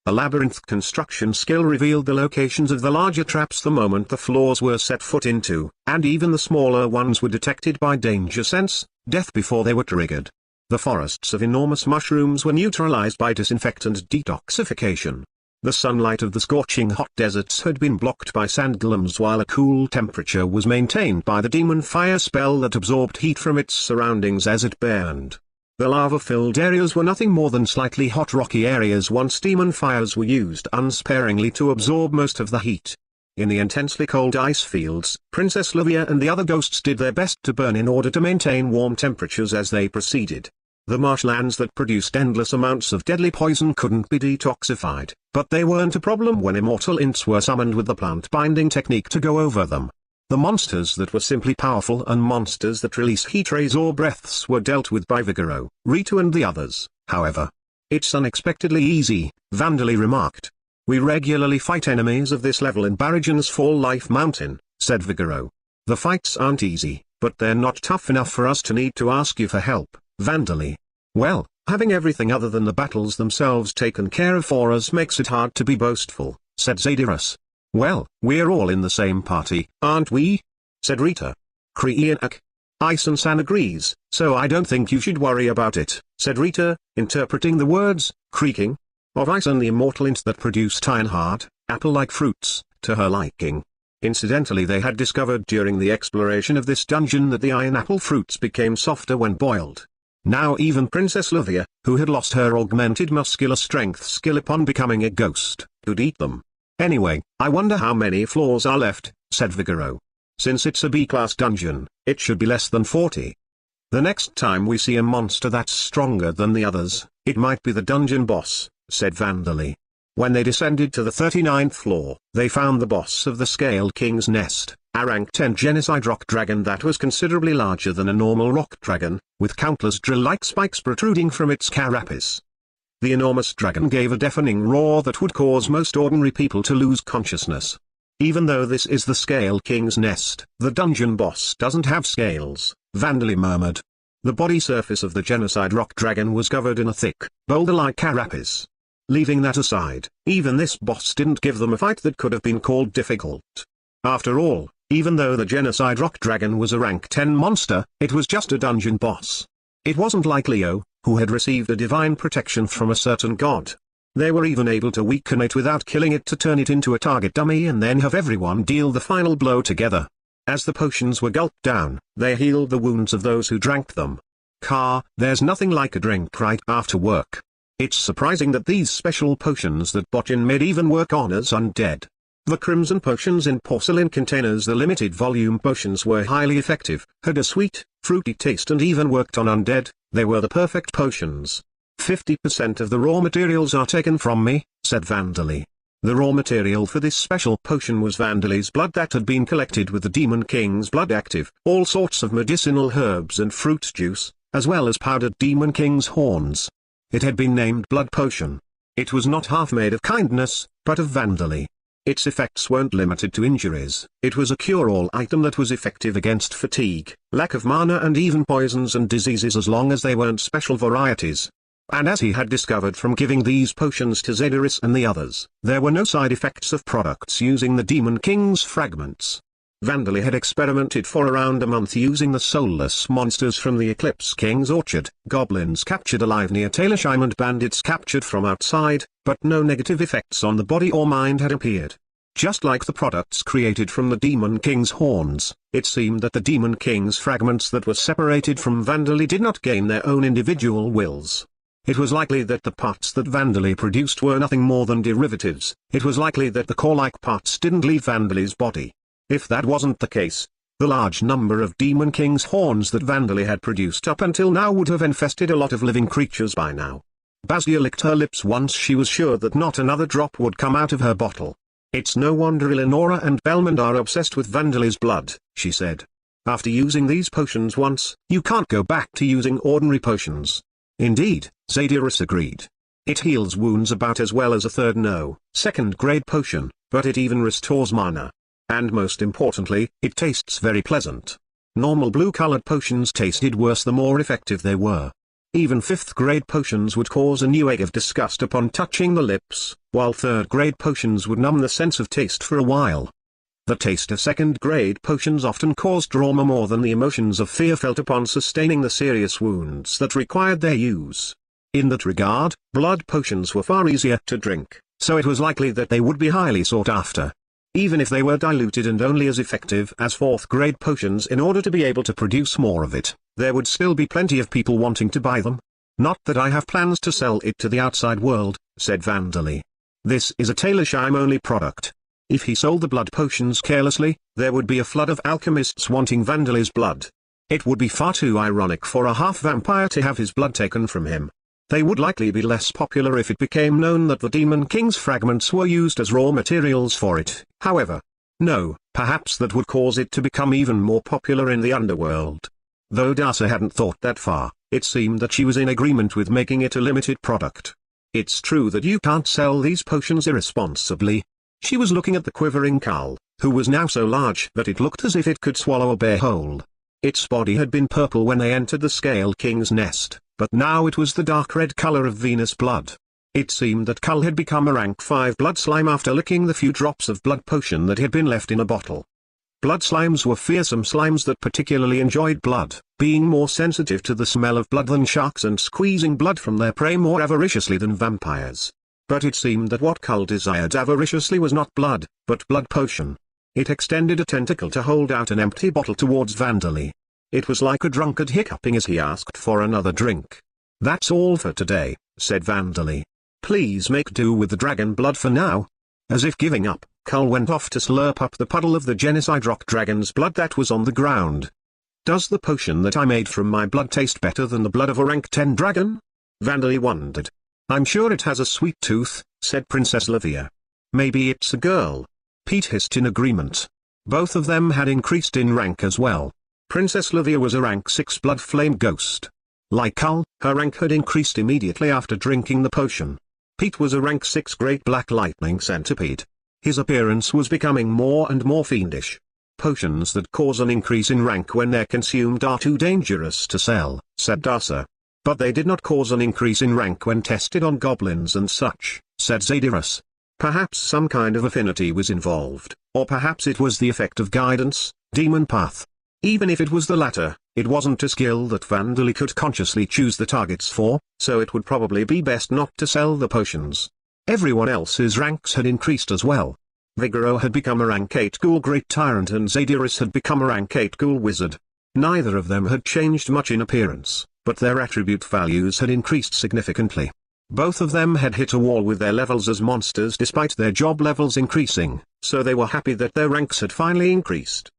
Speaker 2: A labyrinth construction skill revealed the locations of the larger traps the moment the floors were set foot into, and even the smaller ones were detected by danger sense, death before they were triggered. The forests of enormous mushrooms were neutralized by disinfectant detoxification. The sunlight of the scorching hot deserts had been blocked by sand golems, while a cool temperature was maintained by the demon fire spell that absorbed heat from its surroundings as it burned. The lava-filled areas were nothing more than slightly hot rocky areas once demon fires were used unsparingly to absorb most of the heat. In the intensely cold ice fields, Princess Livia and the other ghosts did their best to burn in order to maintain warm temperatures as they proceeded. The marshlands that produced endless amounts of deadly poison couldn't be detoxified, but they weren't a problem when immortal ints were summoned with the plant binding technique to go over them. The monsters that were simply powerful and monsters that released heat rays or breaths were dealt with by Vigoro, Ritu and the others, however. It's unexpectedly easy, Vandali remarked. We regularly fight enemies of this level in Barajan's Fall Life Mountain, said Vigoro. The fights aren't easy, but they're not tough enough for us to need to ask you for help, Vandali. Well, having everything other than the battles themselves taken care of for us makes it hard to be boastful, said Zadyrus. Well, we're all in the same party, aren't we? Said Rita. Kriianak. Ison-san agrees, so I don't think you should worry about it, said Rita, interpreting the words, creaking, of Ison the immortal int that produced iron-hard, apple-like fruits, to her liking. Incidentally, they had discovered during the exploration of this dungeon that the iron apple fruits became softer when boiled. Now even Princess Livia, who had lost her augmented muscular strength skill upon becoming a ghost, could eat them. Anyway, I wonder how many floors are left, said Vigoro. Since it's a B-class dungeon, it should be less than 40. The next time we see a monster that's stronger than the others, it might be the dungeon boss, said Vandali. When they descended to the 39th floor, they found the boss of the Scaled King's Nest, a rank 10 genocide rock dragon that was considerably larger than a normal rock dragon, with countless drill-like spikes protruding from its carapace. The enormous dragon gave a deafening roar that would cause most ordinary people to lose consciousness. Even though this is the Scaled King's Nest, the dungeon boss doesn't have scales, Vandali murmured. The body surface of the genocide rock dragon was covered in a thick, boulder-like carapace. Leaving that aside, even this boss didn't give them a fight that could have been called difficult. After all, even though the genocide rock dragon was a rank 10 monster, it was just a dungeon boss. It wasn't like Leo, who had received a divine protection from a certain god. They were even able to weaken it without killing it to turn it into a target dummy and then have everyone deal the final blow together. As the potions were gulped down, they healed the wounds of those who drank them. There's nothing like a drink right after work. It's surprising that these special potions that Botchin made even work on us undead. The crimson potions in porcelain containers, the limited volume potions, were highly effective, had a sweet, fruity taste and even worked on undead. They were the perfect potions. 50% of the raw materials are taken from me, said Vandali. The raw material for this special potion was Vandali's blood that had been collected with the Demon King's blood active, all sorts of medicinal herbs and fruit juice, as well as powdered Demon King's horns. It had been named Blood Potion. It was not half made of kindness, but of Vandali. Its effects weren't limited to injuries. It was a cure-all item that was effective against fatigue, lack of mana and even poisons and diseases as long as they weren't special varieties. And as he had discovered from giving these potions to Zadyrus and the others, there were no side effects of products using the Demon King's fragments. Vandali had experimented for around a month using the soulless monsters from the Eclipse King's orchard, goblins captured alive near Talersheim and bandits captured from outside, but no negative effects on the body or mind had appeared. Just like the products created from the Demon King's horns, it seemed that the Demon King's fragments that were separated from Vandali did not gain their own individual wills. It was likely that the parts that Vandali produced were nothing more than derivatives. It was likely that the core-like parts didn't leave Vandali's body. If that wasn't the case, the large number of Demon King's horns that Vandali had produced up until now would have infested a lot of living creatures by now. Basdia licked her lips once she was sure that not another drop would come out of her bottle. It's no wonder Eleonora and Belmond are obsessed with Vandali's blood, she said. After using these potions once, you can't go back to using ordinary potions. Indeed, Zadyrus agreed. It heals wounds about as well as a second-grade potion, but it even restores mana. And most importantly, it tastes very pleasant. Normal blue-colored potions tasted worse the more effective they were. Even 5th-grade potions would cause a new ache of disgust upon touching the lips, while 3rd-grade potions would numb the sense of taste for a while. The taste of 2nd-grade potions often caused trauma more than the emotions of fear felt upon sustaining the serious wounds that required their use. In that regard, blood potions were far easier to drink, so it was likely that they would be highly sought after. Even if they were diluted and only as effective as 4th-grade potions in order to be able to produce more of it, there would still be plenty of people wanting to buy them. Not that I have plans to sell it to the outside world, said Vandali. This is a Taylor-Shime-only product. If he sold the blood potions carelessly, there would be a flood of alchemists wanting Vandali's blood. It would be far too ironic for a half-vampire to have his blood taken from him. They would likely be less popular if it became known that the Demon King's fragments were used as raw materials for it, however. No, perhaps that would cause it to become even more popular in the underworld. Though Darcy hadn't thought that far, it seemed that she was in agreement with making it a limited product. It's true that you can't sell these potions irresponsibly. She was looking at the quivering Cull, who was now so large that it looked as if it could swallow a bear whole. Its body had been purple when they entered the Scale King's nest, but now it was the dark red color of Venus blood. It seemed that Cull had become a rank 5 blood slime after licking the few drops of blood potion that had been left in a bottle. Blood slimes were fearsome slimes that particularly enjoyed blood, being more sensitive to the smell of blood than sharks and squeezing blood from their prey more avariciously than vampires. But it seemed that what Cull desired avariciously was not blood, but blood potion. It extended a tentacle to hold out an empty bottle towards Vandali. It was like a drunkard hiccuping as he asked for another drink. That's all for today, said Vandali. Please make do with the dragon blood for now. As if giving up, Cull went off to slurp up the puddle of the genocide rock dragon's blood that was on the ground. Does the potion that I made from my blood taste better than the blood of a rank 10 dragon? Vandali wondered. I'm sure it has a sweet tooth, said Princess Livia. Maybe it's a girl. Pete hissed in agreement. Both of them had increased in rank as well. Princess Livia was a rank 6 blood flame ghost. Like Cull, her rank had increased immediately after drinking the potion. Pete was a rank 6 great black lightning centipede. His appearance was becoming more and more fiendish. Potions that cause an increase in rank when they're consumed are too dangerous to sell, said Darcy. But they did not cause an increase in rank when tested on goblins and such, said Zadyrus. Perhaps some kind of affinity was involved, or perhaps it was the effect of guidance, demon path. Even if it was the latter, it wasn't a skill that Vandali could consciously choose the targets for, so it would probably be best not to sell the potions. Everyone else's ranks had increased as well. Vigoro had become a rank 8 ghoul great tyrant and Zadyrus had become a rank 8 ghoul wizard. Neither of them had changed much in appearance, but their attribute values had increased significantly. Both of them had hit a wall with their levels as monsters despite their job levels increasing, so they were happy that their ranks had finally increased.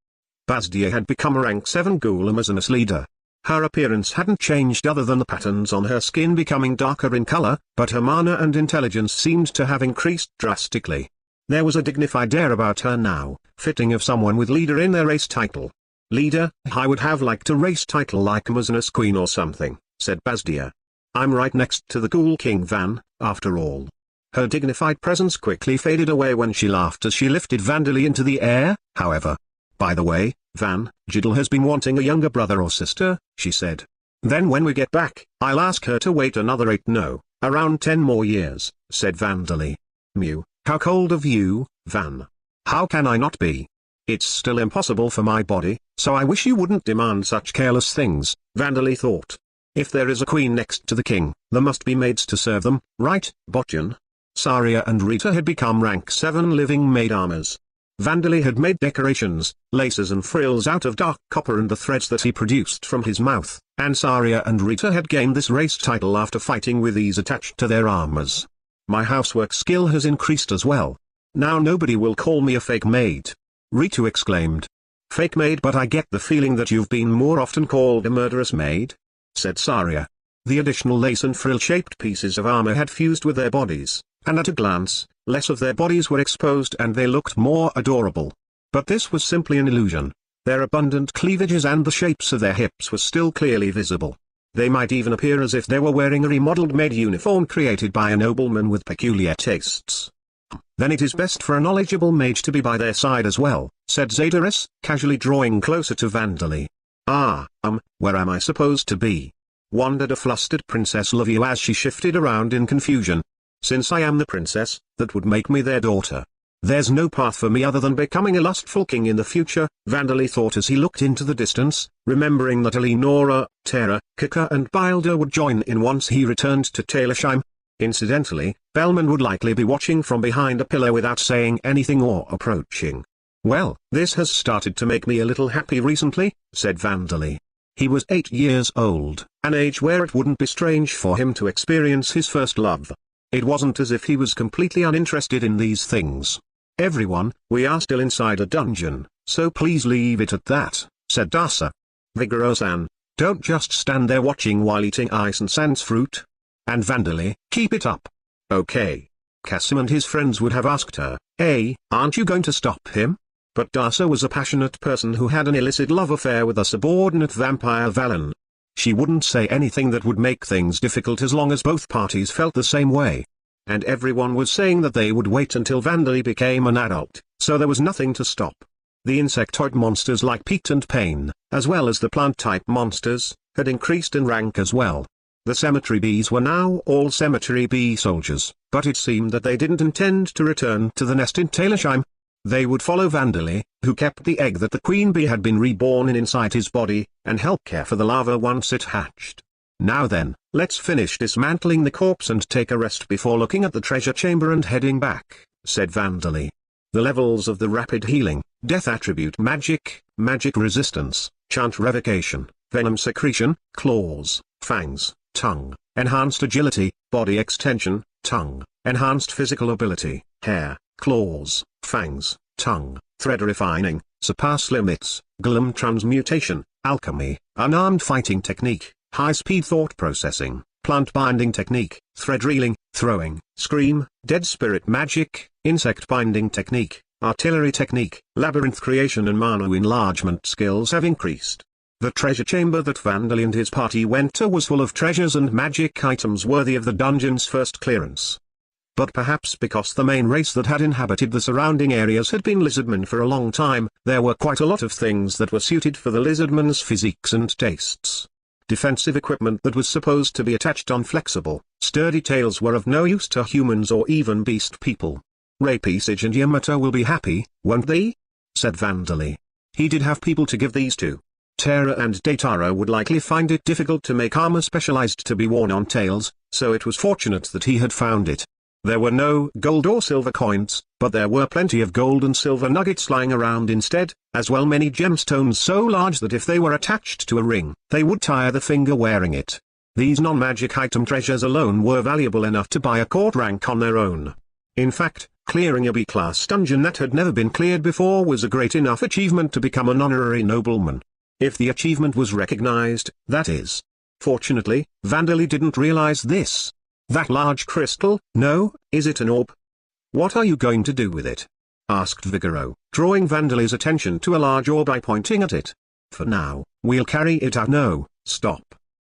Speaker 2: Basdia had become a rank 7 ghoul Amazonas leader. Her appearance hadn't changed other than the patterns on her skin becoming darker in color, but her mana and intelligence seemed to have increased drastically. There was a dignified air about her now, fitting of someone with leader in their race title. Leader, I would have liked a race title like Amazonas Queen or something, said Basdia. I'm right next to the Ghoul King Van, after all. Her dignified presence quickly faded away when she laughed as she lifted Vandali into the air, however. By the way, Van, Jiddle has been wanting a younger brother or sister, she said. Then when we get back, I'll ask her to wait another around 10 more years, said Vandali. Mew, how cold of you, Van. How can I not be? It's still impossible for my body, so I wish you wouldn't demand such careless things, Vandali thought. If there is a queen next to the king, there must be maids to serve them, right, Botjan? Saria and Rita had become rank 7 living maid armors. Vandali had made decorations, laces and frills out of dark copper and the threads that he produced from his mouth, and Saria and Rita had gained this race title after fighting with these attached to their armors. My housework skill has increased as well. Now nobody will call me a fake maid. Ritu exclaimed. Fake maid, but I get the feeling that you've been more often called a murderous maid, said Saria. The additional lace and frill-shaped pieces of armor had fused with their bodies, and at a glance, less of their bodies were exposed and they looked more adorable. But this was simply an illusion. Their abundant cleavages and the shapes of their hips were still clearly visible. They might even appear as if they were wearing a remodeled maid uniform created by a nobleman with peculiar tastes. Then it is best for a knowledgeable mage to be by their side as well, said Zadaris, casually drawing closer to Vandali. Where am I supposed to be? Wondered a flustered Princess Lovia as she shifted around in confusion. Since I am the princess, that would make me their daughter. There's no path for me other than becoming a lustful king in the future, Vandali thought as he looked into the distance, remembering that Eleonora, Terra, Kika and Bilder would join in once he returned to Talersheim. Incidentally, Bellman would likely be watching from behind a pillar without saying anything or approaching. Well, this has started to make me a little happy recently, said Vandali. He was 8 years old, an age where it wouldn't be strange for him to experience his first love. It wasn't as if he was completely uninterested in these things. Everyone, we are still inside a dungeon, so please leave it at that, said Dasa. Vigoro-san, don't just stand there watching while eating ice and sans fruit. And Vandali, keep it up. Okay. Kasim and his friends would have asked her, hey, aren't you going to stop him? But Dasa was a passionate person who had an illicit love affair with a subordinate vampire Valen. She wouldn't say anything that would make things difficult as long as both parties felt the same way. And everyone was saying that they would wait until Vandali became an adult, so there was nothing to stop. The insectoid monsters like Pete and Pain, as well as the plant-type monsters, had increased in rank as well. The cemetery bees were now all cemetery bee soldiers, but it seemed that they didn't intend to return to the nest in Talersheim. They would follow Vandali, who kept the egg that the queen bee had been reborn in inside his body, and help care for the larva once it hatched. Now then, let's finish dismantling the corpse and take a rest before looking at the treasure chamber and heading back, said Vandali. The levels of the rapid healing, death attribute magic, magic resistance, chant revocation, venom secretion, claws, fangs, tongue, enhanced agility, body extension, tongue, enhanced physical ability, hair, claws, fangs, tongue, thread refining, surpass limits, golem transmutation, alchemy, unarmed fighting technique, high-speed thought processing, plant binding technique, thread reeling, throwing, scream, dead spirit magic, insect binding technique, artillery technique, labyrinth creation and mana enlargement skills have increased. The treasure chamber that Vandali and his party went to was full of treasures and magic items worthy of the dungeon's first clearance. But perhaps because the main race that had inhabited the surrounding areas had been lizardmen for a long time, there were quite a lot of things that were suited for the lizardmen's physiques and tastes. Defensive equipment that was supposed to be attached on flexible, sturdy tails were of no use to humans or even beast people. Rapisage and Yamato will be happy, won't they? Said Vandali. He did have people to give these to. Terra and Datara would likely find it difficult to make armor specialized to be worn on tails, so it was fortunate that he had found it. There were no gold or silver coins, but there were plenty of gold and silver nuggets lying around instead, as well many gemstones so large that if they were attached to a ring, they would tire the finger wearing it. These non-magic item treasures alone were valuable enough to buy a court rank on their own. In fact, clearing a B-class dungeon that had never been cleared before was a great enough achievement to become an honorary nobleman. If the achievement was recognized, that is. Fortunately, Vandali didn't realize this. That large crystal, no, is it an orb? What are you going to do with it? Asked Vigoro, drawing Vandali's attention to a large orb by pointing at it. For now, we'll carry it out. No, stop.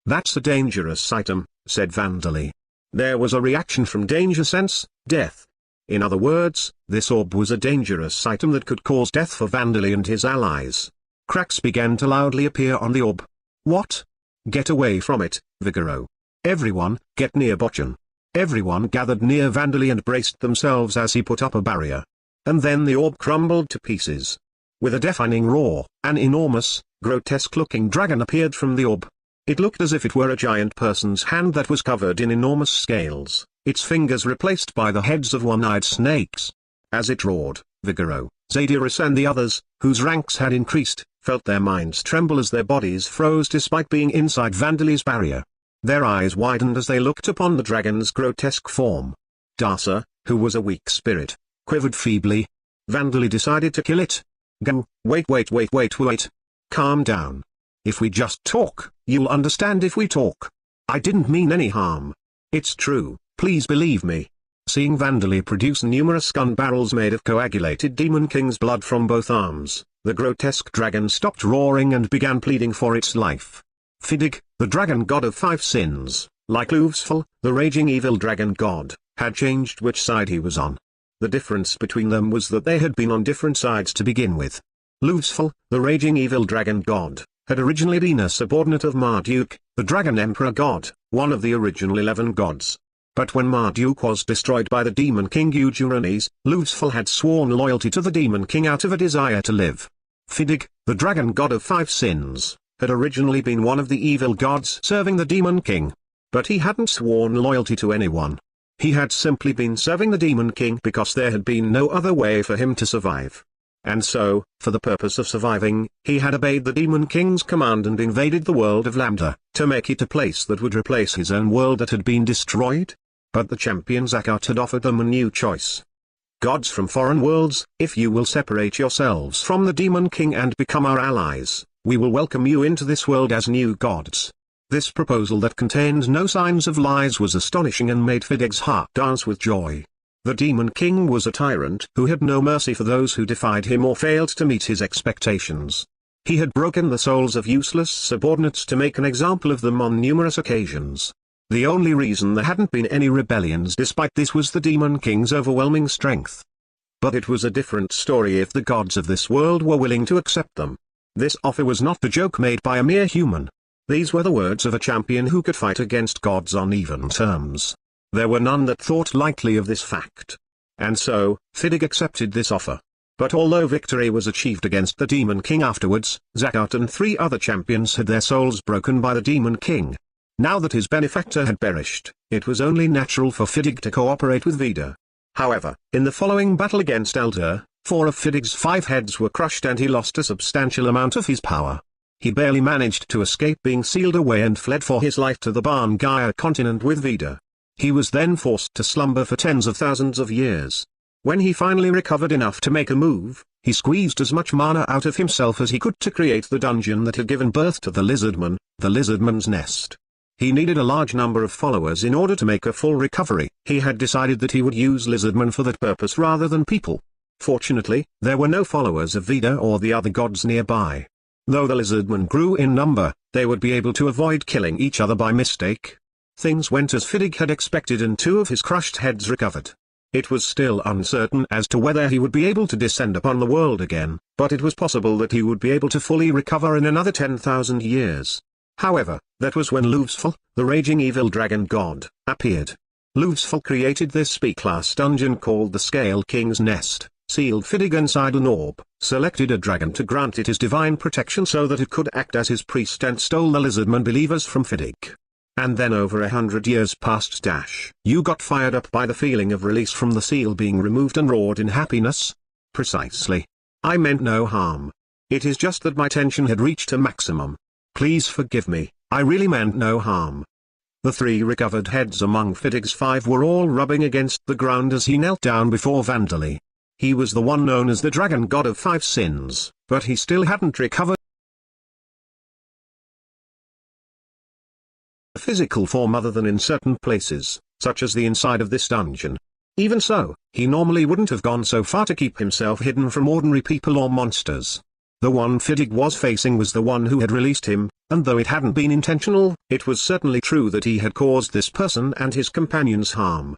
Speaker 2: That's a dangerous item, said Vandali. There was a reaction from danger sense, death. In other words, this orb was a dangerous item that could cause death for Vandali and his allies. Cracks began to loudly appear on the orb. What? Get away from it, Vigoro. Everyone, get near Bochan. Everyone gathered near Vandali and braced themselves as he put up a barrier. And then the orb crumbled to pieces. With a deafening roar, an enormous, grotesque-looking dragon appeared from the orb. It looked as if it were a giant person's hand that was covered in enormous scales, its fingers replaced by the heads of one-eyed snakes. As it roared, Vigoro, Zadyrus and the others, whose ranks had increased, felt their minds tremble as their bodies froze despite being inside Vandali's barrier. Their eyes widened as they looked upon the dragon's grotesque form. Darsa, who was a weak spirit, quivered feebly. Vandali decided to kill it. Go, wait. Calm down. If we just talk, you'll understand if we talk. I didn't mean any harm. It's true, please believe me. Seeing Vandali produce numerous gun barrels made of coagulated Demon King's blood from both arms, the grotesque dragon stopped roaring and began pleading for its life. Fidig, the dragon god of 5 sins, like Luvsful, the raging evil dragon god, had changed which side he was on. The difference between them was that they had been on different sides to begin with. Luvsful, the raging evil dragon god, had originally been a subordinate of Marduk, the dragon emperor god, one of the original 11 gods. But when Marduk was destroyed by the demon king Eugeranes, Luvsful had sworn loyalty to the demon king out of a desire to live. Fidig, the dragon god of 5 sins, had originally been one of the evil gods serving the demon king. But he hadn't sworn loyalty to anyone. He had simply been serving the demon king because there had been no other way for him to survive. And so, for the purpose of surviving, he had obeyed the demon king's command and invaded the world of Lambda, to make it a place that would replace his own world that had been destroyed. But the champion Zakat had offered them a new choice. Gods from foreign worlds, if you will separate yourselves from the demon king and become our allies, we will welcome you into this world as new gods. This proposal that contained no signs of lies was astonishing and made Fidig's heart dance with joy. The demon king was a tyrant who had no mercy for those who defied him or failed to meet his expectations. He had broken the souls of useless subordinates to make an example of them on numerous occasions. The only reason there hadn't been any rebellions despite this was the demon king's overwhelming strength. But it was a different story if the gods of this world were willing to accept them. This offer was not the joke made by a mere human. These were the words of a champion who could fight against gods on even terms. There were none that thought lightly of this fact. And so, Fidig accepted this offer. But although victory was achieved against the demon king afterwards, Zakat and 3 other champions had their souls broken by the demon king. Now that his benefactor had perished, it was only natural for Fidig to cooperate with Vida. However, in the following battle against Elder, 4 of Fidig's 5 heads were crushed and he lost a substantial amount of his power. He barely managed to escape being sealed away and fled for his life to the Barngaya continent with Vida. He was then forced to slumber for tens of thousands of years. When he finally recovered enough to make a move, he squeezed as much mana out of himself as he could to create the dungeon that had given birth to the Lizardman's nest. He needed a large number of followers in order to make a full recovery. He had decided that he would use Lizardman for that purpose rather than people. Fortunately, there were no followers of Vida or the other gods nearby. Though the Lizardmen grew in number, they would be able to avoid killing each other by mistake. Things went as Fidig had expected and 2 of his crushed heads recovered. It was still uncertain as to whether he would be able to descend upon the world again, but it was possible that he would be able to fully recover in another 10,000 years. However, that was when Luvsful, the raging evil dragon god, appeared. Luvsful created this B-class dungeon called the Scale King's Nest, sealed Fidig inside an orb, selected a dragon to grant it his divine protection so that it could act as his priest and stole the Lizardman believers from Fidig. And then over 100 years passed. You got fired up by the feeling of release from the seal being removed and roared in happiness? Precisely. I meant no harm. It is just that my tension had reached a maximum. Please forgive me, I really meant no harm. The 3 recovered heads among Fidig's 5 were all rubbing against the ground as he knelt down before Vandali. He was the one known as the dragon god of 5 sins, but he still hadn't recovered a physical form other than in certain places, such as the inside of this dungeon. Even so, he normally wouldn't have gone so far to keep himself hidden from ordinary people or monsters. The one Fidig was facing was the one who had released him, and though it hadn't been intentional, it was certainly true that he had caused this person and his companions harm.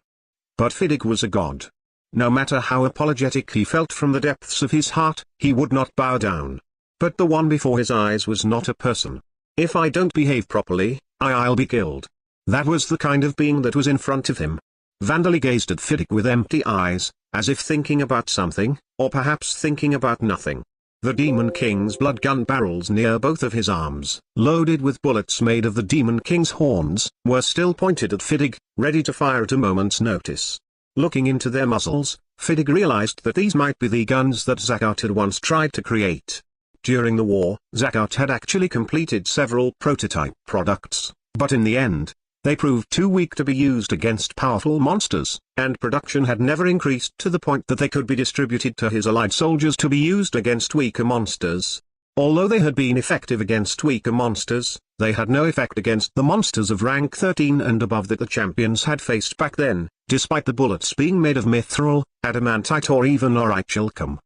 Speaker 2: But Fidig was a god. No matter how apologetic he felt from the depths of his heart, he would not bow down. But the one before his eyes was not a person. If I don't behave properly, I'll be killed. That was the kind of being that was in front of him. Vandali gazed at Fidig with empty eyes, as if thinking about something, or perhaps thinking about nothing. The Demon King's blood gun barrels near both of his arms, loaded with bullets made of the Demon King's horns, were still pointed at Fidig, ready to fire at a moment's notice. Looking into their muzzles, Fidig realized that these might be the guns that Zakat had once tried to create. During the war, Zakat had actually completed several prototype products, but in the end, they proved too weak to be used against powerful monsters, and production had never increased to the point that they could be distributed to his allied soldiers to be used against weaker monsters. Although they had been effective against weaker monsters, they had no effect against the monsters of rank 13 and above that the champions had faced back then, despite the bullets being made of mithril, adamantite or even orichalcum.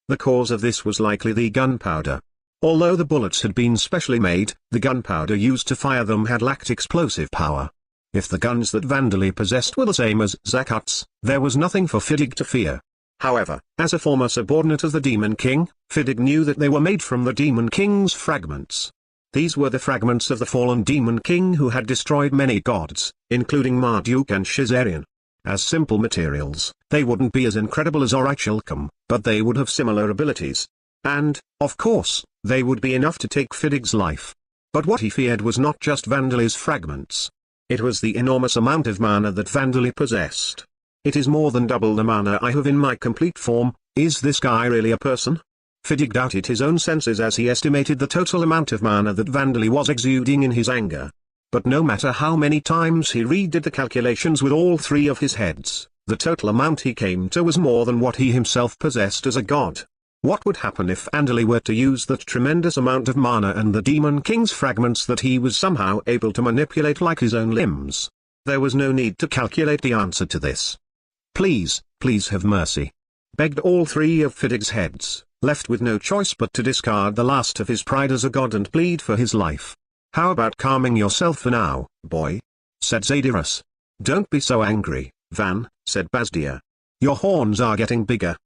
Speaker 2: The cause of this was likely the gunpowder. Although the bullets had been specially made, the gunpowder used to fire them had lacked explosive power. If the guns that Vandali possessed were the same as Zakat's, there was nothing for Fidig to fear. However, as a former subordinate of the Demon King, Fidig knew that they were made from the Demon King's fragments. These were the fragments of the fallen Demon King who had destroyed many gods, including Marduk and Shizarian. As simple materials, they wouldn't be as incredible as orichalcum, but they would have similar abilities. And, of course, they would be enough to take Fidig's life. But what he feared was not just Vandali's fragments. It was the enormous amount of mana that Vandali possessed. It is more than double the mana I have in my complete form. Is this guy really a person? Fidig doubted his own senses as he estimated the total amount of mana that Vandali was exuding in his anger. But no matter how many times he redid the calculations with all three of his heads, the total amount he came to was more than what he himself possessed as a god. What would happen if Vandali were to use that tremendous amount of mana and the Demon King's fragments that he was somehow able to manipulate like his own limbs? There was no need to calculate the answer to this. Please, please have mercy, begged all three of Fidig's heads, left with no choice but to discard the last of his pride as a god and plead for his life. How about calming yourself for now, boy? Said Zadyrus. Don't be so angry, Van, said Bazdia. Your horns are getting bigger.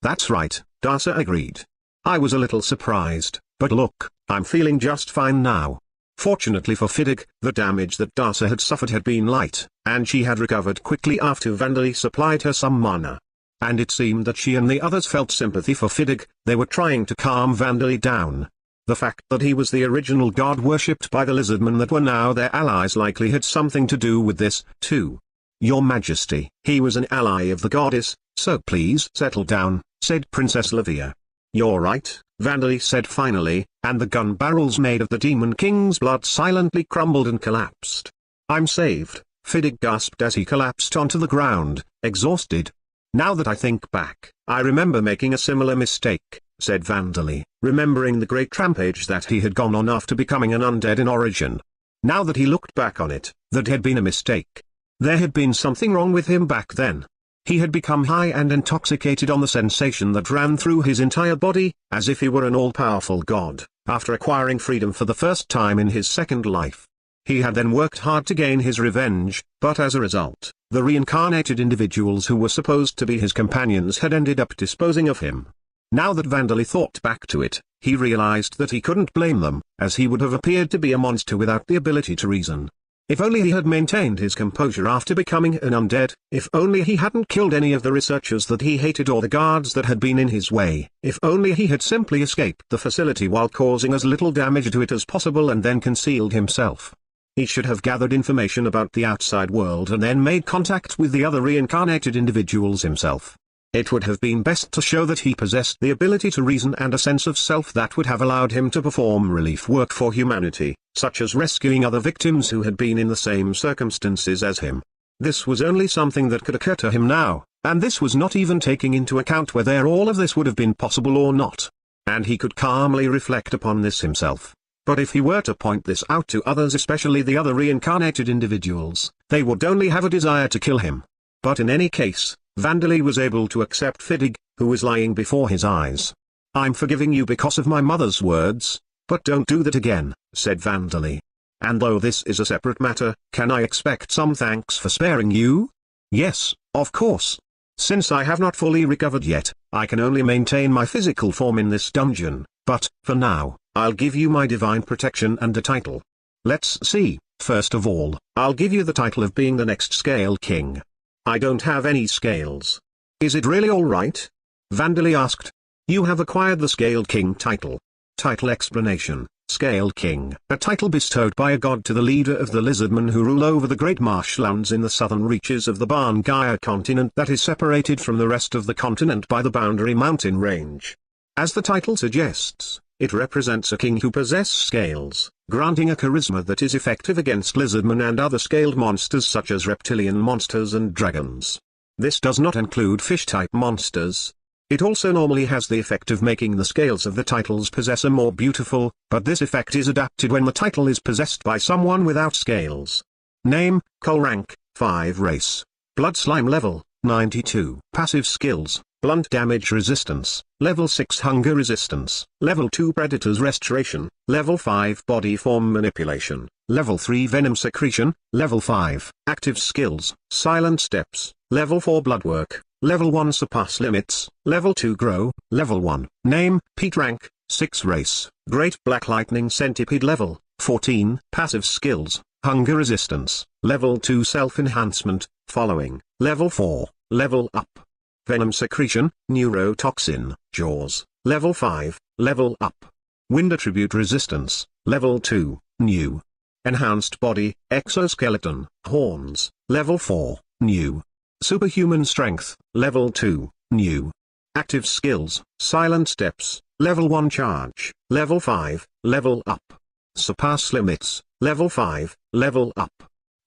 Speaker 2: That's right, Darsa agreed. I was a little surprised, but look, I'm feeling just fine now. Fortunately for Fidig, the damage that Darsa had suffered had been light, and she had recovered quickly after Vandali supplied her some mana. And it seemed that she and the others felt sympathy for Fidig. They were trying to calm Vandali down. The fact that he was the original god worshipped by the lizardmen that were now their allies likely had something to do with this, too. Your Majesty, he was an ally of the goddess, so please settle down, said Princess Livia. You're right, Vandali said finally, and the gun barrels made of the Demon King's blood silently crumbled and collapsed. I'm saved, Fidig gasped as he collapsed onto the ground, exhausted. Now that I think back, I remember making a similar mistake, said Vandali, remembering the great rampage that he had gone on after becoming an undead in origin. Now that he looked back on it, that had been a mistake. There had been something wrong with him back then. He had become high and intoxicated on the sensation that ran through his entire body, as if he were an all-powerful god, after acquiring freedom for the first time in his second life. He had then worked hard to gain his revenge, but as a result, the reincarnated individuals who were supposed to be his companions had ended up disposing of him. Now that Vandali thought back to it, he realized that he couldn't blame them, as he would have appeared to be a monster without the ability to reason. If only he had maintained his composure after becoming an undead, if only he hadn't killed any of the researchers that he hated or the guards that had been in his way, if only he had simply escaped the facility while causing as little damage to it as possible and then concealed himself. He should have gathered information about the outside world and then made contact with the other reincarnated individuals himself. It would have been best to show that he possessed the ability to reason and a sense of self that would have allowed him to perform relief work for humanity, such as rescuing other victims who had been in the same circumstances as him. This was only something that could occur to him now, and this was not even taking into account whether all of this would have been possible or not. And he could calmly reflect upon this himself. But if he were to point this out to others, especially the other reincarnated individuals, they would only have a desire to kill him. But in any case, Vandali was able to accept Fidig, who was lying before his eyes. I'm forgiving you because of my mother's words, but don't do that again, said Vandali. And though this is a separate matter, can I expect some thanks for sparing you? Yes, of course. Since I have not fully recovered yet, I can only maintain my physical form in this dungeon, but, for now, I'll give you my divine protection and a title. Let's see, first of all, I'll give you the title of being the next Scale King. I don't have any scales. Is it really all right? Vandali asked. You have acquired the Scale King title. Title explanation. Scale King, a title bestowed by a god to the leader of the lizardmen who rule over the great marshlands in the southern reaches of the Barngaya continent that is separated from the rest of the continent by the Boundary Mountain Range. As the title suggests, it represents a king who possesses scales, granting a charisma that is effective against lizardmen and other scaled monsters such as reptilian monsters and dragons. This does not include fish-type monsters. It also normally has the effect of making the scales of the title's possessor more beautiful, but this effect is adapted when the title is possessed by someone without scales. Name, Col rank, 5 race. Blood slime level, 92. Passive skills, blunt damage resistance, level 6 hunger resistance, level 2 predators restoration, level 5 body form manipulation, level 3 venom secretion, level 5 active skills, silent steps, level 4 bloodwork. Level 1 surpass limits, level 2 grow, level 1, name, Pete rank, 6 race, great black lightning centipede level, 14, passive skills, hunger resistance, level 2 self-enhancement, following, level 4, level up. Venom secretion, neurotoxin, jaws, level 5, level up. Wind attribute resistance, level 2, new. Enhanced body, exoskeleton, horns, level 4, new. Superhuman strength, level 2, new. Active skills, silent steps, level 1 charge, level 5, level up. Surpass limits, level 5, level up.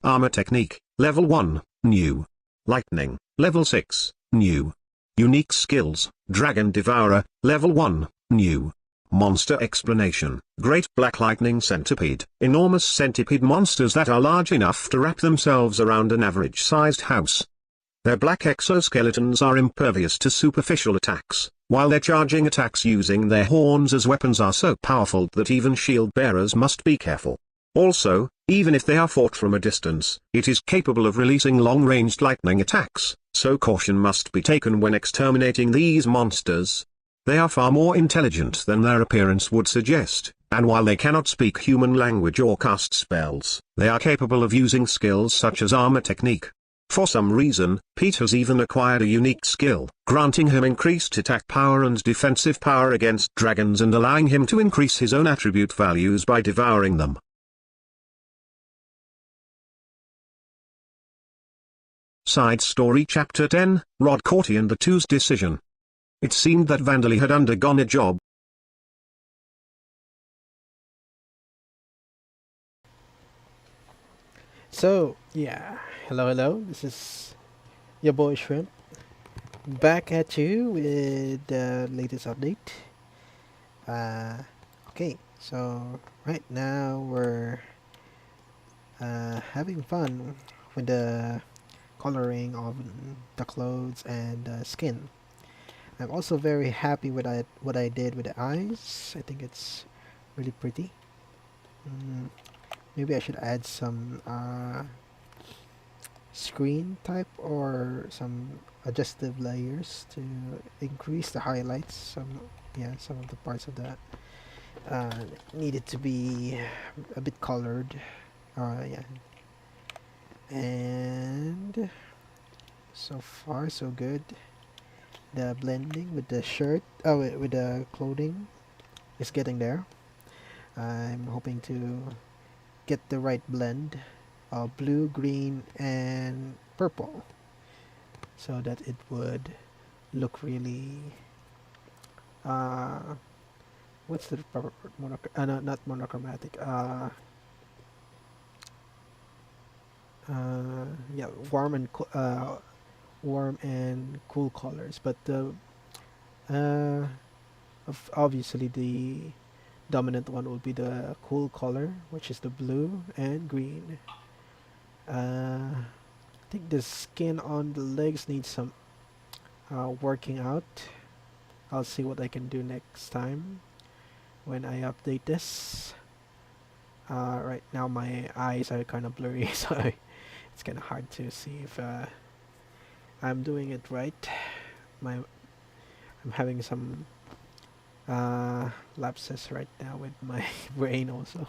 Speaker 2: Armor technique, level 1, new. Lightning, level 6, new. Unique skills, Dragon Devourer, level 1, new. Monster explanation, Great Black Lightning Centipede, enormous centipede monsters that are large enough to wrap themselves around an average-sized house. Their black exoskeletons are impervious to superficial attacks, while their charging attacks using their horns as weapons are so powerful that even shield bearers must be careful. Also, even if they are fought from a distance, it is capable of releasing long-ranged lightning attacks, so caution must be taken when exterminating these monsters. They are far more intelligent than their appearance would suggest, and while they cannot speak human language or cast spells, they are capable of using skills such as armor technique. For some reason, Pete has even acquired a unique skill, granting him increased attack power and defensive power against dragons and allowing him to increase his own attribute values by devouring them. Side Story Chapter 10, Rod Corty and the Two's Decision. It seemed that Vandali had undergone a job.
Speaker 1: So, yeah. Hello. This is your boy Shrimp. Back at you with the latest update. Okay, so right now we're having fun with the coloring of the clothes and skin. I'm also very happy with what I did with the eyes. I think it's really pretty. Maybe I should add some screen type or some adjustive layers to increase the highlights. Some of the parts of that needed to be a bit colored. Yeah, and so far so good. The blending with the shirt, with the clothing, is getting there. I'm hoping to get the right blend of blue, green, and purple, so that it would look really what's the proper no, not monochromatic, yeah, warm and cool colors, but uh, obviously the dominant one will be the cool color, which is the blue and green. I think the skin on the legs needs some working out. I'll see what I can do next time when I update this. Right now my eyes are kind of blurry, so it's kind of hard to see if I'm doing it right. I'm having some lapses right now with my brain also.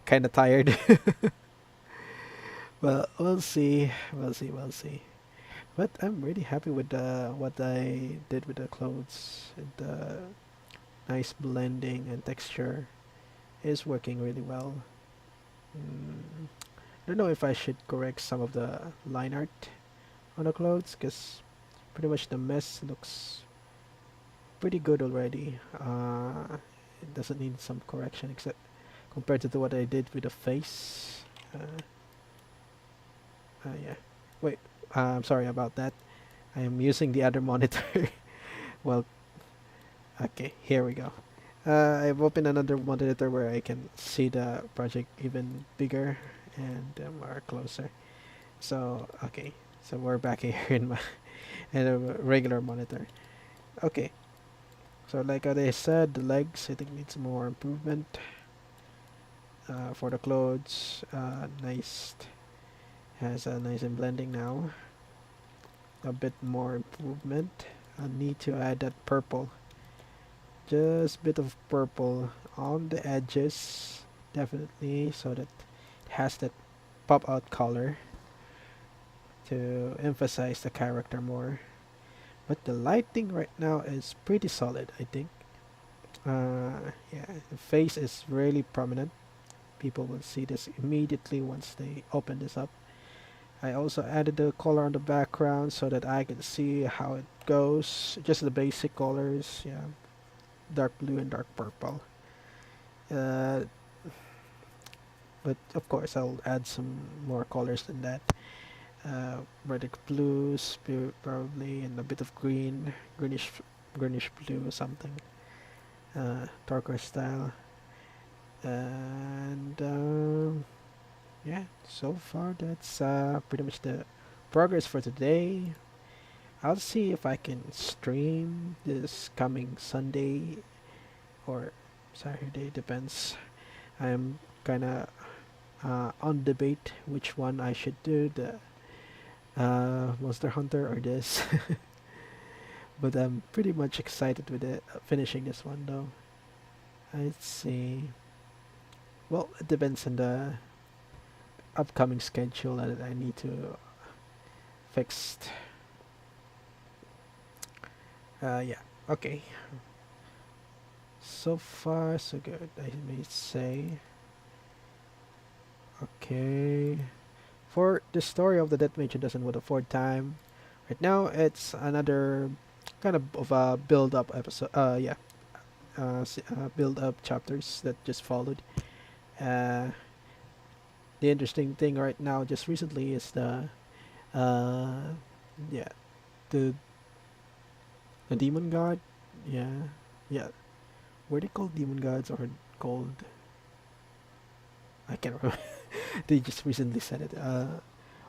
Speaker 1: Kind of tired. Well, we'll see. But I'm really happy with what I did with the clothes and the nice blending and texture. is working really well. Mm, I don't know if I should correct some of the line art on the clothes because pretty much the mess looks pretty good already. It doesn't need some correction except compared to what I did with the face. Yeah. Wait, I'm sorry about that. I am using the other monitor. Well, okay, here we go. I've opened another monitor where I can see the project even bigger and more closer. So, okay, so we're back here in my in a regular monitor. Okay, so like what I said, the legs I think needs more improvement. For the clothes, nice, has a nice and blending now. A bit more improvement. I need to add that purple, just bit of purple on the edges, definitely, so that it has that pop out color to emphasize the character more. But the lighting right now is pretty solid, I think. Yeah, the face is really prominent. People will see this immediately once they open this up. I also added the color on the background so that I can see how it goes. Just the basic colors, yeah, dark blue and dark purple. Uh, but of course, I'll add some more colors than that. Reddish blues, probably, and a bit of green, greenish blue or something. Darker style, and yeah. So far, that's pretty much the progress for today. I'll see if I can stream this coming Sunday or Saturday, depends. I'm kinda on debate which one I should do, the Monster Hunter or this. But I'm pretty much excited with it, finishing this one though. I'd say, well, it depends on the upcoming schedule that I need to fix. Yeah, okay. So far, so good, I may say. Okay. For the story of the Death Mage who doesn't want a fourth time, right now it's another kind of a build up episode. Yeah. Build up chapters that just followed. Uh, the interesting thing right now, just recently, is yeah, the the demon god. Yeah, yeah. Were they called demon gods or called? I can't remember. They just recently said it.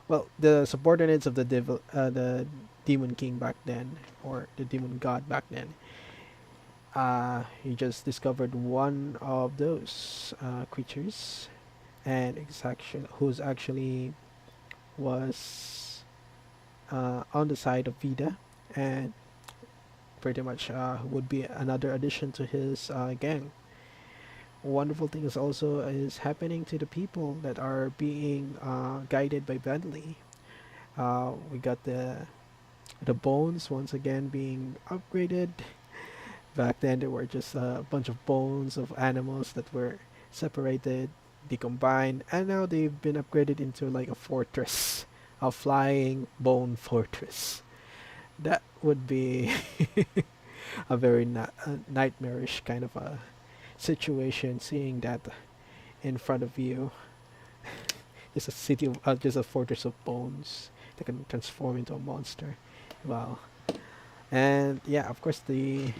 Speaker 1: Well, the subordinates of the demon king back then, or the demon god back then. He just discovered one of those creatures, and who's actually was on the side of Vida, and pretty much would be another addition to his gang. Wonderful things also is happening to the people that are being guided by Bentley. We got the bones once again being upgraded. Back then, there were just a bunch of bones of animals that were separated, decombined, and now they've been upgraded into like a fortress, a flying bone fortress. That would be a very nightmarish kind of a situation, seeing that in front of you. Just a just a fortress of bones that can transform into a monster. Wow. And yeah, of course, the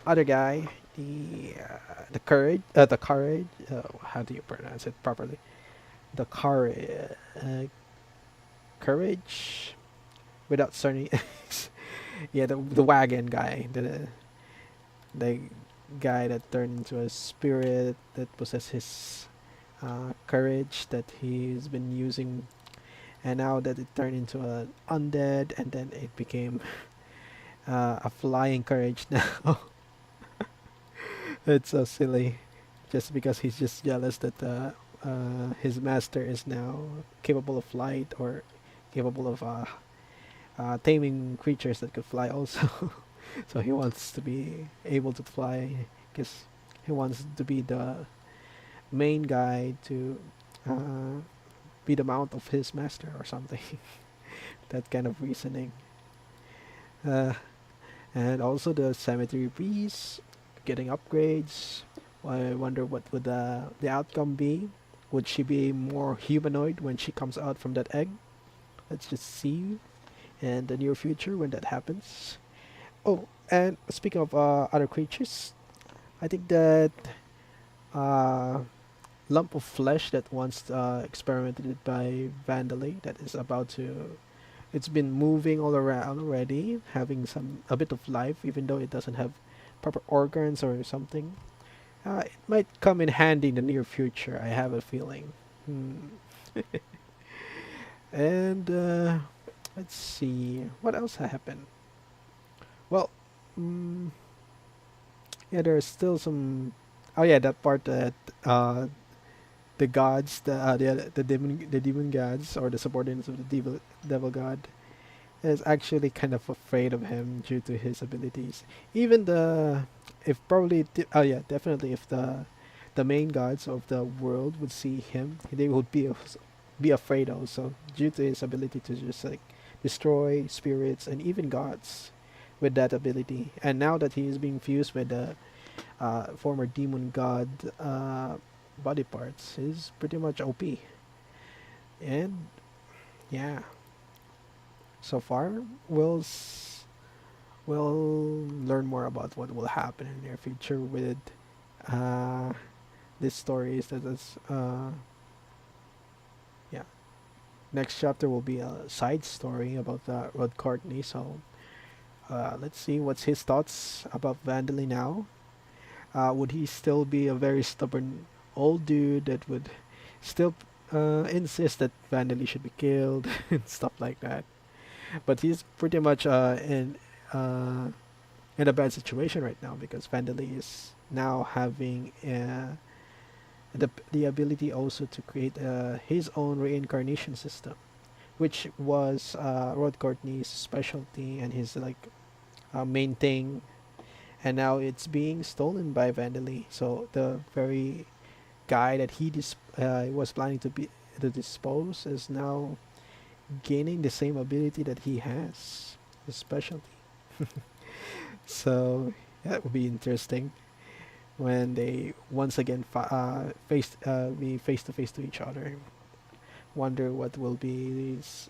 Speaker 1: other guy, the courage. How do you pronounce it properly? The courage without surname. Yeah, the wagon guy, the guy that turned into a spirit that possesses courage that he's been using, and now that it turned into an undead, and then it became a flying courage now. It's so silly, just because he's just jealous that his master is now capable of flight, or capable of taming creatures that could fly also. So he wants to be able to fly because he wants to be main guy to uh, be the mount of his master or something. That kind of reasoning. Uh, and also the cemetery priest getting upgrades. I wonder what would the outcome be. Would she be more humanoid when she comes out from that egg? Let's just see in the near future when that happens. Oh, and speaking of other creatures, I think that uh, lump of flesh that once experimented by Vandalay that is about to, it's been moving all around already, having some a bit of life, even though it doesn't have proper organs or something. It might come in handy in the near future. I have a feeling. Hmm. And let's see what else happened. Well, mm, yeah, there's still some. Oh yeah, that part that the gods, the demon gods or the subordinates of the devil god is actually kind of afraid of him due to his abilities. Even the if probably oh yeah, definitely if the main gods of the world would see him, they would be afraid also due to his ability to just like destroy spirits and even gods with that ability. And now that he is being fused with the former demon god body parts, he's pretty much OP. And yeah, so far we'll learn more about what will happen in the near future with uh, this story. Is that is yeah. Next chapter will be a side story about Rod Courtney. So let's see what's his thoughts about Vandally now. Would he still be a very stubborn old dude that would still insist that Vandally should be killed and stuff like that? But he's pretty much uh, in a bad situation right now because Vandally is now having the ability also to create his own reincarnation system, which was Rod Courtney's specialty and his like main thing, and now it's being stolen by Vandally. So the very guy that was planning to dispose is now gaining the same ability that he has, his specialty. So that would be interesting when they once again be face to face to each other. Wonder what will be his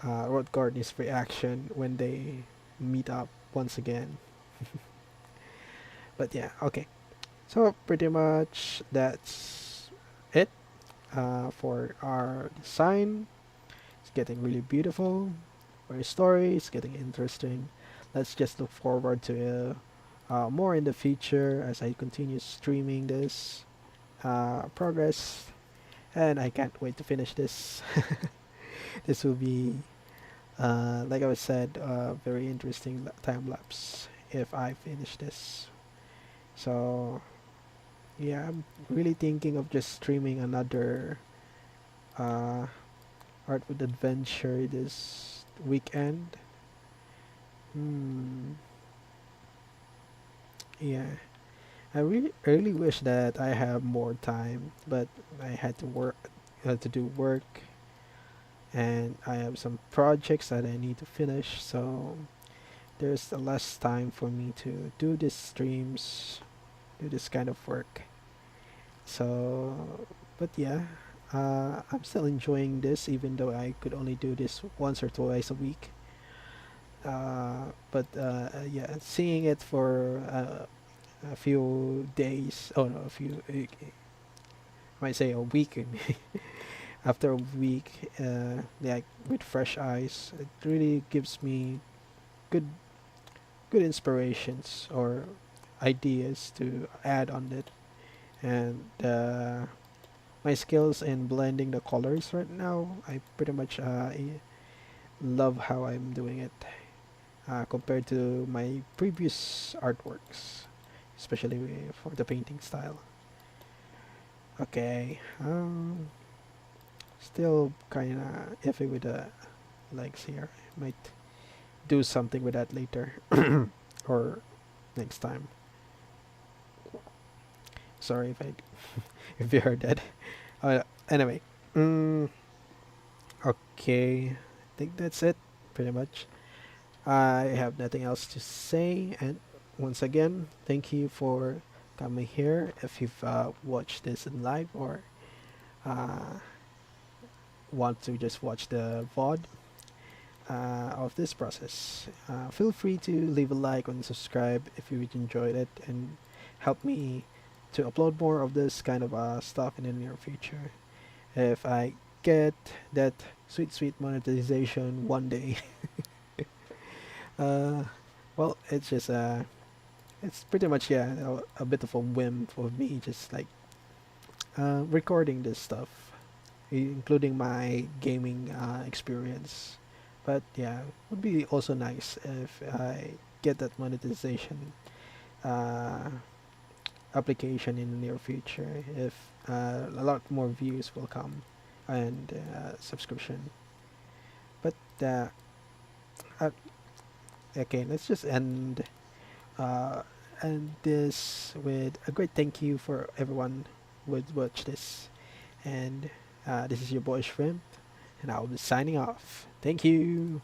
Speaker 1: Rod Gardner's reaction when they meet up once again. But yeah, okay. So pretty much that's it for our design. It's getting really beautiful. Our story is getting interesting. Let's just look forward to more in the future as I continue streaming this progress, and I can't wait to finish this. This will be, like I was said, a very interesting time lapse if I finish this. So yeah, I'm really thinking of just streaming another uh, Art with Adventure this weekend. Hmm. Yeah. I really wish that I have more time, but I had to do work, and I have some projects that I need to finish. So there's less time for me to do these streams, do this kind of work. So, but yeah, I'm still enjoying this, even though I could only do this once or twice a week. But yeah, seeing it for a few days, oh no, a few, I might say a week, after a week, like with fresh eyes, it really gives me good, good inspirations or ideas to add on it, and my skills in blending the colors right now, I pretty much love how I'm doing it compared to my previous artworks, especially for the painting style. Okay, still kind of iffy with the legs here. Might do something with that later or next time. sorry if I if you heard that. Anyway, mm, okay, I think that's it, pretty much. I have nothing else to say, and once again, thank you for coming here. If you've watched this in live or uh, want to just watch the VOD of this process, feel free to leave a like and subscribe if you enjoyed it, and help me to upload more of this kind of stuff in the near future. If I get that sweet, sweet monetization one day, uh, well, it's just it's pretty much, yeah, a bit of a whim for me, just like recording this stuff, including my gaming experience. But yeah, would be also nice if I get that monetization uh, application in the near future. If a lot more views will come and subscription. But uh, okay, let's just uh, end this with a great thank you for everyone who would watch this. And this is your boy Shrimp, and I'll be signing off. Thank you.